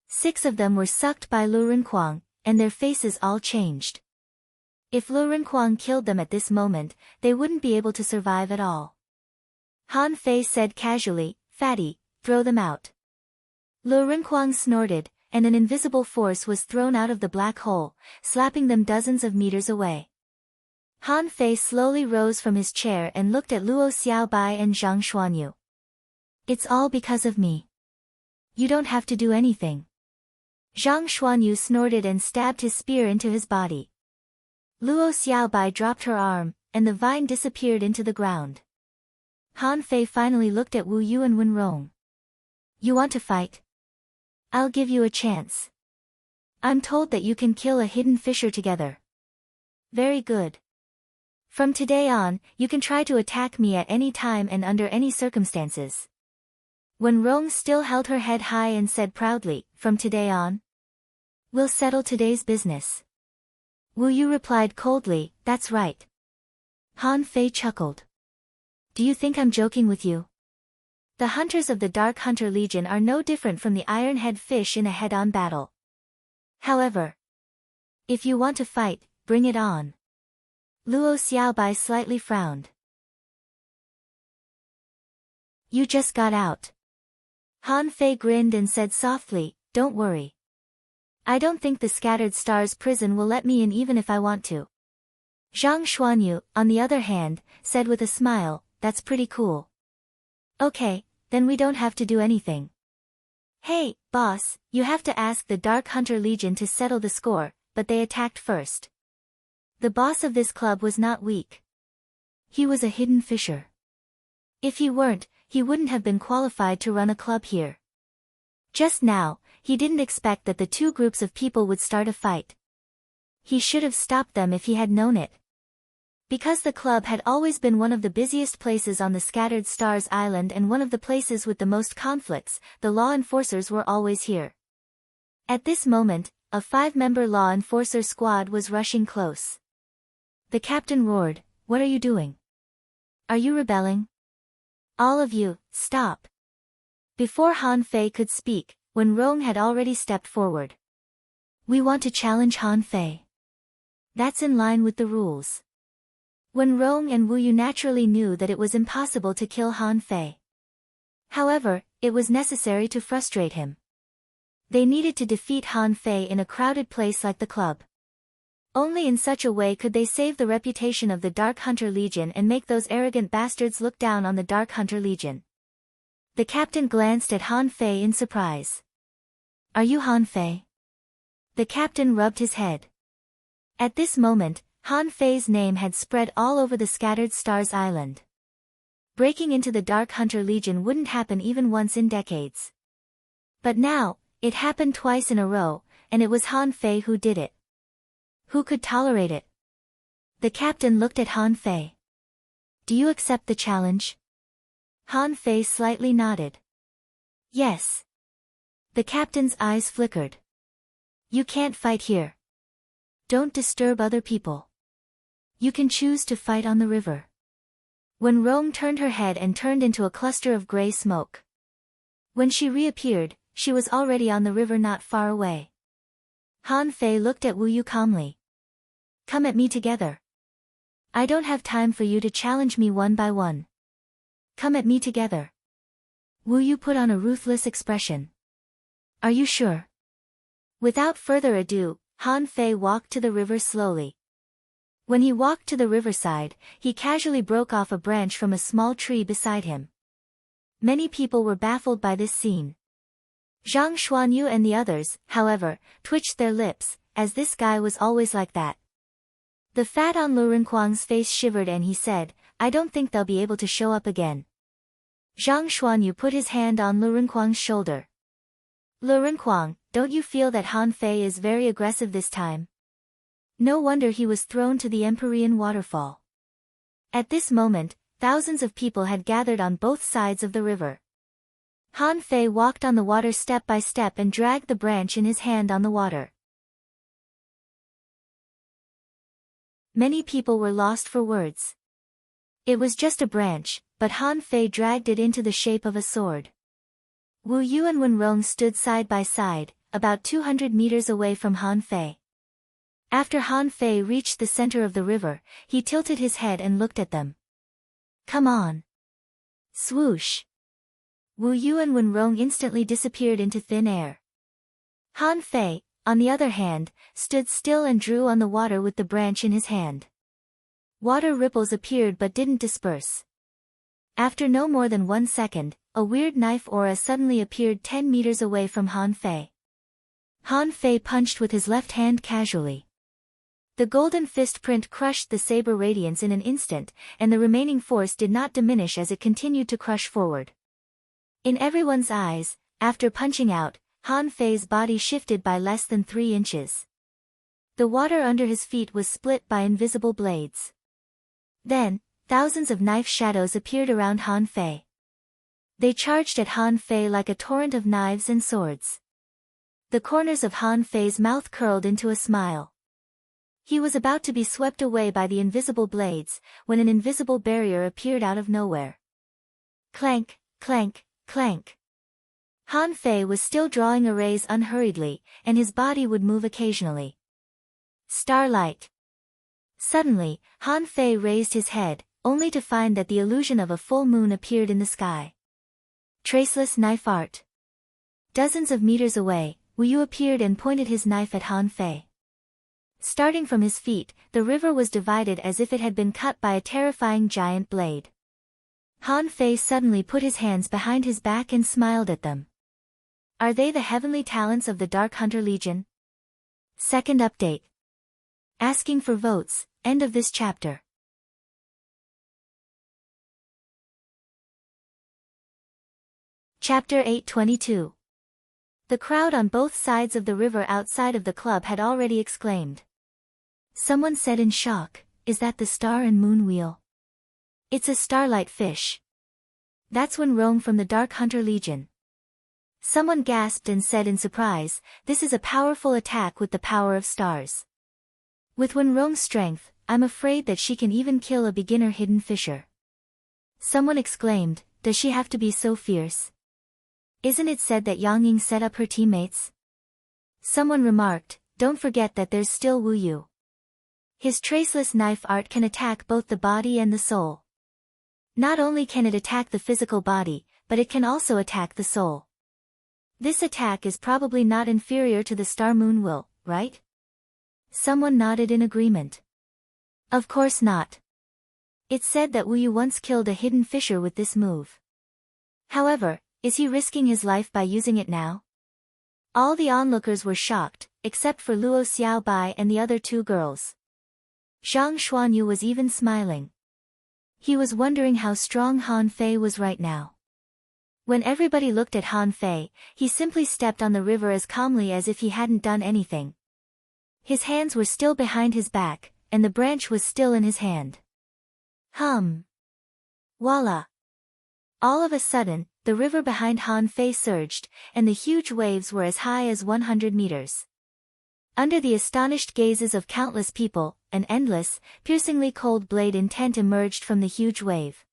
6 of them were sucked by Lu Renquang, and their faces all changed. If Lu Renquang killed them at this moment, they wouldn't be able to survive at all. Han Fei said casually, "Fatty, throw them out." Lu Renquang snorted, and an invisible force was thrown out of the black hole, slapping them dozens of meters away. Han Fei slowly rose from his chair and looked at Luo Xiaobai and Zhang Xuanyu. "It's all because of me. You don't have to do anything." Zhang Xuanyu snorted and stabbed his spear into his body. Luo Xiaobai dropped her arm, and the vine disappeared into the ground. Han Fei finally looked at Wu Yu and Wen Rong. "You want to fight? I'll give you a chance. I'm told that you can kill a hidden fissure together." "Very good. From today on, you can try to attack me at any time and under any circumstances." Wen Rong still held her head high and said proudly, "From today on? We'll settle today's business." Wu Yu replied coldly, "That's right." Han Fei chuckled. "Do you think I'm joking with you? The hunters of the Dark Hunter Legion are no different from the iron-head fish in a head-on battle. However, if you want to fight, bring it on." Luo Xiaobai slightly frowned. "You just got out." Han Fei grinned and said softly, "Don't worry. I don't think the Scattered Stars prison will let me in even if I want to." Zhang Xuanyu, on the other hand, said with a smile, "That's pretty cool. Okay, then we don't have to do anything." "Hey, boss, you have to ask the Dark Hunter Legion to settle the score," but they attacked first. The boss of this club was not weak. He was a hidden fissure. If he weren't, he wouldn't have been qualified to run a club here. Just now, he didn't expect that the 2 groups of people would start a fight. He should have stopped them if he had known it. Because the club had always been one of the busiest places on the Scattered Stars Island and one of the places with the most conflicts, the law enforcers were always here. At this moment, a 5-member law enforcer squad was rushing close. The captain roared, "What are you doing? Are you rebelling? All of you, stop." Before Han Fei could speak, Wen Rong had already stepped forward. "We want to challenge Han Fei. That's in line with the rules." Wen Rong and Wu Yu naturally knew that it was impossible to kill Han Fei. However, it was necessary to frustrate him. They needed to defeat Han Fei in a crowded place like the club. Only in such a way could they save the reputation of the Dark Hunter Legion and make those arrogant bastards look down on the Dark Hunter Legion. The captain glanced at Han Fei in surprise. Are you Han Fei? The captain rubbed his head. At this moment, Han Fei's name had spread all over the scattered stars island. Breaking into the Dark Hunter Legion wouldn't happen even once in decades. But now, it happened twice in a row, and it was Han Fei who did it. Who could tolerate it? The captain looked at Han Fei. Do you accept the challenge? Han Fei slightly nodded. Yes. The captain's eyes flickered. You can't fight here. Don't disturb other people. You can choose to fight on the river. When Rong turned her head and turned into a cluster of gray smoke. When she reappeared, she was already on the river not far away. Han Fei looked at Wu Yu calmly. Come at me together. I don't have time for you to challenge me one by one. Come at me together. Wu Yu put on a ruthless expression. Are you sure? Without further ado, Han Fei walked to the river slowly. When he walked to the riverside, he casually broke off a branch from a small tree beside him. Many people were baffled by this scene. Zhang Xuanyu and the others, however, twitched their lips, as this guy was always like that. The fat on Lu Renkuang's face shivered and he said, I don't think they'll be able to show up again. Zhang Xuanyu put his hand on Lu Renkuang's shoulder. Lu Renkuang, don't you feel that Han Fei is very aggressive this time? No wonder he was thrown to the Empyrean waterfall. At this moment, thousands of people had gathered on both sides of the river. Han Fei walked on the water step by step and dragged the branch in his hand on the water. Many people were lost for words. It was just a branch, but Han Fei dragged it into the shape of a sword. Wu Yu and Wen Rong stood side by side, about 200 meters away from Han Fei. After Han Fei reached the center of the river, he tilted his head and looked at them. Come on. Swoosh. Wu Yu and Wen Rong instantly disappeared into thin air. Han Fei, on the other hand, stood still and drew on the water with the branch in his hand. Water ripples appeared but didn't disperse. After no more than 1 second, a weird knife aura suddenly appeared 10 meters away from Han Fei. Han Fei punched with his left hand casually. The golden fist print crushed the saber radiance in an instant, and the remaining force did not diminish as it continued to crush forward. In everyone's eyes, after punching out, Han Fei's body shifted by less than 3 inches. The water under his feet was split by invisible blades. Then, thousands of knife shadows appeared around Han Fei. They charged at Han Fei like a torrent of knives and swords. The corners of Han Fei's mouth curled into a smile. He was about to be swept away by the invisible blades, when an invisible barrier appeared out of nowhere. Clank, clank, clank. Han Fei was still drawing arrays unhurriedly, and his body would move occasionally. Starlight. Suddenly, Han Fei raised his head, only to find that the illusion of a full moon appeared in the sky. Traceless knife art. Dozens of meters away, Wu Yu appeared and pointed his knife at Han Fei. Starting from his feet, the river was divided as if it had been cut by a terrifying giant blade. Han Fei suddenly put his hands behind his back and smiled at them. Are they the heavenly talents of the Dark Hunter Legion? Second update. Asking for votes, end of this chapter. Chapter 822. The crowd on both sides of the river outside of the club had already exclaimed. Someone said in shock, is that the star and moon wheel? It's a starlight fish. That's Wen Rong from the Dark Hunter Legion. Someone gasped and said in surprise, this is a powerful attack with the power of stars. With Wen Rong's strength, I'm afraid that she can even kill a beginner hidden fisher. Someone exclaimed, does she have to be so fierce? Isn't it said that Yang Ying set up her teammates? Someone remarked, don't forget that there's still Wu Yu. His traceless knife art can attack both the body and the soul. Not only can it attack the physical body, but it can also attack the soul. This attack is probably not inferior to the Star Moon will, right? Someone nodded in agreement. Of course not. It's said that Wu Yu once killed a hidden fisher with this move. However, Is he risking his life by using it now? All the onlookers were shocked, except for Luo Xiaobai and the other two girls. Zhang Xuanyu was even smiling. He was wondering how strong Han Fei was right now. When everybody looked at Han Fei, he simply stepped on the river as calmly as if he hadn't done anything. His hands were still behind his back, and the branch was still in his hand. Voila! All of a sudden, the river behind Han Fei surged, and the huge waves were as high as 100 meters. Under the astonished gazes of countless people, an endless, piercingly cold blade intent emerged from the huge wave.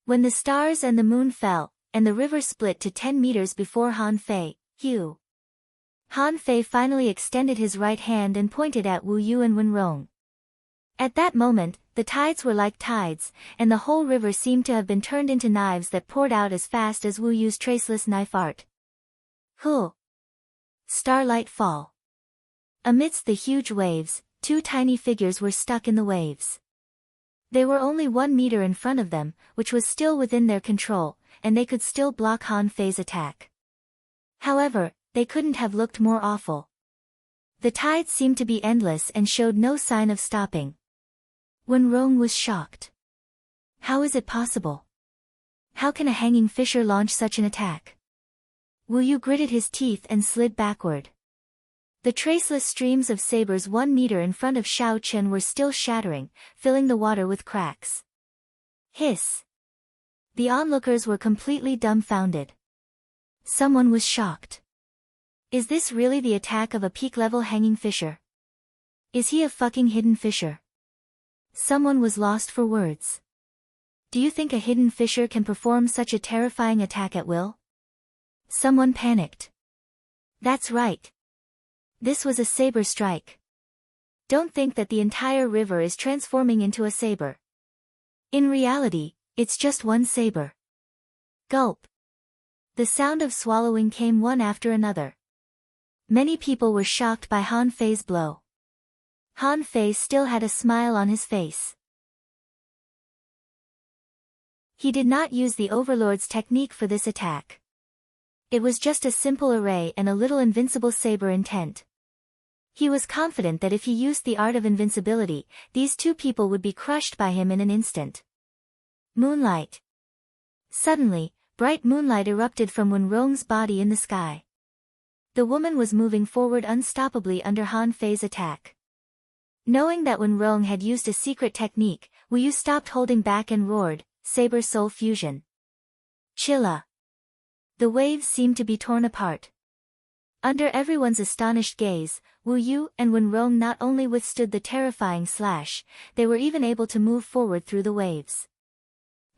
When the stars and the moon fell, and the river split to 10 meters before Han Fei, Han Fei finally extended his right hand and pointed at Wu Yu and Wenrong. At that moment, the tides were like tides, and the whole river seemed to have been turned into knives that poured out as fast as Wu Yu's traceless knife art. Starlight fall. Amidst the huge waves, two tiny figures were stuck in the waves. They were only 1 meter in front of them, which was still within their control, and they could still block Han Fei's attack. However, they couldn't have looked more awful. The tides seemed to be endless and showed no sign of stopping. Wenrong was shocked. How is it possible? How can a hanging fisher launch such an attack? Wu Yu gritted his teeth and slid backward. The traceless streams of sabers 1 meter in front of Xiao Chen were still shattering, filling the water with cracks. Hiss! The onlookers were completely dumbfounded. Someone was shocked. Is this really the attack of a peak-level hanging fisher? Is he a fucking hidden fisher? Someone was lost for words. Do you think a hidden fisher can perform such a terrifying attack at will? Someone panicked. That's right. This was a saber strike. Don't think that the entire river is transforming into a saber. In reality, it's just one saber. Gulp. The sound of swallowing came one after another. Many people were shocked by Han Fei's blow. Han Fei still had a smile on his face. He did not use the Overlord's technique for this attack. It was just a simple array and a little invincible saber intent. He was confident that if he used the art of invincibility, these two people would be crushed by him in an instant. Moonlight. Suddenly, bright moonlight erupted from Wenrong's body in the sky. The woman was moving forward unstoppably under Han Fei's attack. Knowing that Wenrong had used a secret technique, Wu Yu stopped holding back and roared, Saber Soul Fusion. Chilla. The waves seemed to be torn apart. Under everyone's astonished gaze, Wu Yu and Wenrong not only withstood the terrifying slash, they were even able to move forward through the waves.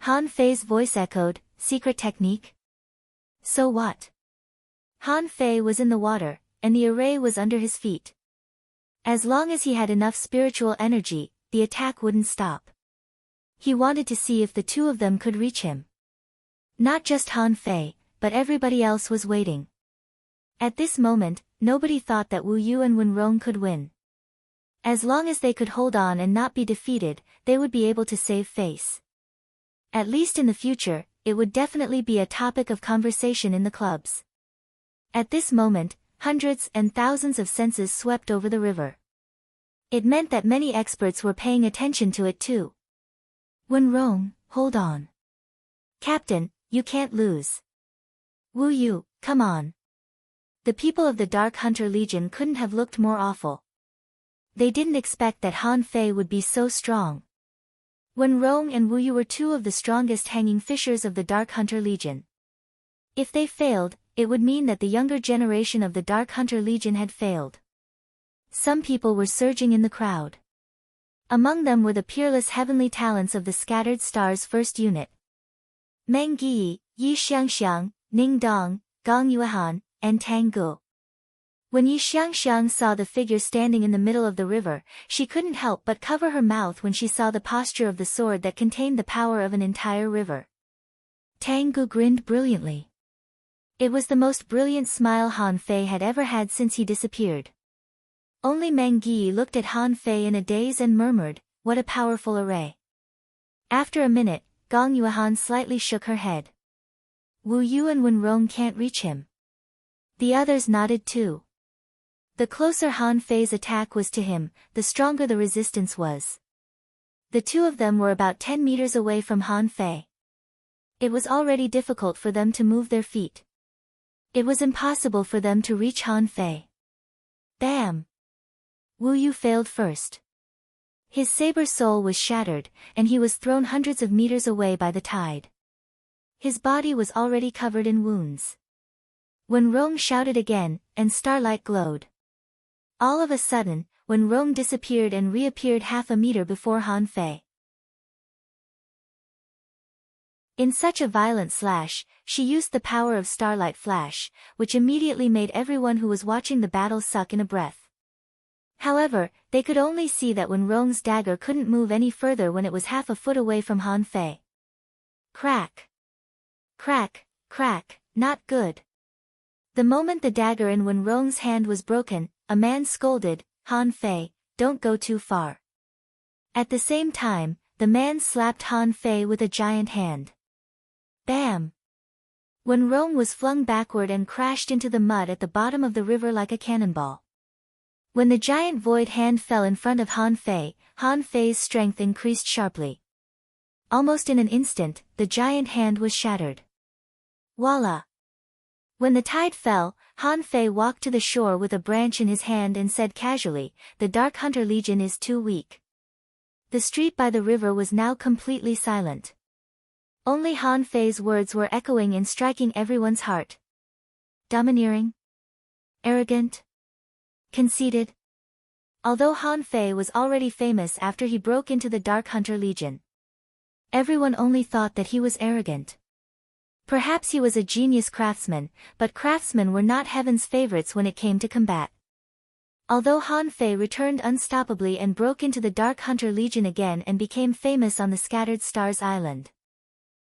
Han Fei's voice echoed, secret technique? So what? Han Fei was in the water, and the array was under his feet. As long as he had enough spiritual energy, the attack wouldn't stop. He wanted to see if the two of them could reach him. Not just Han Fei, but everybody else was waiting. At this moment, nobody thought that Wu Yu and Wenrong could win. As long as they could hold on and not be defeated, they would be able to save face. At least in the future, it would definitely be a topic of conversation in the clubs. At this moment, hundreds and thousands of senses swept over the river. It meant that many experts were paying attention to it too. Wenrong, hold on. Captain, you can't lose. Wu Yu, come on. The people of the Dark Hunter Legion couldn't have looked more awful. They didn't expect that Han Fei would be so strong. Wenrong and Wu Yu were two of the strongest hanging fishers of the Dark Hunter Legion. If they failed, it would mean that the younger generation of the Dark Hunter Legion had failed. Some people were surging in the crowd. Among them were the peerless heavenly talents of the Scattered Stars First Unit. Meng Yi, Yi Xiangxiang, Ning Dong, Gong Yuehan, and Tang Gu. When Yi Xiangxiang saw the figure standing in the middle of the river, she couldn't help but cover her mouth when she saw the posture of the sword that contained the power of an entire river. Tang Gu grinned brilliantly. It was the most brilliant smile Han Fei had ever had since he disappeared. Only Meng Yi looked at Han Fei in a daze and murmured, what a powerful array. After a minute, Gong Yuehan slightly shook her head. Wu Yu and Wen Rong can't reach him. The others nodded too. The closer Han Fei's attack was to him, the stronger the resistance was. The two of them were about 10 meters away from Han Fei. It was already difficult for them to move their feet. It was impossible for them to reach Han Fei. Bam! Wu Yu failed first. His saber soul was shattered, and he was thrown hundreds of meters away by the tide. His body was already covered in wounds. Wen Rong shouted again, and starlight glowed. All of a sudden, Wen Rong disappeared and reappeared half a meter before Han Fei. In such a violent slash, she used the power of Starlight Flash, which immediately made everyone who was watching the battle suck in a breath. However, they could only see that Wen Rong's dagger couldn't move any further when it was half a foot away from Han Fei. Crack! Crack, crack, not good. The moment the dagger in Wen Rong's hand was broken, a man scolded, Han Fei, don't go too far. At the same time, the man slapped Han Fei with a giant hand. Bam! Wen Rong was flung backward and crashed into the mud at the bottom of the river like a cannonball. When the giant void hand fell in front of Han Fei's strength increased sharply. Almost in an instant, the giant hand was shattered. Voila! When the tide fell, Han Fei walked to the shore with a branch in his hand and said casually, "The Dark Hunter Legion is too weak." The street by the river was now completely silent. Only Han Fei's words were echoing and striking everyone's heart. Domineering? Arrogant? Conceited? Although Han Fei was already famous after he broke into the Dark Hunter Legion, everyone only thought that he was arrogant. Perhaps he was a genius craftsman, but craftsmen were not heaven's favorites when it came to combat. Although Han Fei returned unstoppably and broke into the Dark Hunter Legion again and became famous on the Scattered Stars Island,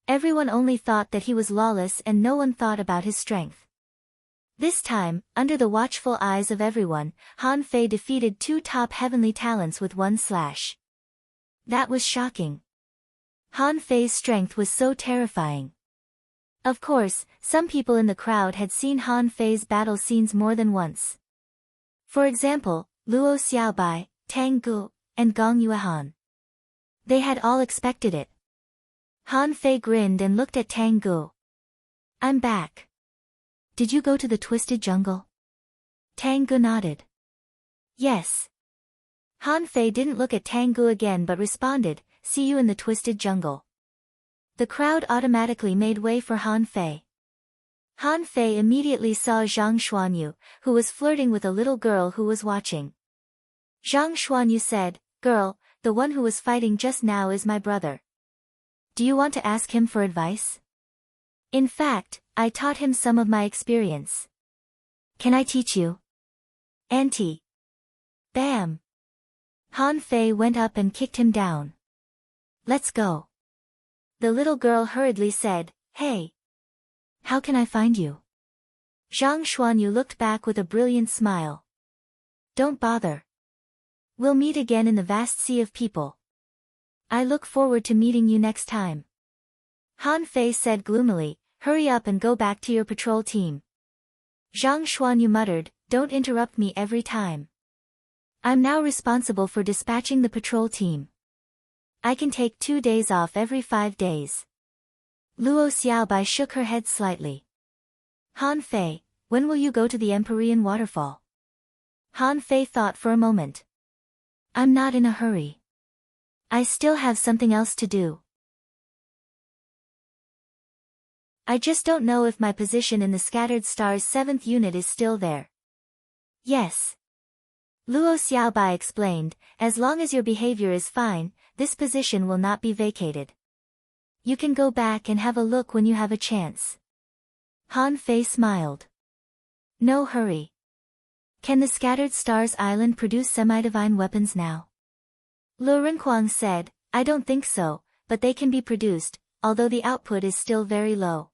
everyone only thought that he was lawless and no one thought about his strength. This time, under the watchful eyes of everyone, Han Fei defeated 2 top heavenly talents with 1 slash. That was shocking. Han Fei's strength was so terrifying. Of course, some people in the crowd had seen Han Fei's battle scenes more than once. For example, Luo Xiaobai, Tang Gu, and Gong Yuehan. They had all expected it. Han Fei grinned and looked at Tang Gu. "I'm back. Did you go to the Twisted Jungle?" Tang Gu nodded. "Yes." Han Fei didn't look at Tang Gu again but responded, "See you in the Twisted Jungle." The crowd automatically made way for Han Fei. Han Fei immediately saw Zhang Xuanyu, who was flirting with a little girl who was watching. Zhang Xuanyu said, "Girl, the one who was fighting just now is my brother. Do you want to ask him for advice? In fact, I taught him some of my experience. Can I teach you?" "Auntie." Bam! Han Fei went up and kicked him down. "Let's go." The little girl hurriedly said, "Hey. How can I find you?" Zhang Xuanyu looked back with a brilliant smile. "Don't bother. We'll meet again in the vast sea of people. I look forward to meeting you next time." Han Fei said gloomily, "Hurry up and go back to your patrol team." Zhang Xuanyu muttered, "Don't interrupt me every time. I'm now responsible for dispatching the patrol team. I can take 2 days off every 5 days. Luo Xiaobai shook her head slightly. Han Fei, when will you go to the Empyrean waterfall? Han Fei thought for a moment. I'm not in a hurry. I still have something else to do. I just don't know if my position in the Scattered Stars 7th unit is still there. Yes. Luo Xiaobai explained, as long as your behavior is fine, this position will not be vacated. You can go back and have a look when you have a chance. Han Fei smiled. No hurry. Can the Scattered Stars Island produce semi-divine weapons now? Lu Renquang said, I don't think so, but they can be produced, although the output is still very low.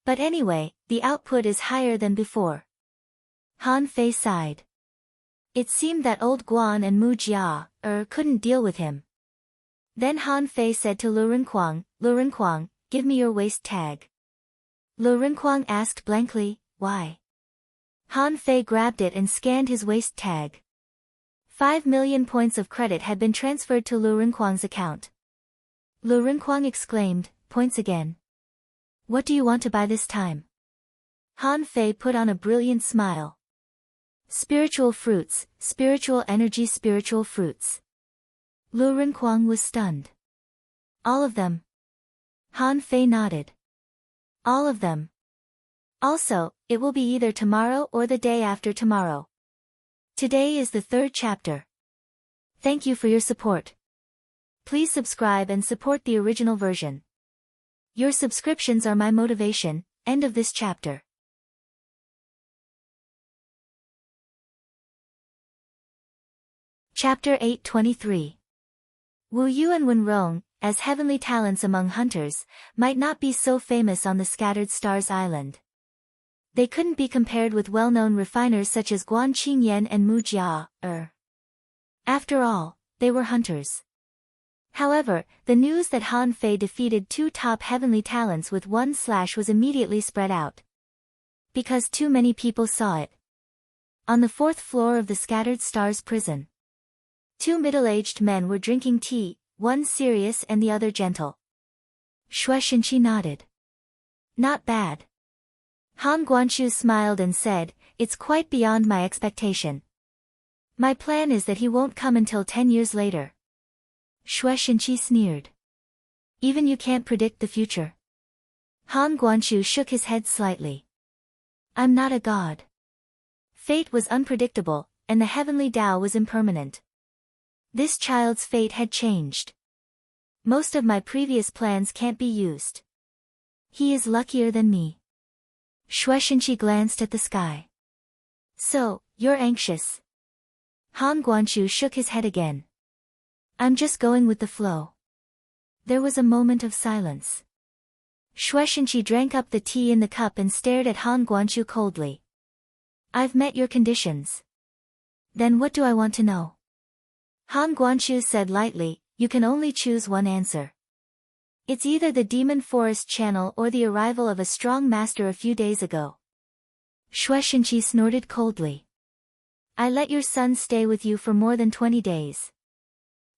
But anyway, the output is higher than before. Han Fei sighed. It seemed that old Guan and Mu Jia, couldn't deal with him. Then Han Fei said to Lu Renquang, give me your waist tag. Lu Renkuang asked blankly, why? Han Fei grabbed it and scanned his waist tag. 5 million points of credit had been transferred to Lu Renkuang's account. Lu Renkuang exclaimed, points again. What do you want to buy this time? Han Fei put on a brilliant smile. Spiritual fruits, spiritual energy, spiritual fruits. Lu Renkuang was stunned. All of them? Han Fei nodded. All of them. Also, it will be either tomorrow or the day after tomorrow. Today is the 3rd chapter. Thank you for your support. Please subscribe and support the original version. Your subscriptions are my motivation. End of this chapter. Chapter 8:23. Wu Yu and Wen Rong, as heavenly talents among hunters, might not be so famous on the Scattered Stars Island. They couldn't be compared with well-known refiners such as Guan Qingyan and Mu Jia. After all, they were hunters. However, the news that Han Fei defeated 2 top heavenly talents with 1 slash was immediately spread out. Because too many people saw it. On the 4th floor of the Scattered Stars prison, 2 middle-aged men were drinking tea, one serious and the other gentle. Xue Xinqi nodded. Not bad. Han Guanqiu smiled and said, it's quite beyond my expectation. My plan is that he won't come until 10 years later. Xue Xinqi sneered. Even you can't predict the future. Han Guanqiu shook his head slightly. I'm not a god. Fate was unpredictable, and the heavenly Tao was impermanent. This child's fate had changed. Most of my previous plans can't be used. He is luckier than me. Xue Xinqi glanced at the sky. So, you're anxious. Han Guanqiu shook his head again. I'm just going with the flow. There was a moment of silence. Xue Xinqi drank up the tea in the cup and stared at Han Guanqiu coldly. I've met your conditions. Then what do I want to know? Han Guanqiu said lightly, you can only choose one answer. It's either the Demon Forest Channel or the arrival of a strong master a few days ago. Xue Xinqi snorted coldly. I let your son stay with you for more than 20 days.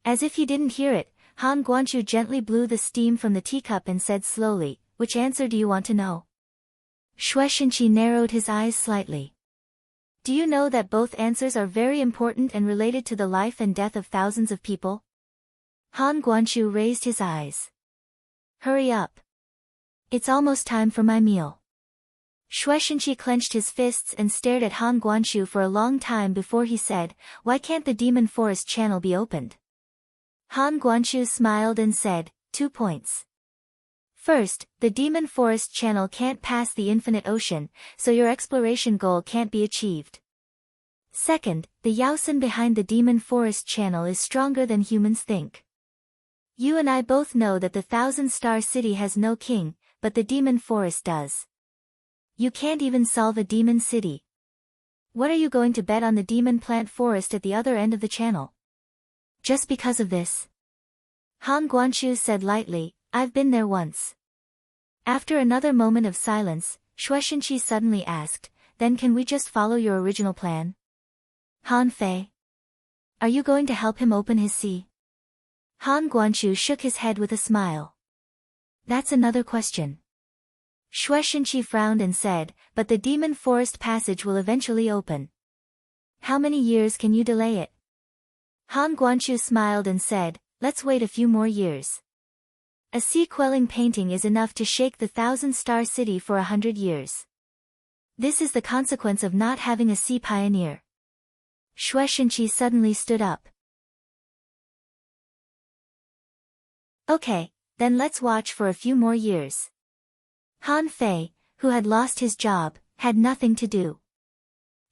As if he didn't hear it, Han Guanqiu gently blew the steam from the teacup and said slowly, which answer do you want to know? Xue Xinqi narrowed his eyes slightly. Do you know that both answers are very important and related to the life and death of thousands of people? Han Guanqiu raised his eyes. Hurry up. It's almost time for my meal. Xue Xinqi clenched his fists and stared at Han Guanqiu for a long time before he said, why can't the Demon Forest Channel be opened? Han Guanqiu smiled and said, 2 points. First, the Demon Forest Channel can't pass the infinite ocean, so your exploration goal can't be achieved. Second, the Yaosan behind the Demon Forest Channel is stronger than humans think. You and I both know that the Thousand Star City has no king, but the Demon Forest does. You can't even solve a demon city. What are you going to bet on the Demon Plant Forest at the other end of the channel? Just because of this? Han Guanqiu said lightly, I've been there once. After another moment of silence, Xue Xinqi suddenly asked, then can we just follow your original plan? Han Fei. Are you going to help him open his sea? Han Guanqiu shook his head with a smile. That's another question. Xue Xinqi frowned and said, but the Demon Forest Passage will eventually open. How many years can you delay it? Han Guanqiu smiled and said, let's wait a few more years. A sea-quelling painting is enough to shake the Thousand-Star City for 100 years. This is the consequence of not having a sea pioneer. Xue Xinqi suddenly stood up. Okay, then let's watch for a few more years. Han Fei, who had lost his job, had nothing to do.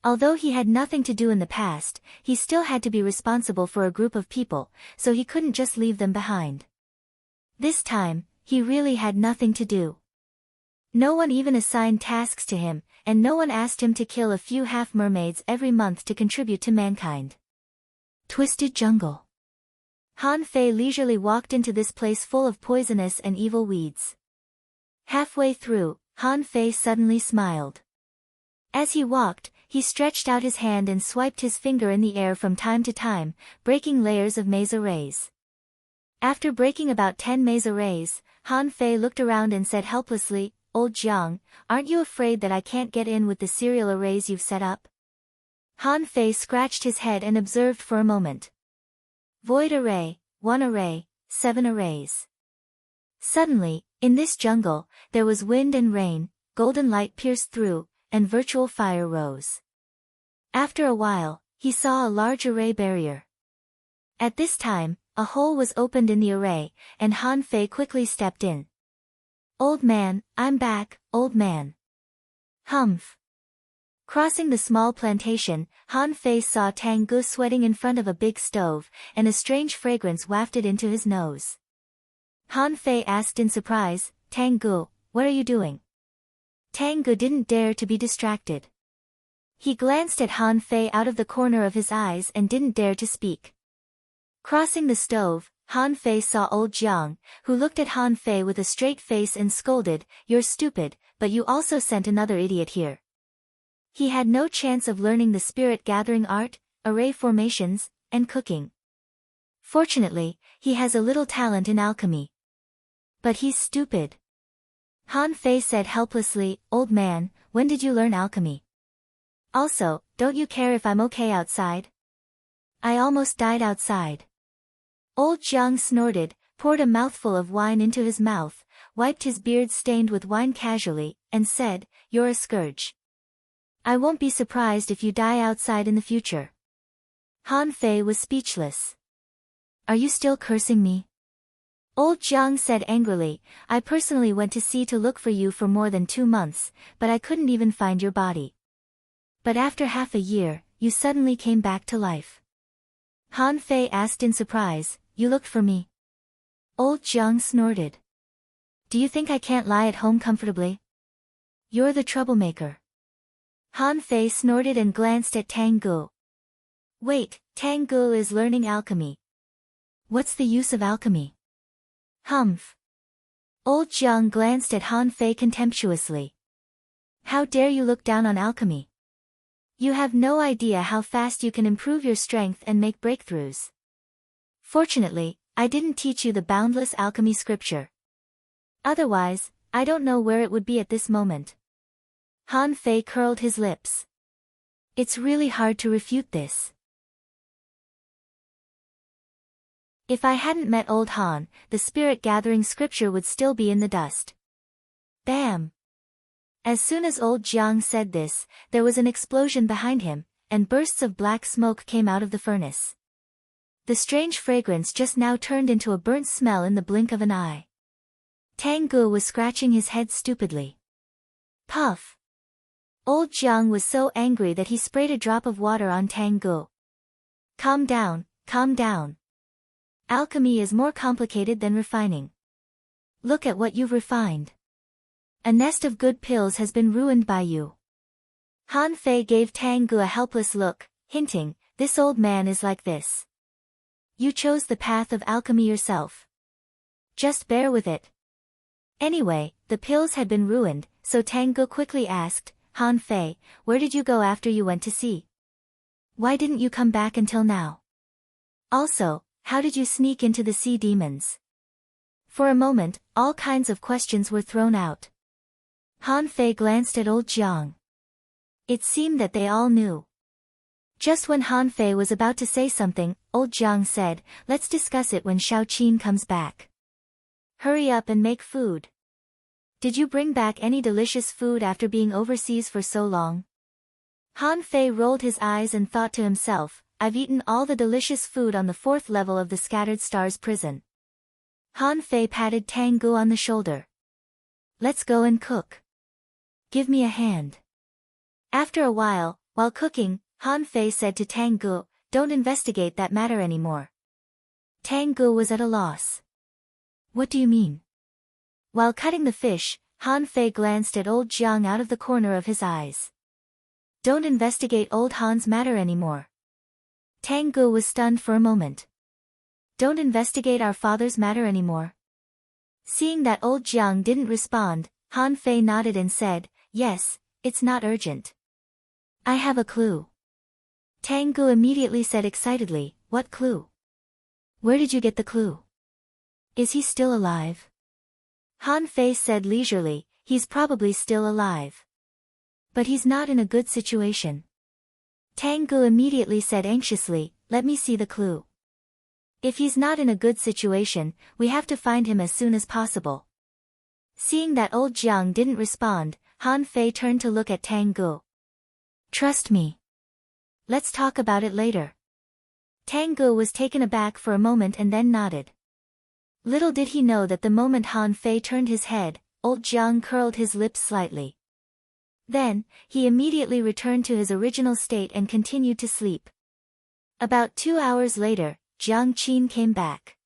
Although he had nothing to do in the past, he still had to be responsible for a group of people, so he couldn't just leave them behind. This time, he really had nothing to do. No one even assigned tasks to him, and no one asked him to kill a few half-mermaids every month to contribute to mankind. Twisted jungle. Han Fei leisurely walked into this place full of poisonous and evil weeds. Halfway through, Han Fei suddenly smiled. As he walked, he stretched out his hand and swiped his finger in the air from time to time, breaking layers of maze arrays. After breaking about 10 maze arrays, Han Fei looked around and said helplessly, "Old Jiang, aren't you afraid that I can't get in with the serial arrays you've set up?" Han Fei scratched his head and observed for a moment. Void array, 1 array, 7 arrays. Suddenly, in this jungle, there was wind and rain, golden light pierced through, and virtual fire rose. After a while, he saw a large array barrier. At this time, a hole was opened in the array, and Han Fei quickly stepped in. "Old man, I'm back, old man." Humph. Crossing the small plantation, Han Fei saw Tang Gu sweating in front of a big stove, and a strange fragrance wafted into his nose. Han Fei asked in surprise, "Tang Gu, what are you doing?" Tang Gu didn't dare to be distracted. He glanced at Han Fei out of the corner of his eyes and didn't dare to speak. Crossing the stove, Han Fei saw old Jiang, who looked at Han Fei with a straight face and scolded, "You're stupid, but you also sent another idiot here." He had no chance of learning the spirit-gathering art, array formations, and cooking. Fortunately, he has a little talent in alchemy. But he's stupid. Han Fei said helplessly, "Old man, when did you learn alchemy? Also, don't you care if I'm okay outside? I almost died outside." Old Jiang snorted, poured a mouthful of wine into his mouth, wiped his beard stained with wine casually, and said, "You're a scourge. I won't be surprised if you die outside in the future." Han Fei was speechless. "Are you still cursing me?" Old Jiang said angrily, "I personally went to sea to look for you for more than 2 months, but I couldn't even find your body. But after half a year, you suddenly came back to life." Han Fei asked in surprise, "You looked for me?" Old Jiang snorted. "Do you think I can't lie at home comfortably? You're the troublemaker." Han Fei snorted and glanced at Tang Gu. "Wait, Tang Gu is learning alchemy. What's the use of alchemy?" Humph. Old Jiang glanced at Han Fei contemptuously. "How dare you look down on alchemy? You have no idea how fast you can improve your strength and make breakthroughs. Fortunately, I didn't teach you the boundless alchemy scripture. Otherwise, I don't know where it would be at this moment." Han Fei curled his lips. It's really hard to refute this. If I hadn't met old Han, the spirit-gathering scripture would still be in the dust. Bam! As soon as old Jiang said this, there was an explosion behind him, and bursts of black smoke came out of the furnace. The strange fragrance just now turned into a burnt smell in the blink of an eye. Tang Gu was scratching his head stupidly. Puff! Old Jiang was so angry that he sprayed a drop of water on Tang Gu. Calm down, calm down. Alchemy is more complicated than refining. Look at what you've refined. A nest of good pills has been ruined by you. Han Fei gave Tang Gu a helpless look, hinting, this old man is like this. You chose the path of alchemy yourself. Just bear with it. Anyway, the pills had been ruined, so Tang Gu quickly asked, Han Fei, where did you go after you went to sea? Why didn't you come back until now? Also, how did you sneak into the sea demons? For a moment, all kinds of questions were thrown out. Han Fei glanced at old Jiang. It seemed that they all knew. Just when Han Fei was about to say something, old Jiang said, let's discuss it when Xiao Qin comes back. Hurry up and make food. Did you bring back any delicious food after being overseas for so long? Han Fei rolled his eyes and thought to himself, I've eaten all the delicious food on the 4th level of the Scattered Stars prison. Han Fei patted Tang Gu on the shoulder. Let's go and cook. Give me a hand. After a while cooking, Han Fei said to Tang Gu, don't investigate that matter anymore. Tang Gu was at a loss. What do you mean? While cutting the fish, Han Fei glanced at old Jiang out of the corner of his eyes. Don't investigate old Han's matter anymore. Tang Gu was stunned for a moment. Don't investigate our father's matter anymore. Seeing that old Jiang didn't respond, Han Fei nodded and said, yes, it's not urgent. I have a clue. Tang Gu immediately said excitedly, what clue? Where did you get the clue? Is he still alive? Han Fei said leisurely, he's probably still alive. But he's not in a good situation. Tang Gu immediately said anxiously, let me see the clue. If he's not in a good situation, we have to find him as soon as possible. Seeing that old Jiang didn't respond, Han Fei turned to look at Tang Gu. Trust me. Let's talk about it later. Tang Gu was taken aback for a moment and then nodded. Little did he know that the moment Han Fei turned his head, old Jiang curled his lips slightly. Then, he immediately returned to his original state and continued to sleep. About 2 hours later, Jiang Qin came back.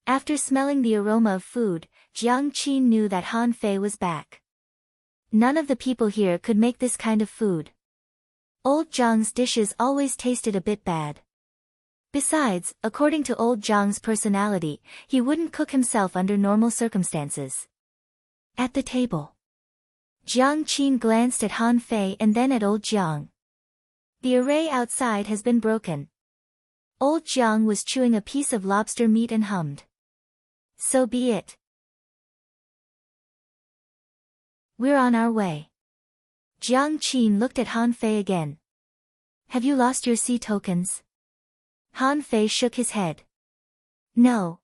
After smelling the aroma of food, Jiang Qin knew that Han Fei was back. None of the people here could make this kind of food. Old Jiang's dishes always tasted a bit bad. Besides, according to old Jiang's personality, he wouldn't cook himself under normal circumstances. At the table, Jiang Qin glanced at Han Fei and then at old Jiang. The array outside has been broken. Old Jiang was chewing a piece of lobster meat and hummed. So be it. We're on our way. Jiang Qin looked at Han Fei again. Have you lost your sea tokens? Han Fei shook his head. No.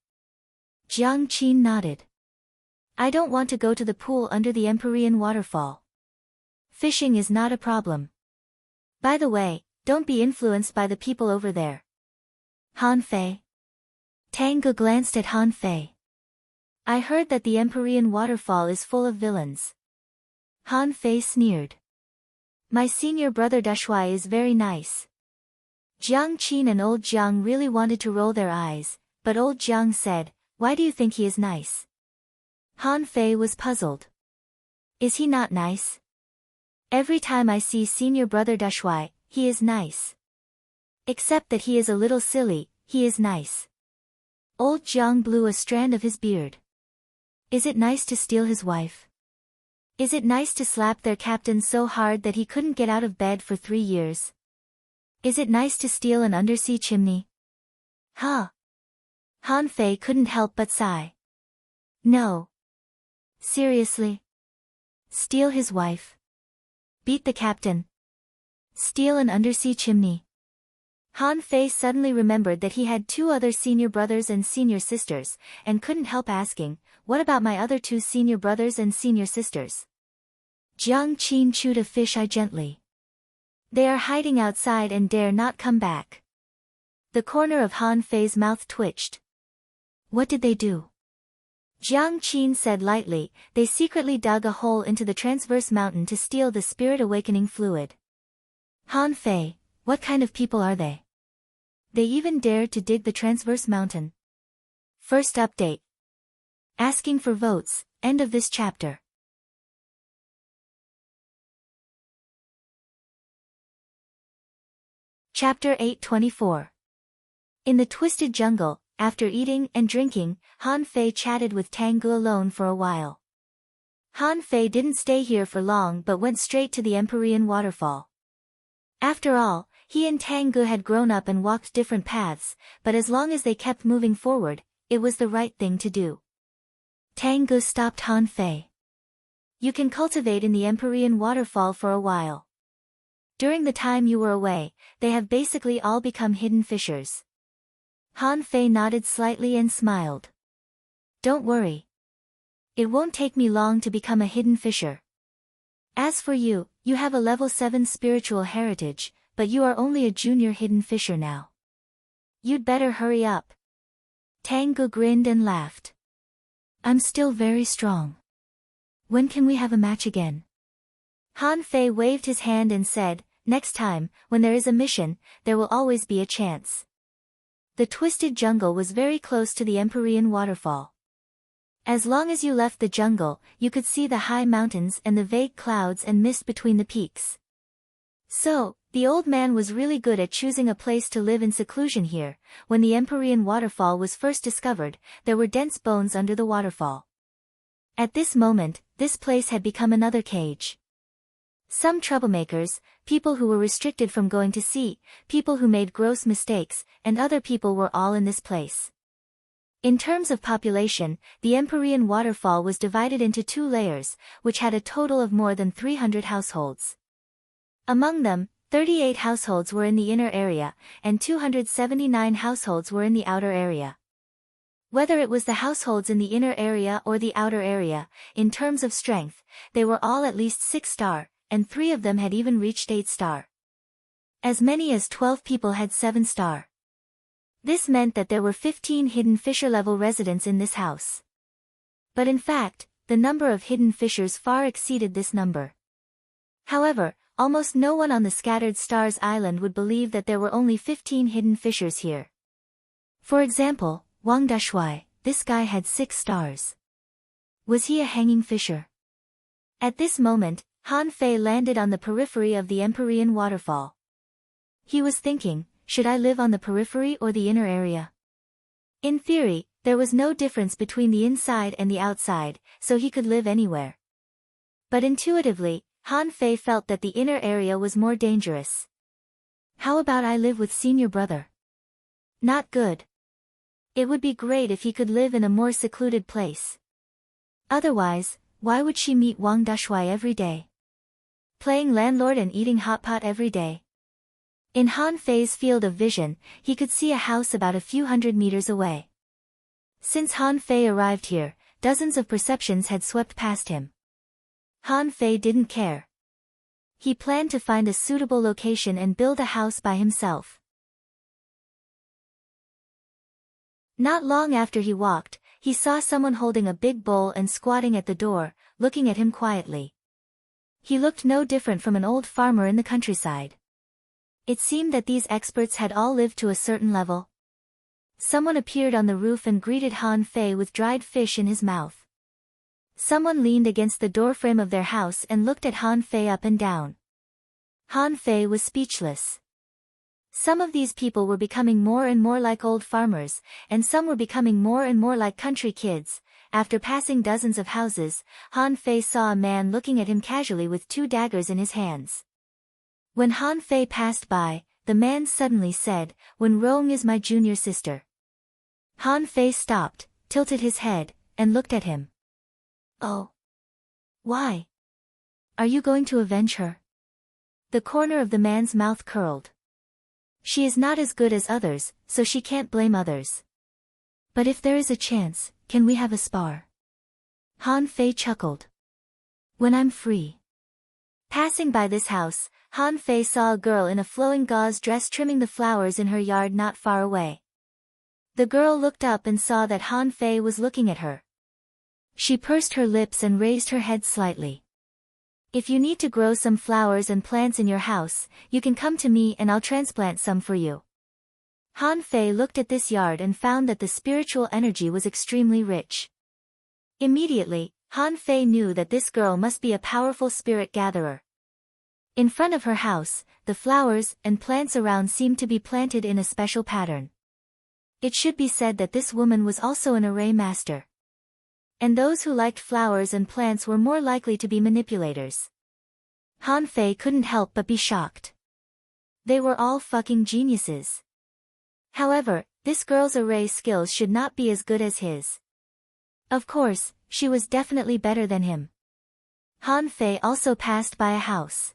Jiang Qin nodded. I don't want to go to the pool under the Empyrean waterfall. Fishing is not a problem. By the way, don't be influenced by the people over there. Han Fei. Tang Gu glanced at Han Fei. I heard that the Empyrean waterfall is full of villains. Han Fei sneered. My senior brother Dashui is very nice. Jiang Qin and old Jiang really wanted to roll their eyes, but old Jiang said, why do you think he is nice? Han Fei was puzzled. Is he not nice? Every time I see senior brother Dashui, he is nice. Except that he is a little silly, he is nice. Old Jiang blew a strand of his beard. Is it nice to steal his wife? Is it nice to slap their captain so hard that he couldn't get out of bed for 3 years? Is it nice to steal an undersea chimney? Huh? Han Fei couldn't help but sigh. No. Seriously? Steal his wife? Beat the captain? Steal an undersea chimney? Han Fei suddenly remembered that he had 2 other senior brothers and senior sisters, and couldn't help asking, what about my other 2 senior brothers and senior sisters? Jiang Qin chewed a fish eye gently. They are hiding outside and dare not come back. The corner of Han Fei's mouth twitched. What did they do? Jiang Qin said lightly, they secretly dug a hole into the transverse mountain to steal the spirit awakening fluid. Han Fei, what kind of people are they? They even dared to dig the transverse mountain. First update. Asking for votes, end of this chapter. Chapter 824. In the twisted jungle, after eating and drinking, Han Fei chatted with Tang Gu alone for a while. Han Fei didn't stay here for long but went straight to the Empyrean waterfall. After all, he and Tang Gu had grown up and walked different paths, but as long as they kept moving forward, it was the right thing to do. Tang Gu stopped Han Fei. You can cultivate in the Empyrean waterfall for a while. During the time you were away, they have basically all become hidden fishers. Han Fei nodded slightly and smiled. Don't worry. It won't take me long to become a hidden fisher. As for you, you have a level 7 spiritual heritage, but you are only a junior hidden fisher now. You'd better hurry up. Tang Gu grinned and laughed. I'm still very strong. When can we have a match again? Han Fei waved his hand and said, next time, when there is a mission, there will always be a chance. The twisted jungle was very close to the Empyrean waterfall. As long as you left the jungle, you could see the high mountains and the vague clouds and mist between the peaks. So, the old man was really good at choosing a place to live in seclusion here. When the Empyrean waterfall was first discovered, there were dense bones under the waterfall. At this moment, this place had become another cage. Some troublemakers, people who were restricted from going to sea, people who made gross mistakes, and other people were all in this place. In terms of population, the Empyrean waterfall was divided into 2 layers, which had a total of more than 300 households. Among them, 38 households were in the inner area, and 279 households were in the outer area. Whether it was the households in the inner area or the outer area, in terms of strength, they were all at least 6-star, and 3 of them had even reached 8-star. As many as 12 people had 7-star. This meant that there were 15 hidden fisher-level residents in this house. But in fact, the number of hidden fishers far exceeded this number. However, almost no one on the Scattered Stars Island would believe that there were only 15 hidden fishers here. For example, Wang Dashui, this guy had 6 stars. Was he a hanging fisher? At this moment, Han Fei landed on the periphery of the Empyrean waterfall. He was thinking, should I live on the periphery or the inner area? In theory, there was no difference between the inside and the outside, so he could live anywhere. But intuitively, Han Fei felt that the inner area was more dangerous. How about I live with senior brother? Not good. It would be great if he could live in a more secluded place. Otherwise, why would she meet Wang Dashui every day? Playing landlord and eating hot pot every day. In Han Fei's field of vision, he could see a house about a few hundred meters away. Since Han Fei arrived here, dozens of perceptions had swept past him. Han Fei didn't care. He planned to find a suitable location and build a house by himself. Not long after he walked, he saw someone holding a big bowl and squatting at the door, looking at him quietly. He looked no different from an old farmer in the countryside. It seemed that these experts had all lived to a certain level. Someone appeared on the roof and greeted Han Fei with dried fish in his mouth. Someone leaned against the doorframe of their house and looked at Han Fei up and down. Han Fei was speechless. Some of these people were becoming more and more like old farmers, and some were becoming more and more like country kids. After passing dozens of houses, Han Fei saw a man looking at him casually with 2 daggers in his hands. When Han Fei passed by, the man suddenly said, "Wen Rong is my junior sister." Han Fei stopped, tilted his head, and looked at him. Oh. Why? Are you going to avenge her? The corner of the man's mouth curled. She is not as good as others, so she can't blame others. But if there is a chance, can we have a spar? Han Fei chuckled. When I'm free. Passing by this house, Han Fei saw a girl in a flowing gauze dress trimming the flowers in her yard not far away. The girl looked up and saw that Han Fei was looking at her. She pursed her lips and raised her head slightly. If you need to grow some flowers and plants in your house, you can come to me and I'll transplant some for you. Han Fei looked at this yard and found that the spiritual energy was extremely rich. Immediately, Han Fei knew that this girl must be a powerful spirit gatherer. In front of her house, the flowers and plants around seemed to be planted in a special pattern. It should be said that this woman was also an array master. And those who liked flowers and plants were more likely to be manipulators. Han Fei couldn't help but be shocked. They were all fucking geniuses. However, this girl's array skills should not be as good as his. Of course, she was definitely better than him. Han Fei also passed by a house.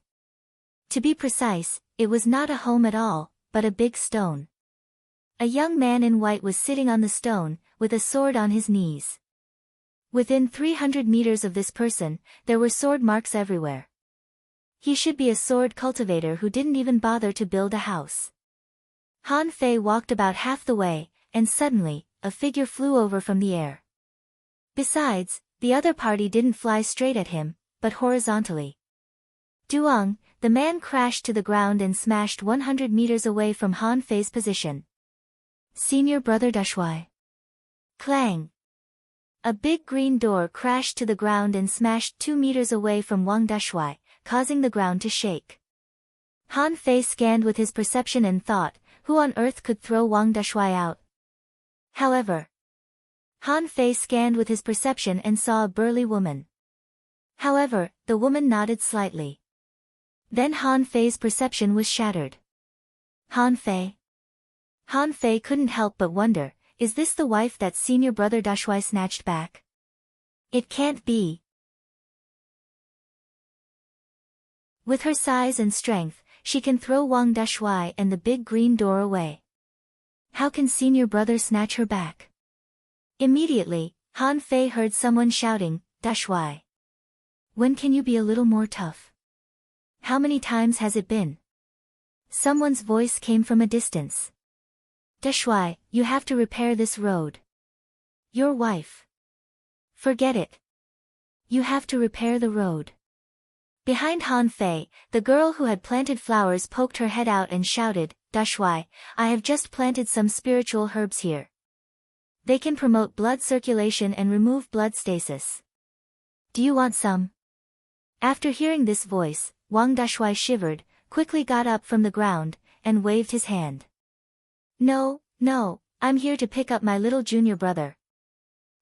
To be precise, it was not a home at all, but a big stone. A young man in white was sitting on the stone, with a sword on his knees. Within 300 meters of this person, there were sword marks everywhere. He should be a sword cultivator who didn't even bother to build a house. Han Fei walked about half the way, and suddenly, a figure flew over from the air. Besides, the other party didn't fly straight at him, but horizontally. Duong, the man crashed to the ground and smashed 100 meters away from Han Fei's position. Senior brother Dashui. Clang. A big green door crashed to the ground and smashed 2 meters away from Wang Dashui, causing the ground to shake. Han Fei scanned with his perception and thought, who on earth could throw Wang Dashui out? However, Han Fei scanned with his perception and saw a burly woman. However, the woman nodded slightly. Then Han Fei's perception was shattered. Han Fei? Han Fei couldn't help but wonder, is this the wife that senior brother Dashui snatched back? It can't be. With her size and strength, she can throw Wang Dashui and the big green door away. How can senior brother snatch her back? Immediately, Han Fei heard someone shouting, Dashui. When can you be a little more tough? How many times has it been? Someone's voice came from a distance. Dashui, you have to repair this road. Your wife. Forget it. You have to repair the road. Behind Han Fei, the girl who had planted flowers poked her head out and shouted, Dashui, I have just planted some spiritual herbs here. They can promote blood circulation and remove blood stasis. Do you want some? After hearing this voice, Wang Dashui shivered, quickly got up from the ground, and waved his hand. No, no, I'm here to pick up my little junior brother.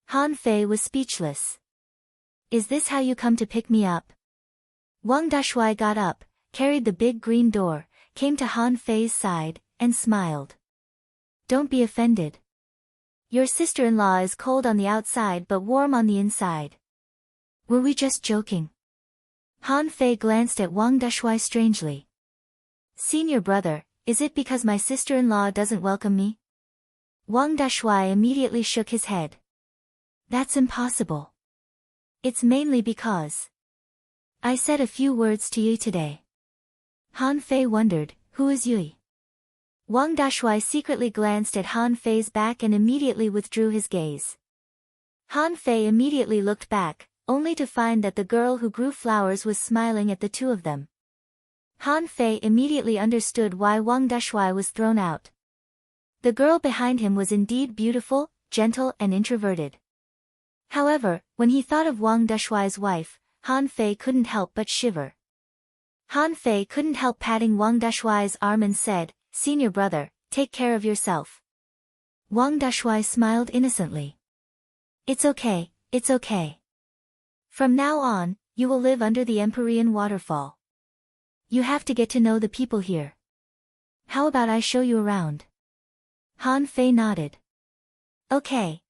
Han Fei was speechless. Is this how you come to pick me up? Wang Dashui got up, carried the big green door, came to Han Fei's side, and smiled. Don't be offended. Your sister-in-law is cold on the outside but warm on the inside. Were we just joking? Han Fei glanced at Wang Dashui strangely. Senior brother, is it because my sister-in-law doesn't welcome me? Wang Dashui immediately shook his head. That's impossible. It's mainly because I said a few words to Yui today. Han Fei wondered, who is Yui? Wang Dashui secretly glanced at Han Fei's back and immediately withdrew his gaze. Han Fei immediately looked back, only to find that the girl who grew flowers was smiling at the two of them. Han Fei immediately understood why Wang Dashui was thrown out. The girl behind him was indeed beautiful, gentle and introverted. However, when he thought of Wang Dashui's wife, Han Fei couldn't help but shiver. Han Fei couldn't help patting Wang Dashui's arm and said, Senior brother, take care of yourself. Wang Dashui smiled innocently. It's okay, it's okay. From now on, you will live under the Empyrean waterfall. You have to get to know the people here. How about I show you around? Han Fei nodded. Okay.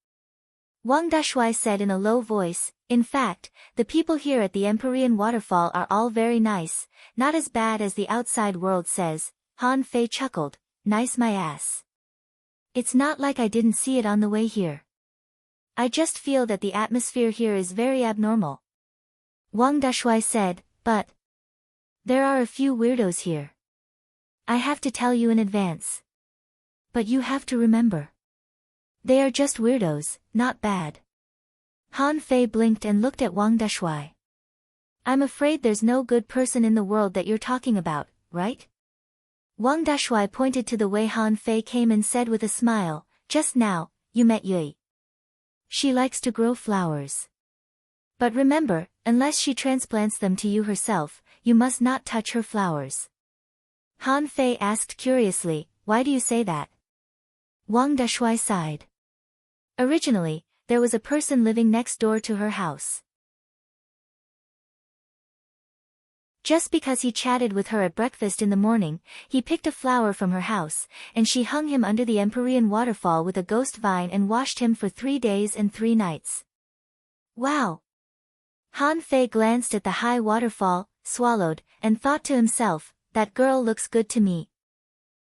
Wang Dashui said in a low voice, in fact, the people here at the Empyrean waterfall are all very nice, not as bad as the outside world says. Han Fei chuckled, nice my ass. It's not like I didn't see it on the way here. I just feel that the atmosphere here is very abnormal. Wang Dashui said, but there are a few weirdos here. I have to tell you in advance. But you have to remember. They are just weirdos, not bad. Han Fei blinked and looked at Wang Dashui. I'm afraid there's no good person in the world that you're talking about, right? Wang Dashui pointed to the way Han Fei came and said with a smile, just now, you met Yui. She likes to grow flowers. But remember, unless she transplants them to you herself, you must not touch her flowers. Han Fei asked curiously, why do you say that? Wang Dashui sighed. Originally, there was a person living next door to her house. Just because he chatted with her at breakfast in the morning, he picked a flower from her house, and she hung him under the Empyrean waterfall with a ghost vine and washed him for 3 days and 3 nights. Wow! Han Fei glanced at the high waterfall, swallowed, and thought to himself, that girl looks good to me.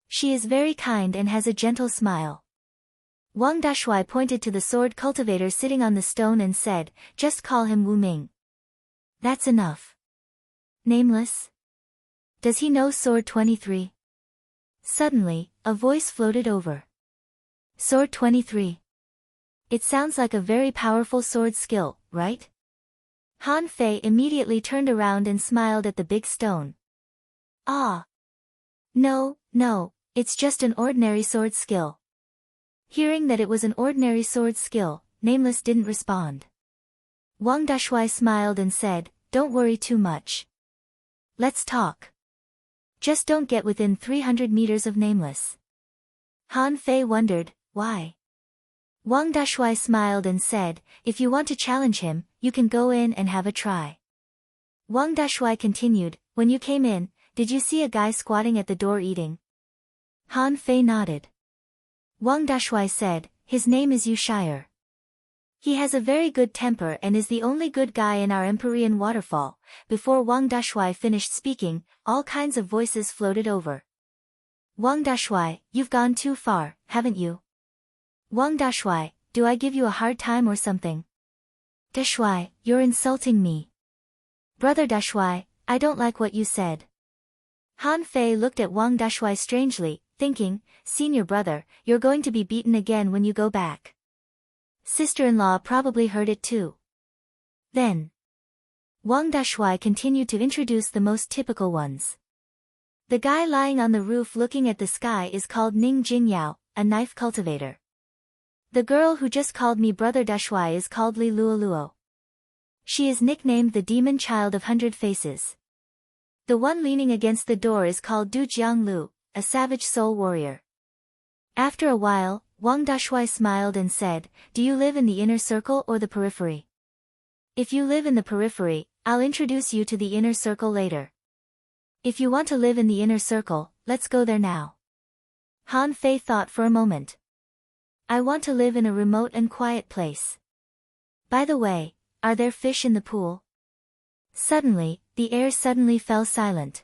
She is very kind and has a gentle smile. Wang Dashui pointed to the sword cultivator sitting on the stone and said, just call him Wu Ming. That's enough. Nameless? Does he know Sword 23? Suddenly, a voice floated over. Sword 23. It sounds like a very powerful sword skill, right? Han Fei immediately turned around and smiled at the big stone. Ah. No, it's just an ordinary sword skill. Hearing that it was an ordinary sword skill, Nameless didn't respond. Wang Dashui smiled and said, don't worry too much. Let's talk. Just don't get within 300 meters of Nameless. Han Fei wondered, why? Wang Dashui smiled and said, if you want to challenge him, you can go in and have a try. Wang Dashui continued, when you came in, did you see a guy squatting at the door eating? Han Fei nodded. Wang Dashui said, his name is Yu Shire. He has a very good temper and is the only good guy in our Empyrean waterfall. Before Wang Dashui finished speaking, all kinds of voices floated over. Wang Dashui, you've gone too far, haven't you? Wang Dashui, do I give you a hard time or something? Dashui, you're insulting me. Brother Dashui, I don't like what you said. Han Fei looked at Wang Dashui strangely, thinking, senior brother, you're going to be beaten again when you go back. Sister-in-law probably heard it too. Then, Wang Dashui continued to introduce the most typical ones. The guy lying on the roof looking at the sky is called Ning Jingyao, a knife cultivator. The girl who just called me Brother Dashui is called Li Luoluo. She is nicknamed the Demon Child of 100 Faces. The one leaning against the door is called Du Jianglu, a savage soul warrior. After a while, Wang Dashui smiled and said, do you live in the inner circle or the periphery? If you live in the periphery, I'll introduce you to the inner circle later. If you want to live in the inner circle, let's go there now. Han Fei thought for a moment. I want to live in a remote and quiet place. By the way, are there fish in the pool? Suddenly, the air suddenly fell silent.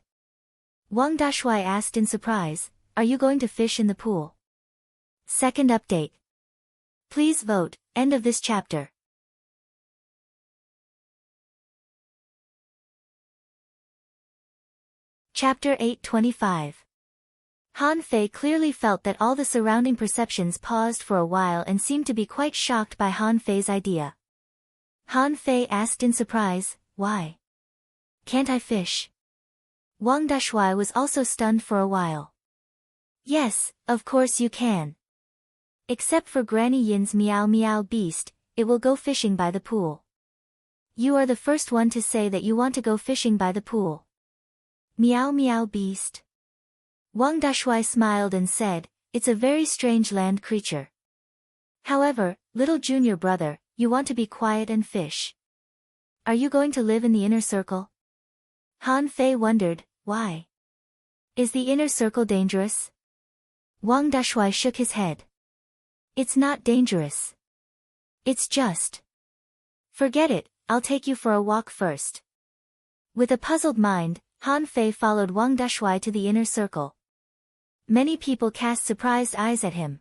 Wang Dashui asked in surprise, are you going to fish in the pool? Second update. Please vote, end of this chapter. Chapter 825. Han Fei clearly felt that all the surrounding perceptions paused for a while and seemed to be quite shocked by Han Fei's idea. Han Fei asked in surprise, why? Can't I fish? Wang Dashui was also stunned for a while. Yes, of course you can. Except for Granny Yin's meow meow beast, it will go fishing by the pool. You are the first one to say that you want to go fishing by the pool. Meow meow beast. Wang Dashui smiled and said, it's a very strange land creature. However, little junior brother, you want to be quiet and fish. Are you going to live in the inner circle? Han Fei wondered, why? Is the inner circle dangerous? Wang Dashui shook his head. It's not dangerous. It's just. Forget it, I'll take you for a walk first. With a puzzled mind, Han Fei followed Wang Dashui to the inner circle. Many people cast surprised eyes at him.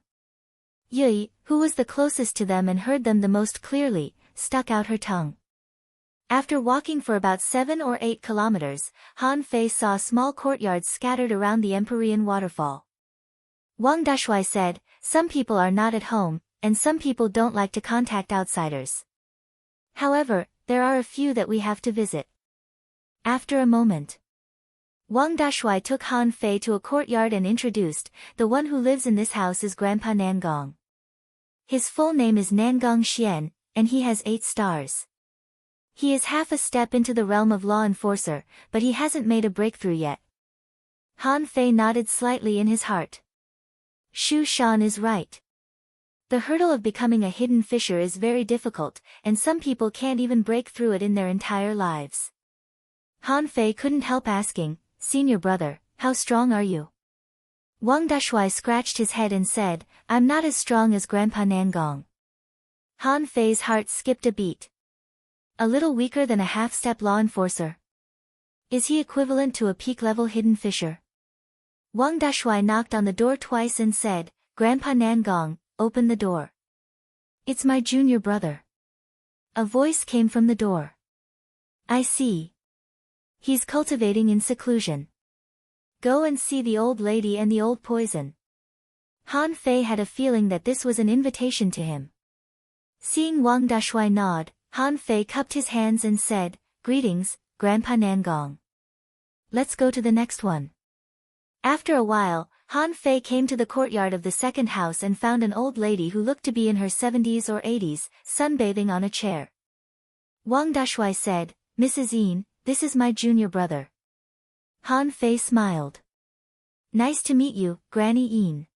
Yui, who was the closest to them and heard them the most clearly, stuck out her tongue. After walking for about 7 or 8 kilometers, Han Fei saw small courtyards scattered around the Empyrean waterfall. Wang Dashui said, some people are not at home, and some people don't like to contact outsiders. However, there are a few that we have to visit. After a moment, Wang Dashui took Han Fei to a courtyard and introduced, the one who lives in this house is Grandpa Nangong. His full name is Nangong Xian, and he has 8 stars. He is half a step into the realm of law enforcer, but he hasn't made a breakthrough yet. Han Fei nodded slightly in his heart. Shu Shan is right. The hurdle of becoming a hidden fisher is very difficult, and some people can't even break through it in their entire lives. Han Fei couldn't help asking, senior brother, how strong are you? Wang Dashui scratched his head and said, I'm not as strong as Grandpa Nangong. Han Fei's heart skipped a beat. A little weaker than a half-step law enforcer. Is he equivalent to a peak-level hidden fisher? Wang Dashui knocked on the door twice and said, Grandpa Nangong, open the door. It's my junior brother. A voice came from the door. I see. He's cultivating in seclusion. Go and see the old lady and the old poison. Han Fei had a feeling that this was an invitation to him. Seeing Wang Dashui nod, Han Fei cupped his hands and said, Greetings, Grandpa Nangong. Let's go to the next one. After a while, Han Fei came to the courtyard of the second house and found an old lady who looked to be in her 70s or 80s, sunbathing on a chair. Wang Dashui said, Mrs. Yin, this is my junior brother. Han Fei smiled. Nice to meet you, Granny Yin.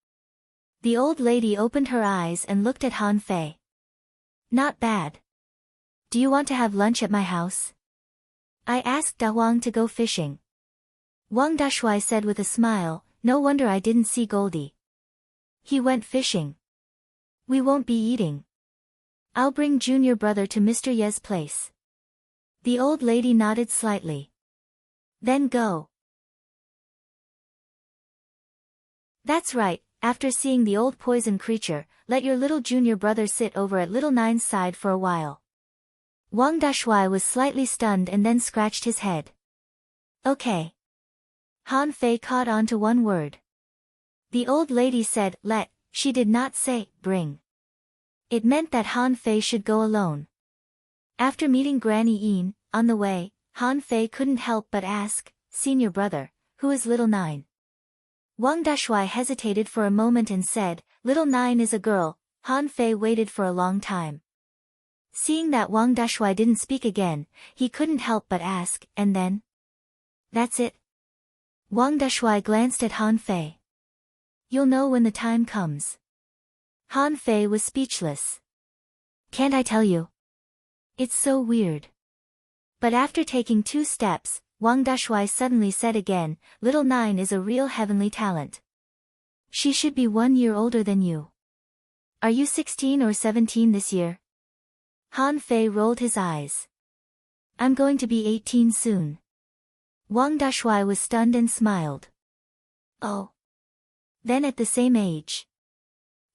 The old lady opened her eyes and looked at Han Fei. Not bad. Do you want to have lunch at my house? I asked Da Huang to go fishing. Wang Dashui said with a smile, no wonder I didn't see Goldie. He went fishing. We won't be eating. I'll bring junior brother to Mr. Ye's place. The old lady nodded slightly. Then go. That's right, after seeing the old poison creature, let your little junior brother sit over at little Nine's side for a while. Wang Dashui was slightly stunned and then scratched his head. Okay. Han Fei caught on to one word. The old lady said, let, she did not say, bring. It meant that Han Fei should go alone. After meeting Granny Yin, on the way, Han Fei couldn't help but ask, senior brother, who is little Nine? Wang Dashui hesitated for a moment and said, little Nine is a girl. Han Fei waited for a long time. Seeing that Wang Dashui didn't speak again, he couldn't help but ask, and then? That's it? Wang Dashui glanced at Han Fei. You'll know when the time comes. Han Fei was speechless. Can't I tell you? It's so weird. But after taking 2 steps, Wang Dashui suddenly said again, little Nine is a real heavenly talent. She should be 1 year older than you. Are you 16 or 17 this year? Han Fei rolled his eyes. I'm going to be 18 soon. Wang Dashui was stunned and smiled. Oh. Then at the same age.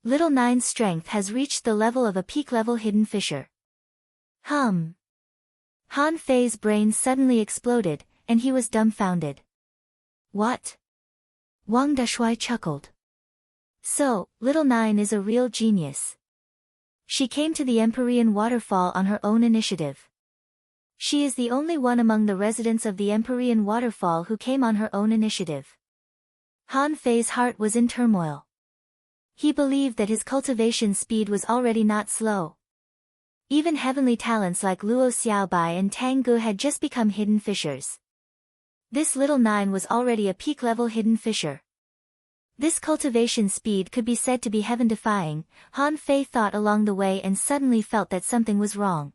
Little Nine's strength has reached the level of a peak-level hidden fisher. Han Fei's brain suddenly exploded, and he was dumbfounded. What? Wang Dashui chuckled. So, little Nine is a real genius. She came to the Empyrean waterfall on her own initiative. She is the only one among the residents of the Empyrean waterfall who came on her own initiative. Han Fei's heart was in turmoil. He believed that his cultivation speed was already not slow. Even heavenly talents like Luo Xiaobai and Tang Gu had just become hidden fishers. This little Nine was already a peak-level hidden fisher. This cultivation speed could be said to be heaven-defying. Han Fei thought along the way and suddenly felt that something was wrong.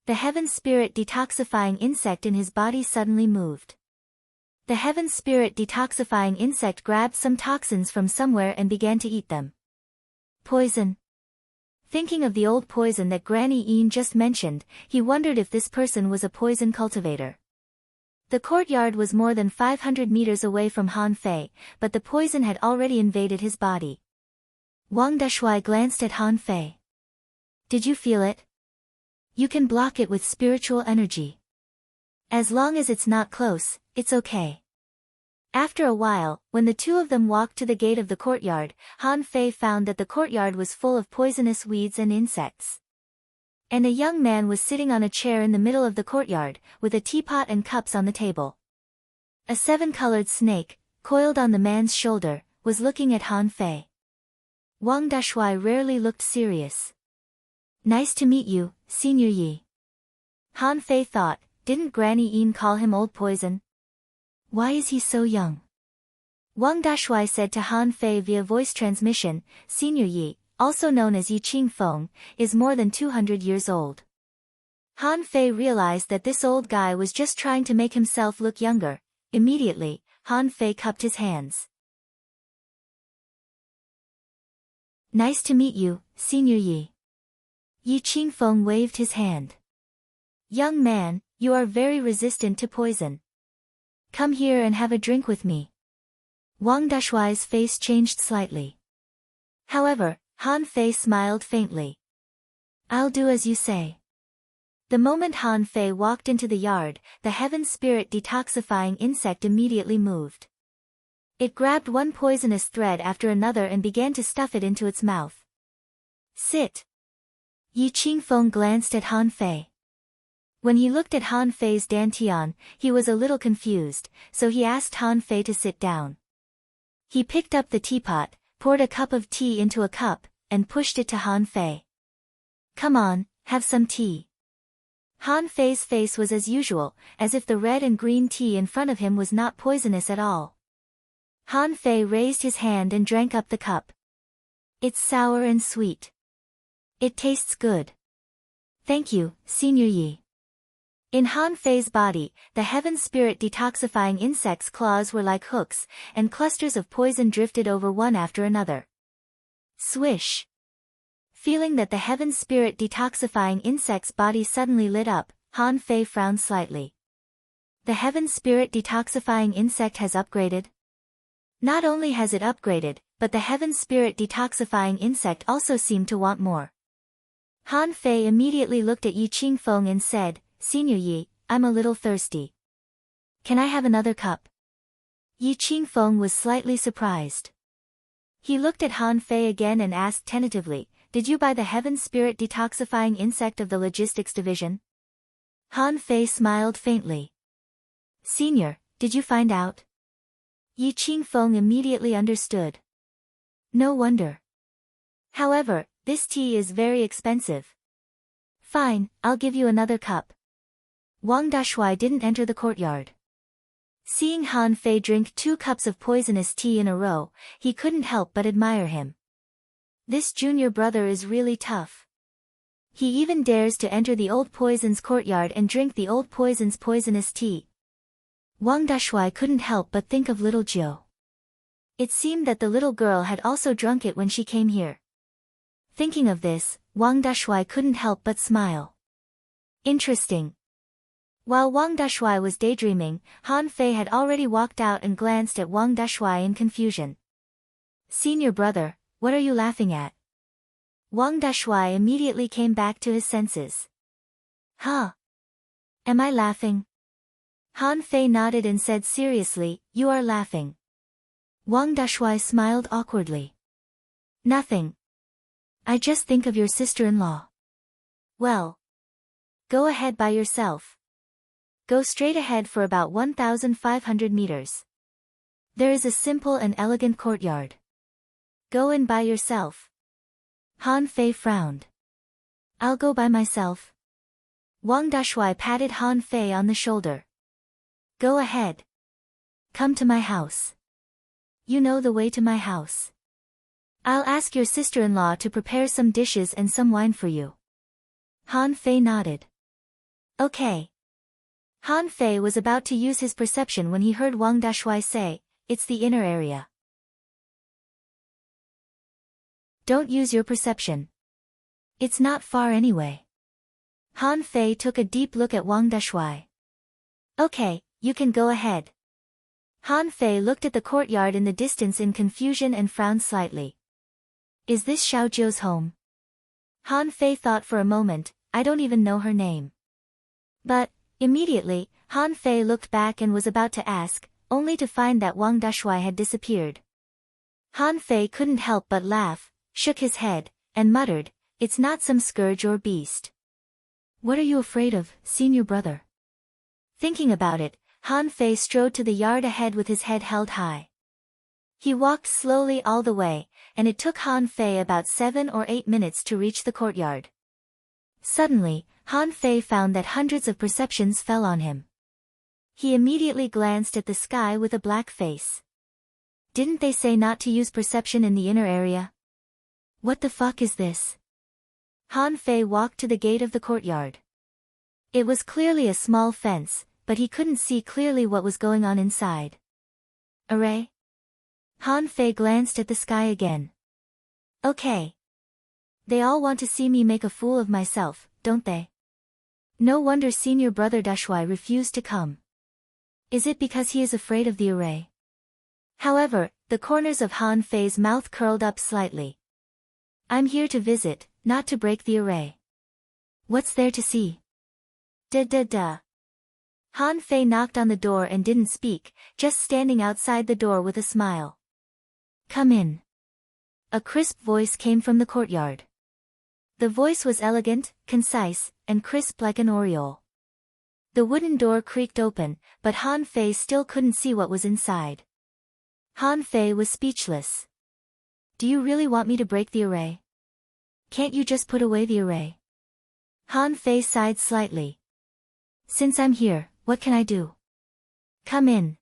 The heaven spirit detoxifying insect in his body suddenly moved. The heaven spirit detoxifying insect grabbed some toxins from somewhere and began to eat them. Poison. Thinking of the old poison that Granny Yin just mentioned, he wondered if this person was a poison cultivator. The courtyard was more than 500 meters away from Han Fei, but the poison had already invaded his body. Wang Dashui glanced at Han Fei. Did you feel it? You can block it with spiritual energy. As long as it's not close, it's okay. After a while, when the two of them walked to the gate of the courtyard, Han Fei found that the courtyard was full of poisonous weeds and insects. And a young man was sitting on a chair in the middle of the courtyard, with a teapot and cups on the table. A 7-colored snake, coiled on the man's shoulder, was looking at Han Fei. Wang Dashui rarely looked serious. Nice to meet you, Senior Yi. Han Fei thought, didn't Granny Yin call him old poison? Why is he so young? Wang Dashui said to Han Fei via voice transmission, Senior Yi, also known as Yi Qingfeng, is more than 200 years old. Han Fei realized that this old guy was just trying to make himself look younger. Immediately, Han Fei cupped his hands. Nice to meet you, Senior Yi. Yi Qingfeng waved his hand. Young man, you are very resistant to poison. Come here and have a drink with me. Wang Dashui's face changed slightly. However, Han Fei smiled faintly. I'll do as you say. The moment Han Fei walked into the yard, the heaven spirit detoxifying insect immediately moved. It grabbed one poisonous thread after another and began to stuff it into its mouth. Sit. Yi Qingfeng glanced at Han Fei. When he looked at Han Fei's dantian, he was a little confused, so he asked Han Fei to sit down. He picked up the teapot, poured a cup of tea into a cup, and pushed it to Han Fei. Come on, have some tea. Han Fei's face was as usual, as if the red and green tea in front of him was not poisonous at all. Han Fei raised his hand and drank up the cup. It's sour and sweet. It tastes good. Thank you, Senior Yi. In Han Fei's body, the heaven spirit detoxifying insect's claws were like hooks, and clusters of poison drifted over one after another. Swish. Feeling that the heaven spirit detoxifying insect's body suddenly lit up, Han Fei frowned slightly. The heaven spirit detoxifying insect has upgraded? Not only has it upgraded, but the heaven spirit detoxifying insect also seemed to want more. Han Fei immediately looked at Yi Qingfeng and said, Senior Yi, I'm a little thirsty. Can I have another cup? Yi Qingfeng was slightly surprised. He looked at Han Fei again and asked tentatively, Did you buy the heaven spirit detoxifying insect of the logistics division? Han Fei smiled faintly. Senior, did you find out? Yi Qingfeng immediately understood. No wonder. However, this tea is very expensive. Fine, I'll give you another cup. Wang Dashui didn't enter the courtyard. Seeing Han Fei drink 2 cups of poisonous tea in a row, he couldn't help but admire him. This junior brother is really tough. He even dares to enter the old poison's courtyard and drink the old poison's poisonous tea. Wang Dashui couldn't help but think of little Jiu. It seemed that the little girl had also drunk it when she came here. Thinking of this, Wang Dashui couldn't help but smile. Interesting. While Wang Dashui was daydreaming, Han Fei had already walked out and glanced at Wang Dashui in confusion. Senior brother, what are you laughing at? Wang Dashui immediately came back to his senses. Huh? Am I laughing? Han Fei nodded and said seriously, You are laughing. Wang Dashui smiled awkwardly. Nothing. I just think of your sister-in-law. Well. Go ahead by yourself. Go straight ahead for about 1,500 meters. There is a simple and elegant courtyard. Go in by yourself. Han Fei frowned. I'll go by myself. Wang Dashui patted Han Fei on the shoulder. Go ahead. Come to my house. You know the way to my house. I'll ask your sister-in-law to prepare some dishes and some wine for you. Han Fei nodded. Okay. Han Fei was about to use his perception when he heard Wang Dashui say, It's the inner area. Don't use your perception. It's not far anyway. Han Fei took a deep look at Wang Dashui. Okay, you can go ahead. Han Fei looked at the courtyard in the distance in confusion and frowned slightly. Is this Xiao Jiu's home? Han Fei thought for a moment, I don't even know her name. But, immediately, Han Fei looked back and was about to ask, only to find that Wang Dashui had disappeared. Han Fei couldn't help but laugh, shook his head, and muttered, It's not some scourge or beast. What are you afraid of, senior brother? Thinking about it, Han Fei strode to the yard ahead with his head held high. He walked slowly all the way, and it took Han Fei about 7 or 8 minutes to reach the courtyard. Suddenly, Han Fei found that hundreds of perceptions fell on him. He immediately glanced at the sky with a black face. Didn't they say not to use perception in the inner area? What the fuck is this? Han Fei walked to the gate of the courtyard. It was clearly a small fence, but he couldn't see clearly what was going on inside. Array? Han Fei glanced at the sky again. Okay. They all want to see me make a fool of myself, don't they? No wonder senior brother Dashui refused to come. Is it because he is afraid of the array? However, the corners of Han Fei's mouth curled up slightly. I'm here to visit, not to break the array. What's there to see? Duh. Han Fei knocked on the door and didn't speak, just standing outside the door with a smile. Come in. A crisp voice came from the courtyard. The voice was elegant, concise, and crisp like an aureole. The wooden door creaked open, but Han Fei still couldn't see what was inside. Han Fei was speechless. Do you really want me to break the array? Can't you just put away the array? Han Fei sighed slightly. Since I'm here, what can I do? Come in.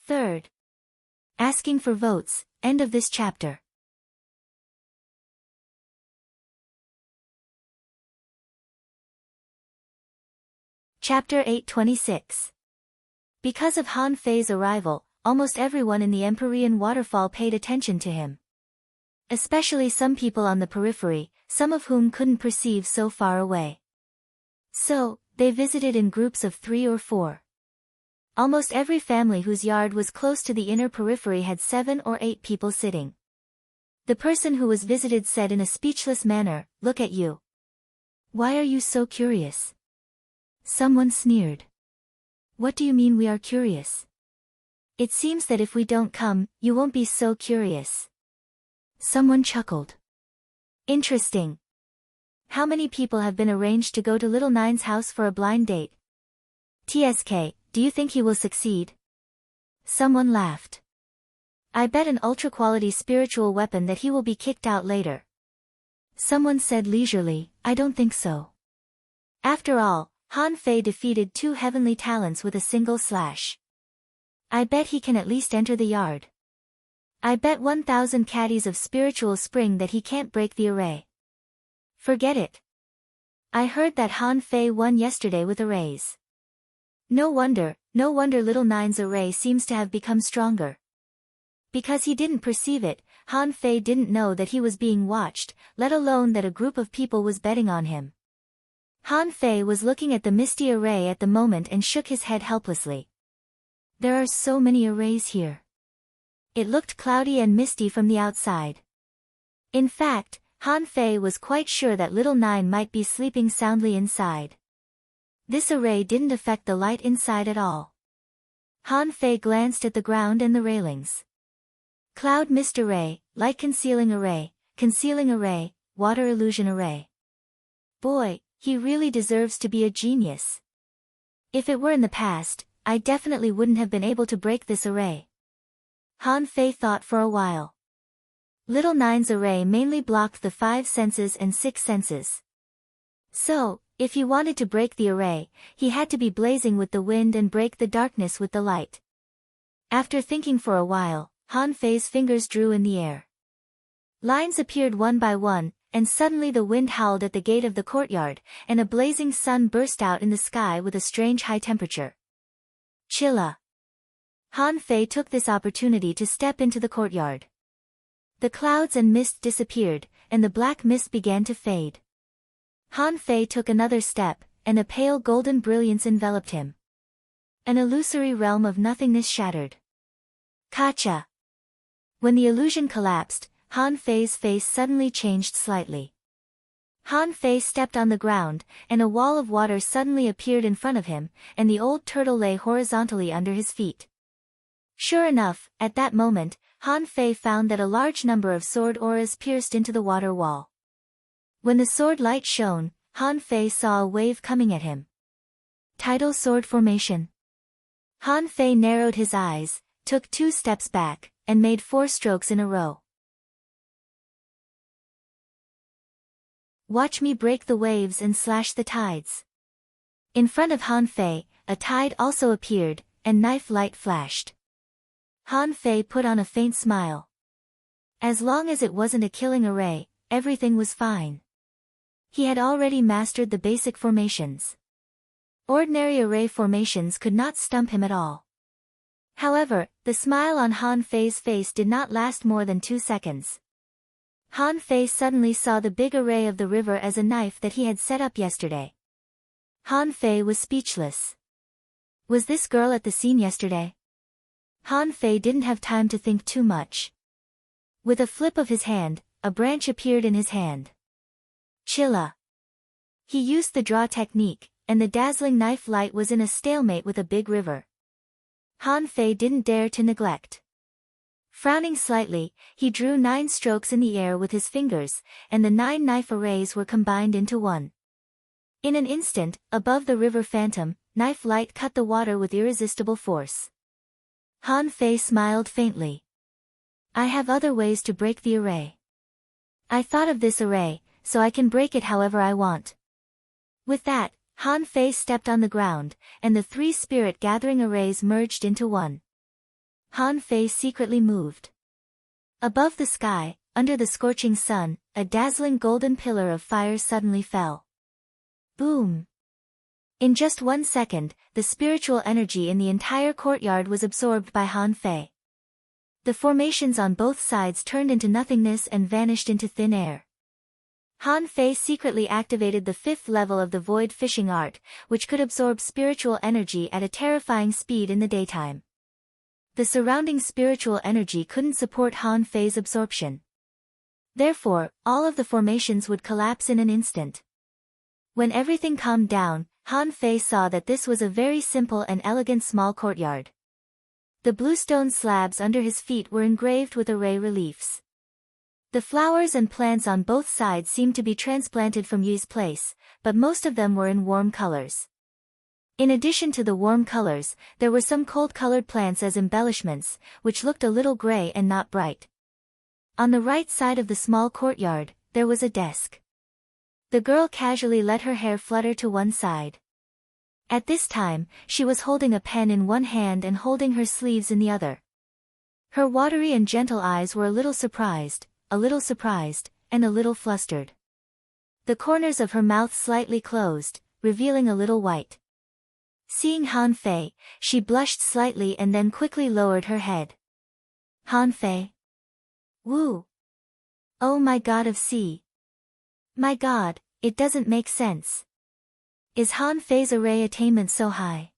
Third. Asking for votes, end of this chapter. Chapter 826. Because of Han Fei's arrival, almost everyone in the Empyrean waterfall paid attention to him. Especially some people on the periphery, some of whom couldn't perceive so far away. So, they visited in groups of 3 or 4. Almost every family whose yard was close to the inner periphery had 7 or 8 people sitting. The person who was visited said in a speechless manner, "Look at you. Why are you so curious?" Someone sneered. "What do you mean we are curious? It seems that if we don't come, you won't be so curious." Someone chuckled. "Interesting. How many people have been arranged to go to Little Nine's house for a blind date? TSK, do you think he will succeed?" Someone laughed. "I bet an ultra-quality spiritual weapon that he will be kicked out later." Someone said leisurely, "I don't think so. After all, Han Fei defeated 2 heavenly talents with a single slash. I bet he can at least enter the yard. I bet 1,000 caddies of spiritual spring that he can't break the array." "Forget it. I heard that Han Fei won yesterday with arrays." No wonder Little Nine's array seems to have become stronger. Because he didn't perceive it, Han Fei didn't know that he was being watched, let alone that a group of people was betting on him. Han Fei was looking at the misty array at the moment and shook his head helplessly. There are so many arrays here. It looked cloudy and misty from the outside. In fact, Han Fei was quite sure that Little Nine might be sleeping soundly inside. This array didn't affect the light inside at all. Han Fei glanced at the ground and the railings. Cloud mist array, light concealing array, water illusion array. Boy, he really deserves to be a genius. If it were in the past, I definitely wouldn't have been able to break this array. Han Fei thought for a while. Little Nine's array mainly blocked the 5 senses and 6 senses. So, if he wanted to break the array, he had to be blazing with the wind and break the darkness with the light. After thinking for a while, Han Fei's fingers drew in the air. Lines appeared one by one, and suddenly the wind howled at the gate of the courtyard, and a blazing sun burst out in the sky with a strange high temperature. Chilla. Han Fei took this opportunity to step into the courtyard. The clouds and mist disappeared, and the black mist began to fade. Han Fei took another step, and a pale golden brilliance enveloped him. An illusory realm of nothingness shattered. Kacha. When the illusion collapsed, Han Fei's face suddenly changed slightly. Han Fei stepped on the ground, and a wall of water suddenly appeared in front of him, and the old turtle lay horizontally under his feet. Sure enough, at that moment, Han Fei found that a large number of sword auras pierced into the water wall. When the sword light shone, Han Fei saw a wave coming at him. Tidal sword formation. Han Fei narrowed his eyes, took 2 steps back, and made 4 strokes in a row. Watch me break the waves and slash the tides. In front of Han Fei, a tide also appeared, and knife light flashed. Han Fei put on a faint smile. As long as it wasn't a killing array, everything was fine. He had already mastered the basic formations. Ordinary array formations could not stump him at all. However, the smile on Han Fei's face did not last more than 2 seconds. Han Fei suddenly saw the big array of the river as a knife that he had set up yesterday. Han Fei was speechless. Was this girl at the scene yesterday? Han Fei didn't have time to think too much. With a flip of his hand, a branch appeared in his hand. Chilla. He used the draw technique, and the dazzling knife light was in a stalemate with a big river. Han Fei didn't dare to neglect. Frowning slightly, he drew 9 strokes in the air with his fingers, and the 9 knife arrays were combined into one. In an instant, above the river phantom, knife light cut the water with irresistible force. Han Fei smiled faintly. I have other ways to break the array. I thought of this array, so I can break it however I want. With that, Han Fei stepped on the ground, and the 3 spirit-gathering arrays merged into one. Han Fei secretly moved. Above the sky, under the scorching sun, a dazzling golden pillar of fire suddenly fell. Boom! In just 1 second, the spiritual energy in the entire courtyard was absorbed by Han Fei. The formations on both sides turned into nothingness and vanished into thin air. Han Fei secretly activated the 5th level of the void fishing art, which could absorb spiritual energy at a terrifying speed in the daytime. The surrounding spiritual energy couldn't support Han Fei's absorption. Therefore, all of the formations would collapse in an instant. When everything calmed down, Han Fei saw that this was a very simple and elegant small courtyard. The bluestone slabs under his feet were engraved with array reliefs. The flowers and plants on both sides seemed to be transplanted from Yu's place, but most of them were in warm colors. In addition to the warm colors, there were some cold-colored plants as embellishments, which looked a little gray and not bright. On the right side of the small courtyard, there was a desk. The girl casually let her hair flutter to one side. At this time, she was holding a pen in one hand and holding her sleeves in the other. Her watery and gentle eyes were a little surprised, and a little flustered. The corners of her mouth slightly closed, revealing a little white. Seeing Han Fei, she blushed slightly and then quickly lowered her head. Han Fei? Woo! Oh my god of sea! My god, it doesn't make sense. Is Han Fei's array attainment so high?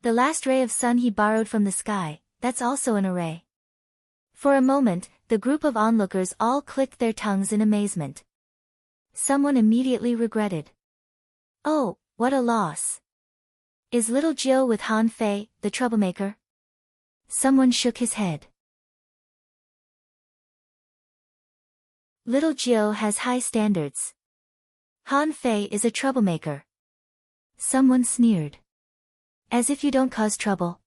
The last ray of sun he borrowed from the sky, that's also an array. For a moment, the group of onlookers all clicked their tongues in amazement. Someone immediately regretted. Oh, what a loss. Is little Jiu with Han Fei, the troublemaker? Someone shook his head. Little Jiu has high standards. Han Fei is a troublemaker. Someone sneered. As if you don't cause trouble.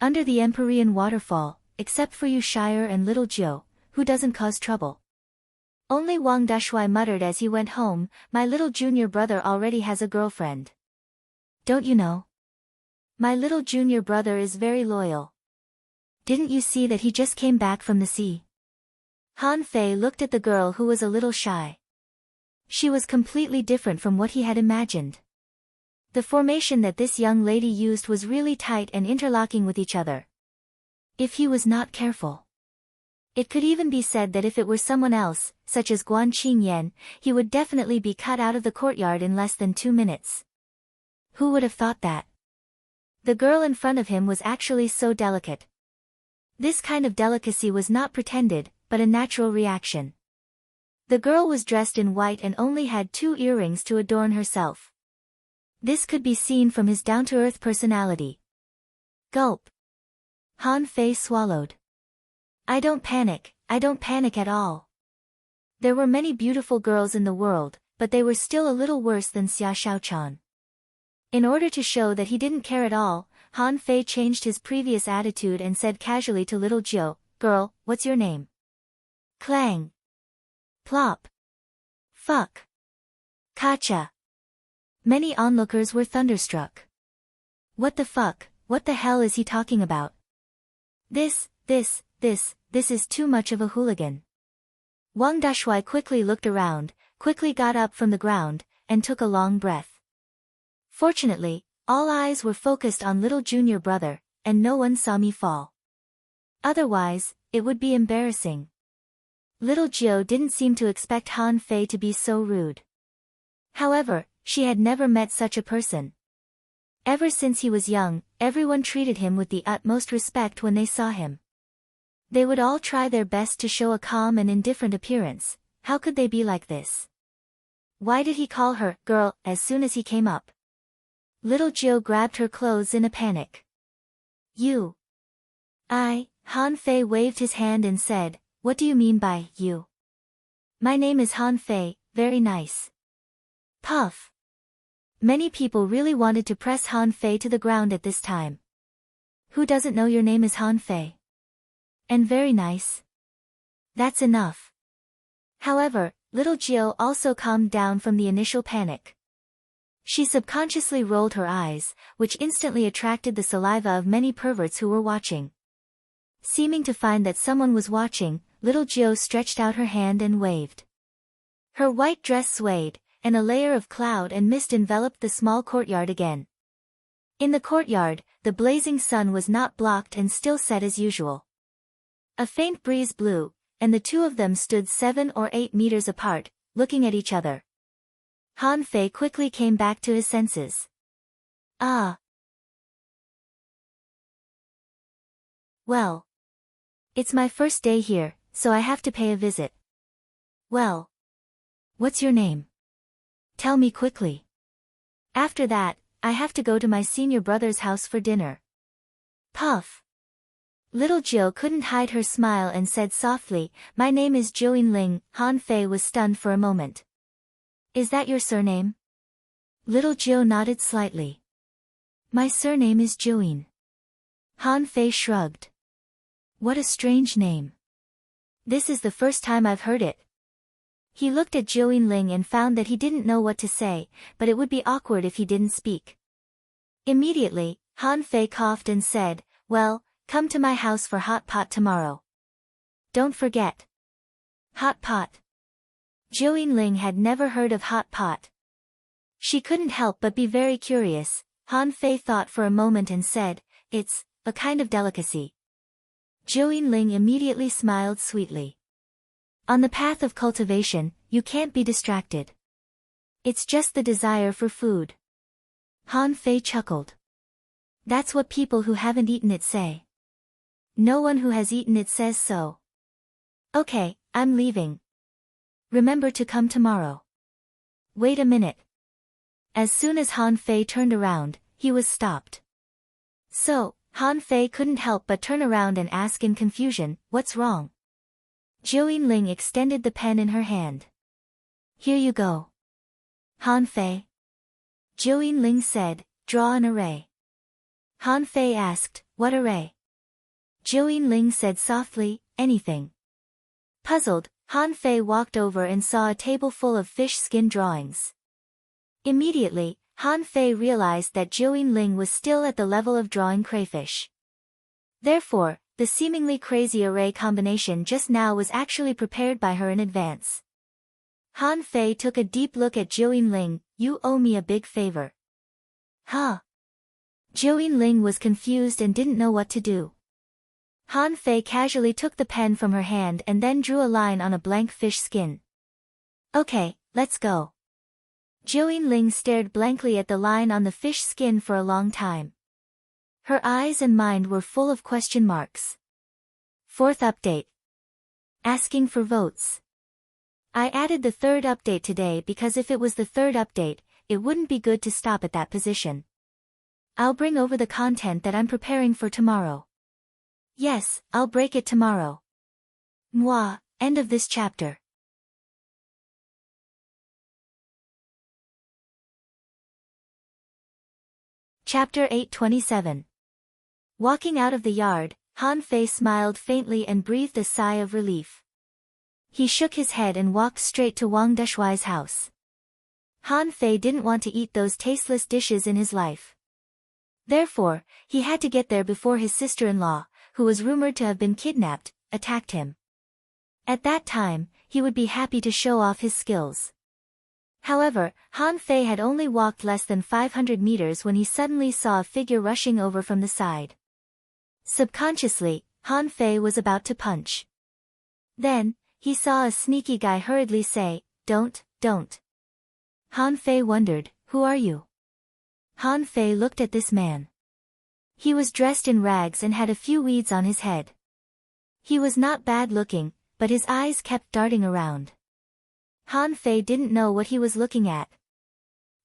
Under the Empyrean waterfall, except for you Shire and little Jiu, who doesn't cause trouble? Only Wang Dashui muttered as he went home, my little junior brother already has a girlfriend. Don't you know? My little junior brother is very loyal. Didn't you see that he just came back from the sea? Han Fei looked at the girl who was a little shy. She was completely different from what he had imagined. The formation that this young lady used was really tight and interlocking with each other. If he was not careful. It could even be said that if it were someone else, such as Guan Qingyan, he would definitely be cut out of the courtyard in less than 2 minutes. Who would have thought that? The girl in front of him was actually so delicate. This kind of delicacy was not pretended, but a natural reaction. The girl was dressed in white and only had 2 earrings to adorn herself. This could be seen from his down-to-earth personality. Gulp. Han Fei swallowed. I don't panic at all. There were many beautiful girls in the world, but they were still a little worse than Xia Shaochan. In order to show that he didn't care at all, Han Fei changed his previous attitude and said casually to little Jiu, girl, what's your name? Clang. Plop. Fuck. Kacha. Many onlookers were thunderstruck. What the fuck, what the hell is he talking about? This is too much of a hooligan. Wang Dashui quickly looked around, quickly got up from the ground, and took a long breath. Fortunately, all eyes were focused on little junior brother, and no one saw me fall. Otherwise, it would be embarrassing. Little Jiu didn't seem to expect Han Fei to be so rude. However, she had never met such a person. Ever since he was young, everyone treated him with the utmost respect when they saw him. They would all try their best to show a calm and indifferent appearance. How could they be like this? Why did he call her, girl, as soon as he came up? Little Jiu grabbed her clothes in a panic. You. Han Fei waved his hand and said, what do you mean by, you? My name is Han Fei, very nice. Puff. Many people really wanted to press Han Fei to the ground at this time. Who doesn't know your name is Han Fei? And very nice. That's enough. However, little Jiu also calmed down from the initial panic. She subconsciously rolled her eyes, which instantly attracted the saliva of many perverts who were watching. Seeming to find that someone was watching, little Jiu stretched out her hand and waved. Her white dress swayed, and a layer of cloud and mist enveloped the small courtyard again. In the courtyard, the blazing sun was not blocked and still set as usual. A faint breeze blew, and the two of them stood 7 or 8 meters apart, looking at each other. Han Fei quickly came back to his senses. Ah. Well. It's my first day here, so I have to pay a visit. Well. What's your name? Tell me quickly. After that, I have to go to my senior brother's house for dinner. Puff. Little Jill couldn't hide her smile and said softly, My name is Jiuyin Ling. Han Fei was stunned for a moment. Is that your surname? Little Jill nodded slightly. My surname is Jiuyin. Han Fei shrugged. What a strange name. This is the first time I've heard it. He looked at Jiuyin Ling and found that he didn't know what to say, but it would be awkward if he didn't speak. Immediately, Han Fei coughed and said, Well, come to my house for hot pot tomorrow. Don't forget. Hot pot. Jiuyin Ling had never heard of hot pot. She couldn't help but be very curious. Han Fei thought for a moment and said, It's a kind of delicacy. Jiuyin Ling immediately smiled sweetly. On the path of cultivation, you can't be distracted. It's just the desire for food. Han Fei chuckled. That's what people who haven't eaten it say. No one who has eaten it says so. Okay, I'm leaving. Remember to come tomorrow. Wait a minute. As soon as Han Fei turned around, he was stopped. So, Han Fei couldn't help but turn around and ask in confusion, What's wrong? Jiuyin Ling extended the pen in her hand. Here you go. Han Fei. Jiuyin Ling said, Draw an array. Han Fei asked, What array? Jiuyin Ling said softly, Anything. Puzzled, Han Fei walked over and saw a table full of fish skin drawings. Immediately, Han Fei realized that Jiuyin Ling was still at the level of drawing crayfish. Therefore, the seemingly crazy array combination just now was actually prepared by her in advance. Han Fei took a deep look at Jiuyin Ling, You owe me a big favor. Huh? Jiuyin Ling was confused and didn't know what to do. Han Fei casually took the pen from her hand and then drew a line on a blank fish skin. Okay, let's go. Jiuyin Ling stared blankly at the line on the fish skin for a long time. Her eyes and mind were full of question marks. 4th update. Asking for votes. I added the 3rd update today because if it was the 3rd update, it wouldn't be good to stop at that position. I'll bring over the content that I'm preparing for tomorrow. Yes, I'll break it tomorrow. Mwah, end of this chapter. Chapter 827. Walking out of the yard, Han Fei smiled faintly and breathed a sigh of relief. He shook his head and walked straight to Wang Deshuai's house. Han Fei didn't want to eat those tasteless dishes in his life. Therefore, he had to get there before his sister-in-law, who was rumored to have been kidnapped, attacked him. At that time, he would be happy to show off his skills. However, Han Fei had only walked less than 500 meters when he suddenly saw a figure rushing over from the side. Subconsciously, Han Fei was about to punch. Then, he saw a sneaky guy hurriedly say, Don't. Han Fei wondered, Who are you? Han Fei looked at this man. He was dressed in rags and had a few weeds on his head. He was not bad looking, but his eyes kept darting around. Han Fei didn't know what he was looking at.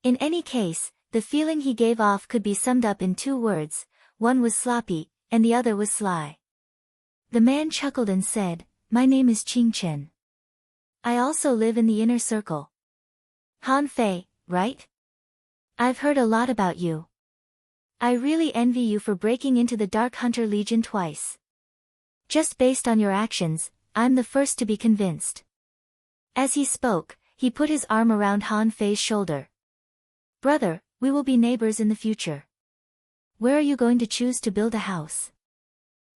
In any case, the feeling he gave off could be summed up in 2 words, one was sloppy, and the other was sly. The man chuckled and said, My name is Qing Chen. I also live in the inner circle. Han Fei, right? I've heard a lot about you. I really envy you for breaking into the Dark Hunter Legion twice. Just based on your actions, I'm the first to be convinced. As he spoke, he put his arm around Han Fei's shoulder. Brother, we will be neighbors in the future. Where are you going to choose to build a house?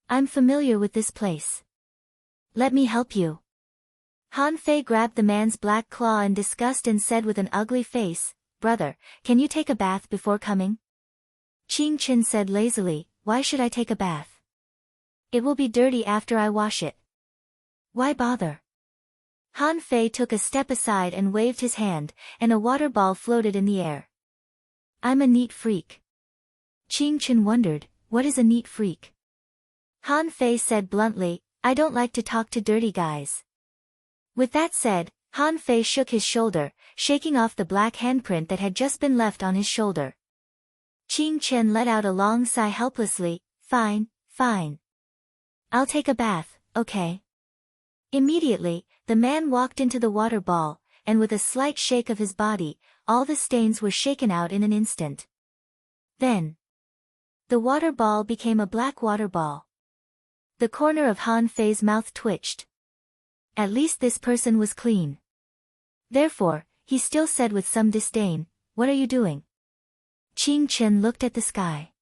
I'm familiar with this place. Let me help you. Han Fei grabbed the man's black claw in disgust and said with an ugly face, "Brother, can you take a bath before coming?" Qing Chen said lazily, "Why should I take a bath? It will be dirty after I wash it. Why bother?" Han Fei took a step aside and waved his hand, and a water ball floated in the air. "I'm a neat freak." Qing Chen wondered, what is a neat freak? Han Fei said bluntly, "I don't like to talk to dirty guys." With that said, Han Fei shook his shoulder, shaking off the black handprint that had just been left on his shoulder. Qing Chen let out a long sigh helplessly, "Fine, fine. I'll take a bath, okay?" Immediately, the man walked into the water ball, and with a slight shake of his body, all the stains were shaken out in an instant. Then, the water ball became a black water ball. The corner of Han Fei's mouth twitched. At least this person was clean. Therefore, he still said with some disdain, "What are you doing?" Qing Chen looked at the sky.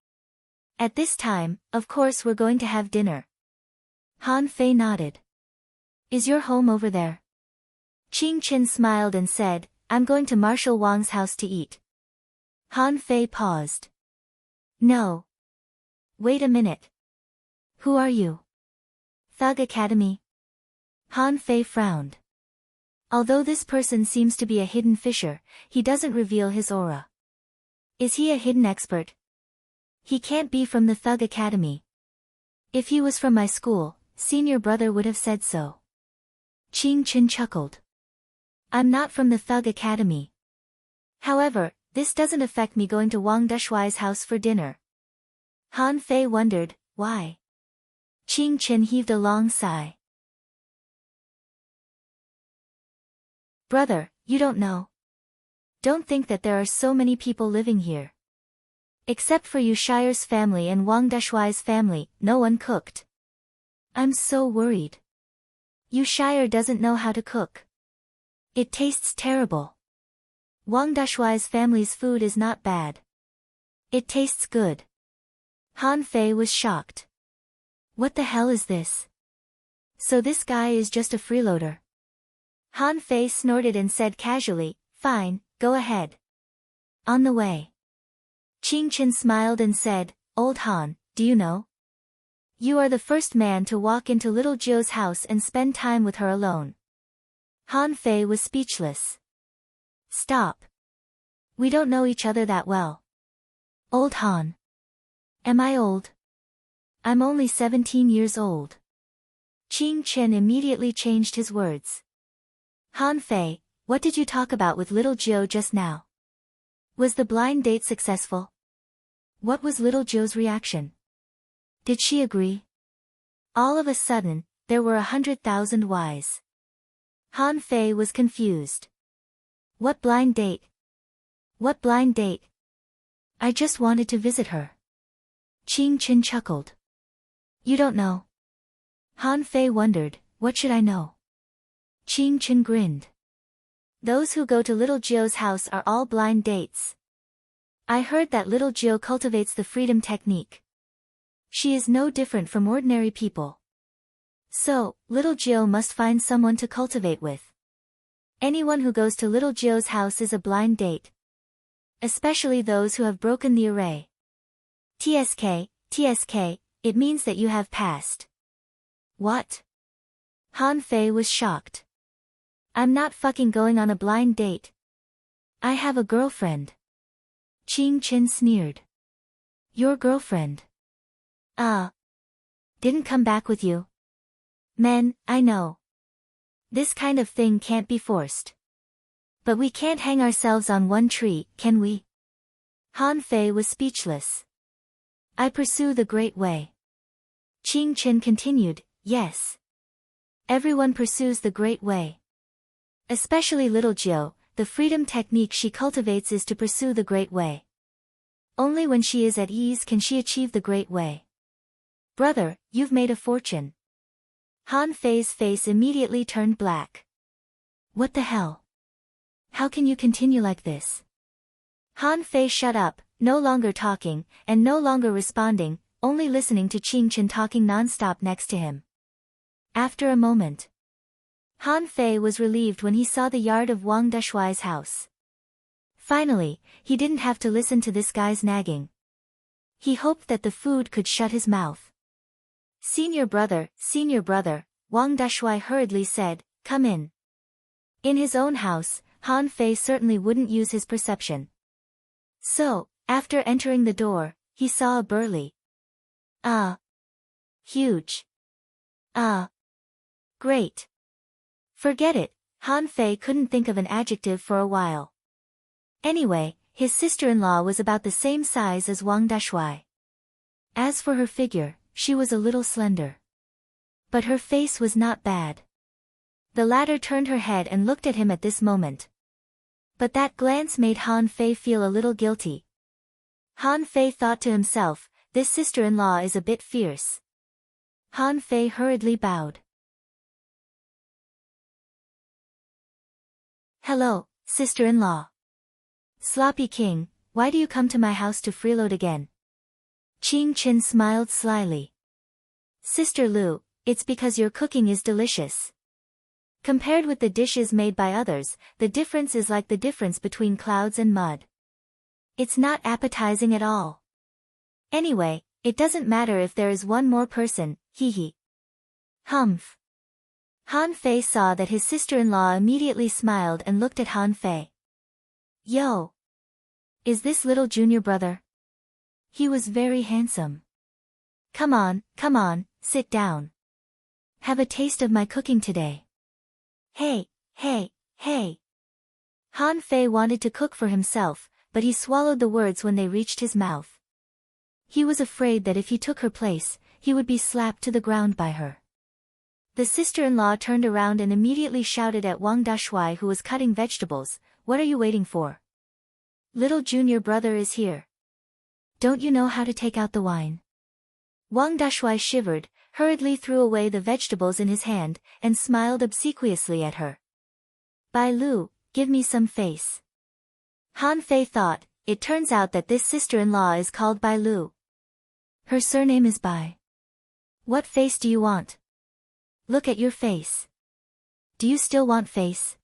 "At this time, of course we're going to have dinner." Han Fei nodded. "Is your home over there?" Qing Chen smiled and said, "I'm going to Marshal Wang's house to eat." Han Fei paused. "No. Wait a minute. Who are you? Thug Academy?" Han Fei frowned. Although this person seems to be a hidden fisher, he doesn't reveal his aura. Is he a hidden expert? He can't be from the Thug Academy. If he was from my school, senior brother would have said so. Qing Chen chuckled. "I'm not from the Thug Academy. However, this doesn't affect me going to Wang Dushuai's house for dinner." Han Fei wondered, why? Qing Chen heaved a long sigh. "Brother, you don't know. Don't think that there are so many people living here. Except for Yu Shire's family and Wang Dushuai's family, no one cooked. I'm so worried. Yu Shire doesn't know how to cook. It tastes terrible. Wang Dushuai's family's food is not bad. It tastes good." Han Fei was shocked. What the hell is this? So this guy is just a freeloader. Han Fei snorted and said casually, "Fine, go ahead. On the way." Qing Chen smiled and said, "Old Han, do you know? You are the first man to walk into little Jiu's house and spend time with her alone." Han Fei was speechless. "Stop. We don't know each other that well." "Old Han. Am I old? I'm only 17 years old." Qing Chen immediately changed his words. "Han Fei, what did you talk about with little Jiu just now? Was the blind date successful? What was little Jiu's reaction? Did she agree?" All of a sudden, there were 100,000 whys. Han Fei was confused. "What blind date? What blind date? I just wanted to visit her." Qing Chen chuckled. "You don't know?" Han Fei wondered, what should I know? Qing Chen grinned. "Those who go to little Jiu's house are all blind dates. I heard that little Jiu cultivates the freedom technique. She is no different from ordinary people. So, little Jiu must find someone to cultivate with. Anyone who goes to little Jiu's house is a blind date. Especially those who have broken the array. TSK, it means that you have passed." "What?" Han Fei was shocked. "I'm not fucking going on a blind date. I have a girlfriend." Qing Chen sneered. "Your girlfriend? Didn't come back with you?" "Men, I know. This kind of thing can't be forced. But we can't hang ourselves on one tree, can we?" Han Fei was speechless. "I pursue the great way." Qing Chen continued, "Yes. Everyone pursues the great way. Especially little Jiu, the freedom technique she cultivates is to pursue the great way. Only when she is at ease can she achieve the great way. Brother, you've made a fortune." Han Fei's face immediately turned black. "What the hell? How can you continue like this?" Han Fei shut up, no longer talking, and no longer responding, only listening to Qing Chen talking non-stop next to him. After a moment, Han Fei was relieved when he saw the yard of Wang Dashuai's house. Finally, he didn't have to listen to this guy's nagging. He hoped that the food could shut his mouth. Senior brother, Wang Dashuai hurriedly said, come in. In his own house, Han Fei certainly wouldn't use his perception. So, after entering the door, he saw a burly, huge, great. Forget it, Han Fei couldn't think of an adjective for a while. Anyway, his sister-in-law was about the same size as Wang Dashuai. As for her figure, she was a little slender. But her face was not bad. The latter turned her head and looked at him at this moment. But that glance made Han Fei feel a little guilty. Han Fei thought to himself, this sister-in-law is a bit fierce. Han Fei hurriedly bowed. Hello, sister-in-law. Sloppy King, why do you come to my house to freeload again? Qing Chen smiled slyly. Sister Lu, it's because your cooking is delicious. Compared with the dishes made by others, the difference is like the difference between clouds and mud. It's not appetizing at all. Anyway, it doesn't matter if there is one more person, hee hee. Humph. Han Fei saw that his sister-in-law immediately smiled and looked at Han Fei. Yo! Is this little junior brother? He was very handsome. Come on, sit down. Have a taste of my cooking today. Hey. Han Fei wanted to cook for himself, but he swallowed the words when they reached his mouth. He was afraid that if he took her place, he would be slapped to the ground by her. The sister-in-law turned around and immediately shouted at Wang Dashuai, who was cutting vegetables, what are you waiting for? Little junior brother is here. Don't you know how to take out the wine? Wang Dashuai shivered, hurriedly threw away the vegetables in his hand, and smiled obsequiously at her. Bai Lu, give me some face. Han Fei thought, it turns out that this sister-in-law is called Bai Lu. Her surname is Bai. What face do you want? Look at your face. Do you still want face?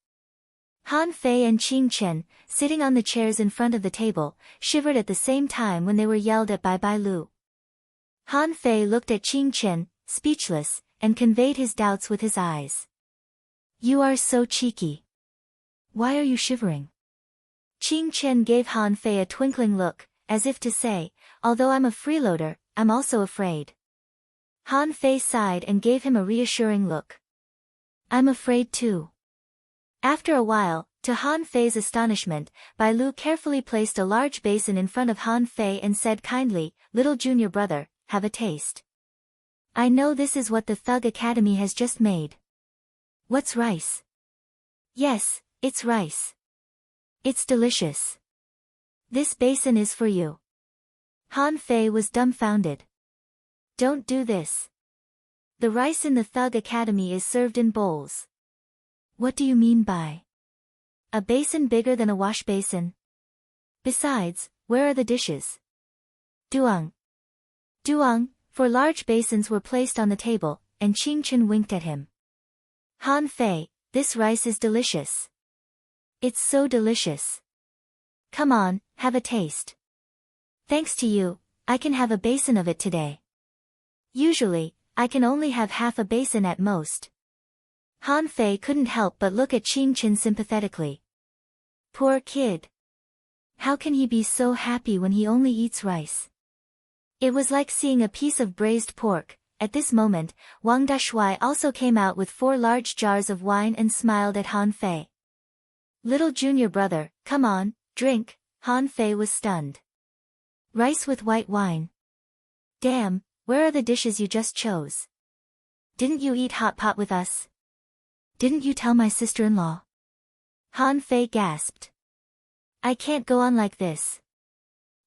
Han Fei and Qing Chen, sitting on the chairs in front of the table, shivered at the same time when they were yelled at by Bai Lu. Han Fei looked at Qing Chen, speechless, and conveyed his doubts with his eyes. You are so cheeky. Why are you shivering? Qing Chen gave Han Fei a twinkling look, as if to say, although I'm a freeloader, I'm also afraid. Han Fei sighed and gave him a reassuring look. I'm afraid too. After a while, to Han Fei's astonishment, Bai Lu carefully placed a large basin in front of Han Fei and said kindly, little junior brother, have a taste. I know this is what the Thug Academy has just made. What's rice? Yes, it's rice. It's delicious. This basin is for you. Han Fei was dumbfounded. Don't do this. The rice in the Thug Academy is served in bowls. What do you mean by a basin bigger than a wash basin? Besides, where are the dishes? Duang. 4 large basins were placed on the table, and Qing Chen winked at him. Han Fei, this rice is delicious. It's so delicious. Come on, have a taste. Thanks to you, I can have a basin of it today. Usually, I can only have half a basin at most. Han Fei couldn't help but look at Qing Chen sympathetically. Poor kid. How can he be so happy when he only eats rice? It was like seeing a piece of braised pork. At this moment, Wang Dashuai also came out with 4 large jars of wine and smiled at Han Fei. Little junior brother, come on, drink. Han Fei was stunned. Rice with white wine. Damn, where are the dishes you just chose? Didn't you eat hot pot with us? Didn't you tell my sister-in-law? Han Fei gasped. I can't go on like this.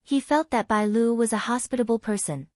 He felt that Bai Lu was a hospitable person.